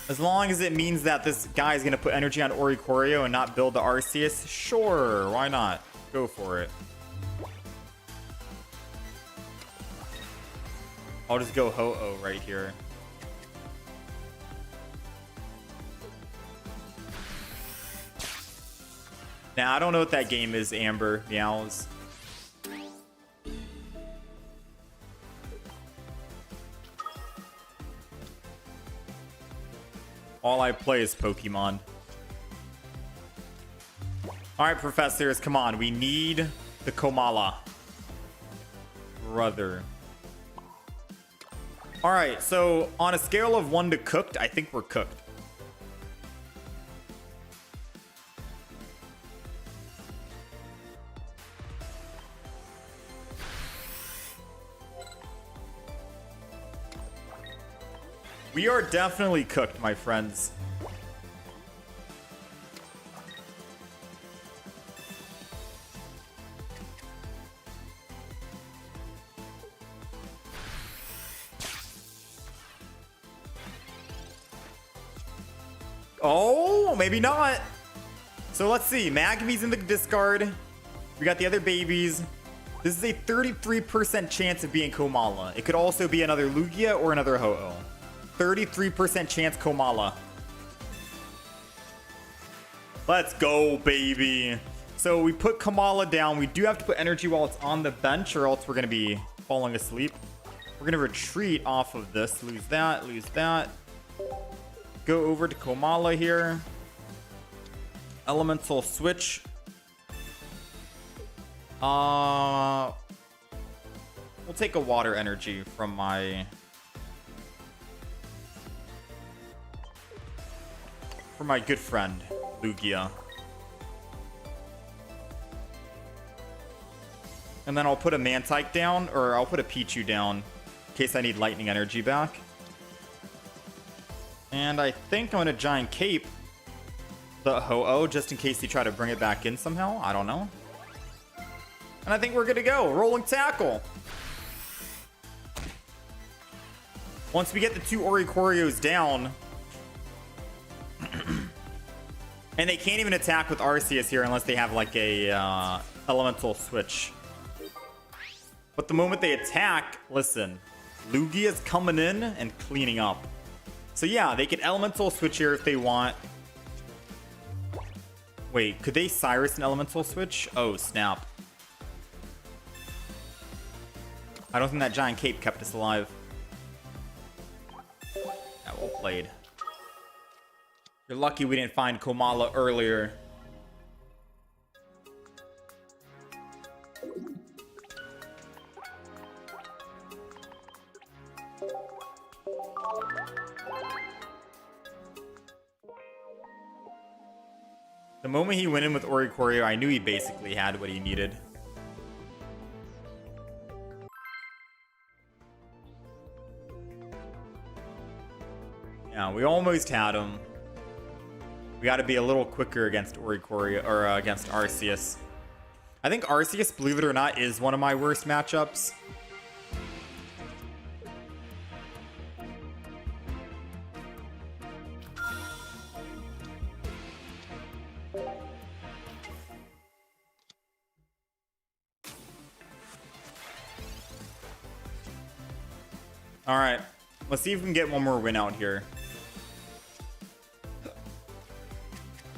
A: As long as it means that this guy is going to put energy on Oricorio and not build the Arceus, sure, why not? Go for it. I'll just go Ho-Oh right here. Now, I don't know what that game is, Amber Meows. All I play is Pokemon. Alright, professors, come on. We need the Komala. Brother. Alright, so on a scale of 1 to cooked, I think we're cooked. We are definitely cooked, my friends. Oh, maybe not. So let's see. Magaby's in the discard. We got the other babies. This is a 33% chance of being Komala. It could also be another Lugia or another Ho-Oh. 33% chance Komala. Let's go, baby. So we put Kamala down. We do have to put energy while it's on the bench, or else we're going to be falling asleep. We're going to retreat off of this. Lose that. Lose that. Go over to Komala here. Elemental switch. We'll take a water energy from my... good friend, Lugia. And then I'll put a Mantike down, or I'll put a Pichu down, in case I need lightning energy back. And I think I'm going to Giant Cape the Ho-Oh, just in case they try to bring it back in somehow. I don't know. And I think we're good to go. Rolling Tackle. Once we get the 2 Oricorios down... And they can't even attack with Arceus here unless they have like a elemental switch. But the moment they attack, listen, Lugia's coming in and cleaning up. So yeah, they can elemental switch here if they want. Wait, could they Cyrus an elemental switch? Oh, snap. I don't think that Giant Cape kept us alive. Yeah, well played. You're lucky we didn't find Komala earlier. The moment he went in with Oricorio, I knew he basically had what he needed. Yeah, we almost had him. We got to be a little quicker against Oricorio, or against Arceus. I think Arceus, believe it or not, is one of my worst matchups. All right, let's see if we can get one more win out here.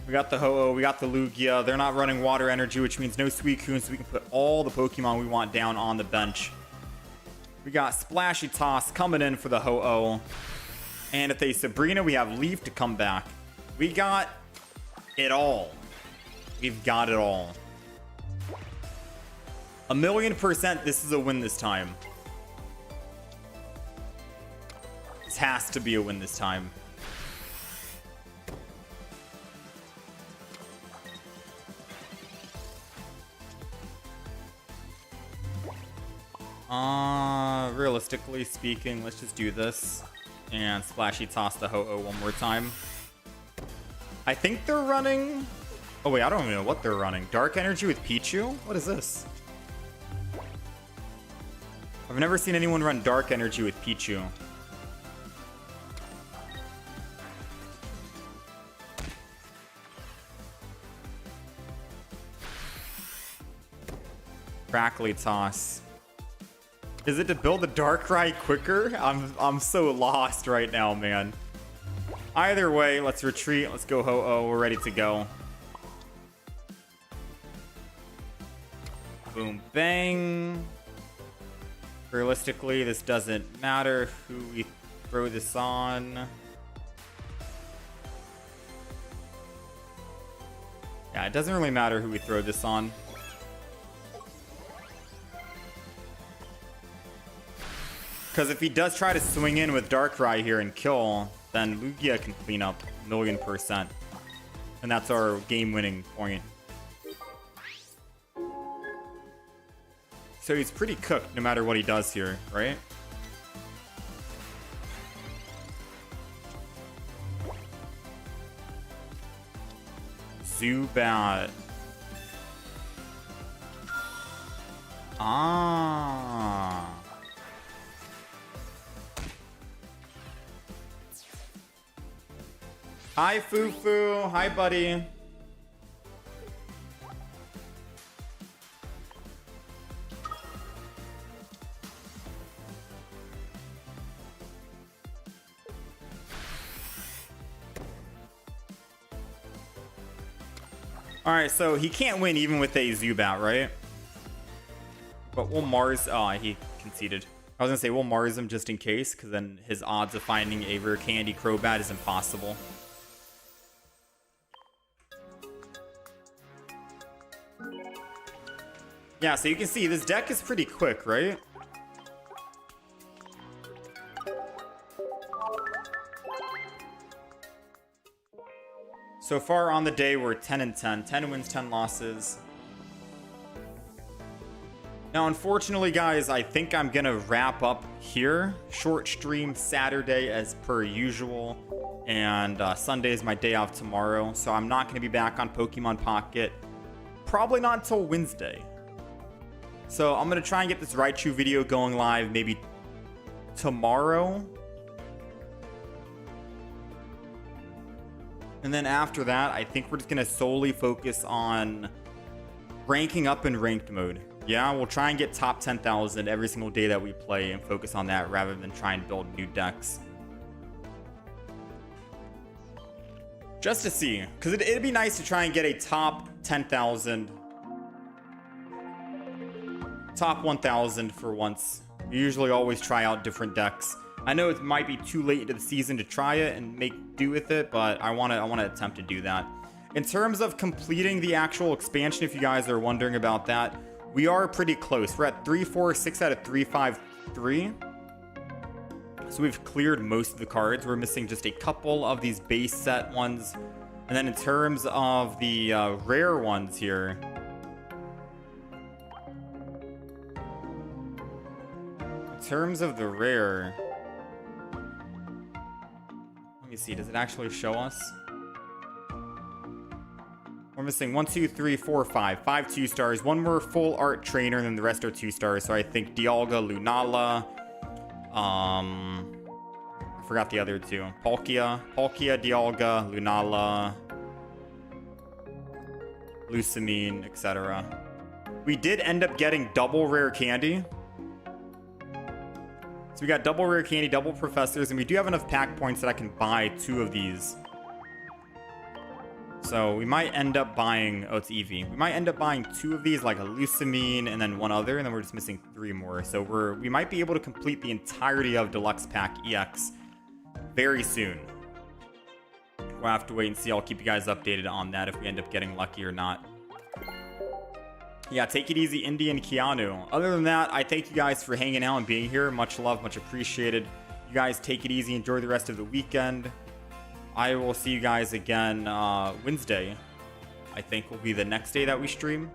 A: We got the Ho-Oh, we got the Lugia. They're not running water energy, which means no Suicune, so we can put all the Pokemon we want down on the bench. We got Splashy Toss coming in for the Ho-Oh. And if they Sabrina, we have Leaf to come back. We got it all. We've got it all. 1,000,000% this is a win this time. This has to be a win this time. Realistically speaking, let's just do this and Splashy Toss the Ho-Oh one more time. I think they're running... Oh wait, I don't even know what they're running. Dark Energy with Pichu? What is this? I've never seen anyone run Dark Energy with Pichu. Crackly Toss. Is it to build the Darkrai quicker? I'm so lost right now, man. Either way, let's retreat. Let's go Ho-Oh. We're ready to go. boom, bang. Realistically, this doesn't matter who we throw this on. Yeah, it doesn't really matter who we throw this on. Because if he does try to swing in with Darkrai here and kill, then Lugia can clean up 1,000,000%. And that's our game-winning point. So he's pretty cooked no matter what he does here, right? Zubat. Ah. Hi, Fufu. Hi, buddy. Alright, so he can't win even with a Zubat, right? But we'll Mars... Oh, he conceded. I was gonna say we'll Mars him just in case, because then his odds of finding a rare candy Crobat is impossible. Yeah, so you can see this deck is pretty quick, right? So far on the day, we're 10 and 10. 10 wins, 10 losses. Now, unfortunately, guys, I think I'm going to wrap up here. Short stream Saturday as per usual. And Sunday is my day off tomorrow. So I'm not going to be back on Pokemon Pocket. Probably not until Wednesday. So I'm going to try and get this Raichu video going live maybe tomorrow. And then after that, I think we're just going to solely focus on ranking up in ranked mode. Yeah, we'll try and get top 10,000 every single day that we play and focus on that rather than try and build new decks. Just to see, because it'd be nice to try and get a top 10,000, top 1,000 for once. We usually always try out different decks. I know it might be too late into the season to try it and make do with it, but I want to attempt to do that. In terms of completing the actual expansion, if you guys are wondering about that, we are pretty close. We're at 346 out of 353. So we've cleared most of the cards. We're missing just a couple of these base set ones. And then in terms of the rare ones here, in terms of the rare, let me see, does it actually show us? We're missing 1, 2, 3, 4, 5. 5 2-stars. One more full art trainer, and then the rest are 2-stars. So I think Dialga, Lunala. I forgot the other two. Palkia, Dialga, Lunala, Lusamine, etc. We did end up getting double rare candy. So we got double rare candy, double professors, and we do have enough pack points that I can buy 2 of these. So we might end up buying... Oh, it's Eevee. We might end up buying 2 of these, like a Lusamine and then 1 other, and then we're just missing 3 more. So we might be able to complete the entirety of Deluxe Pack EX very soon. We'll have to wait and see. I'll keep you guys updated on that if we end up getting lucky or not. Yeah, take it easy, Indy and Keanu. Other than that, I thank you guys for hanging out and being here. Much love, much appreciated. You guys take it easy. Enjoy the rest of the weekend. I will see you guys again Wednesday. I think will be the next day that we stream.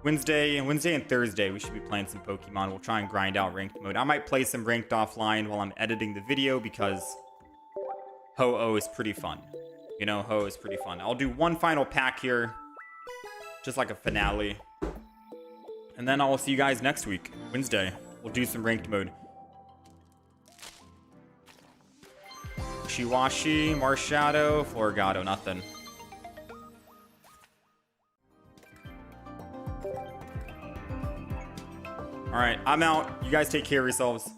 A: Wednesday and Thursday, we should be playing some Pokemon. We'll try and grind out ranked mode. I might play some ranked offline while I'm editing the video because Ho-Oh is pretty fun. You know, Ho-Oh is pretty fun. I'll do one final pack here, just like a finale. And then I will see you guys next week, Wednesday. We'll do some ranked mode. Shiwashi, Marshadow, Floragato, nothing. Alright, I'm out. You guys take care of yourselves.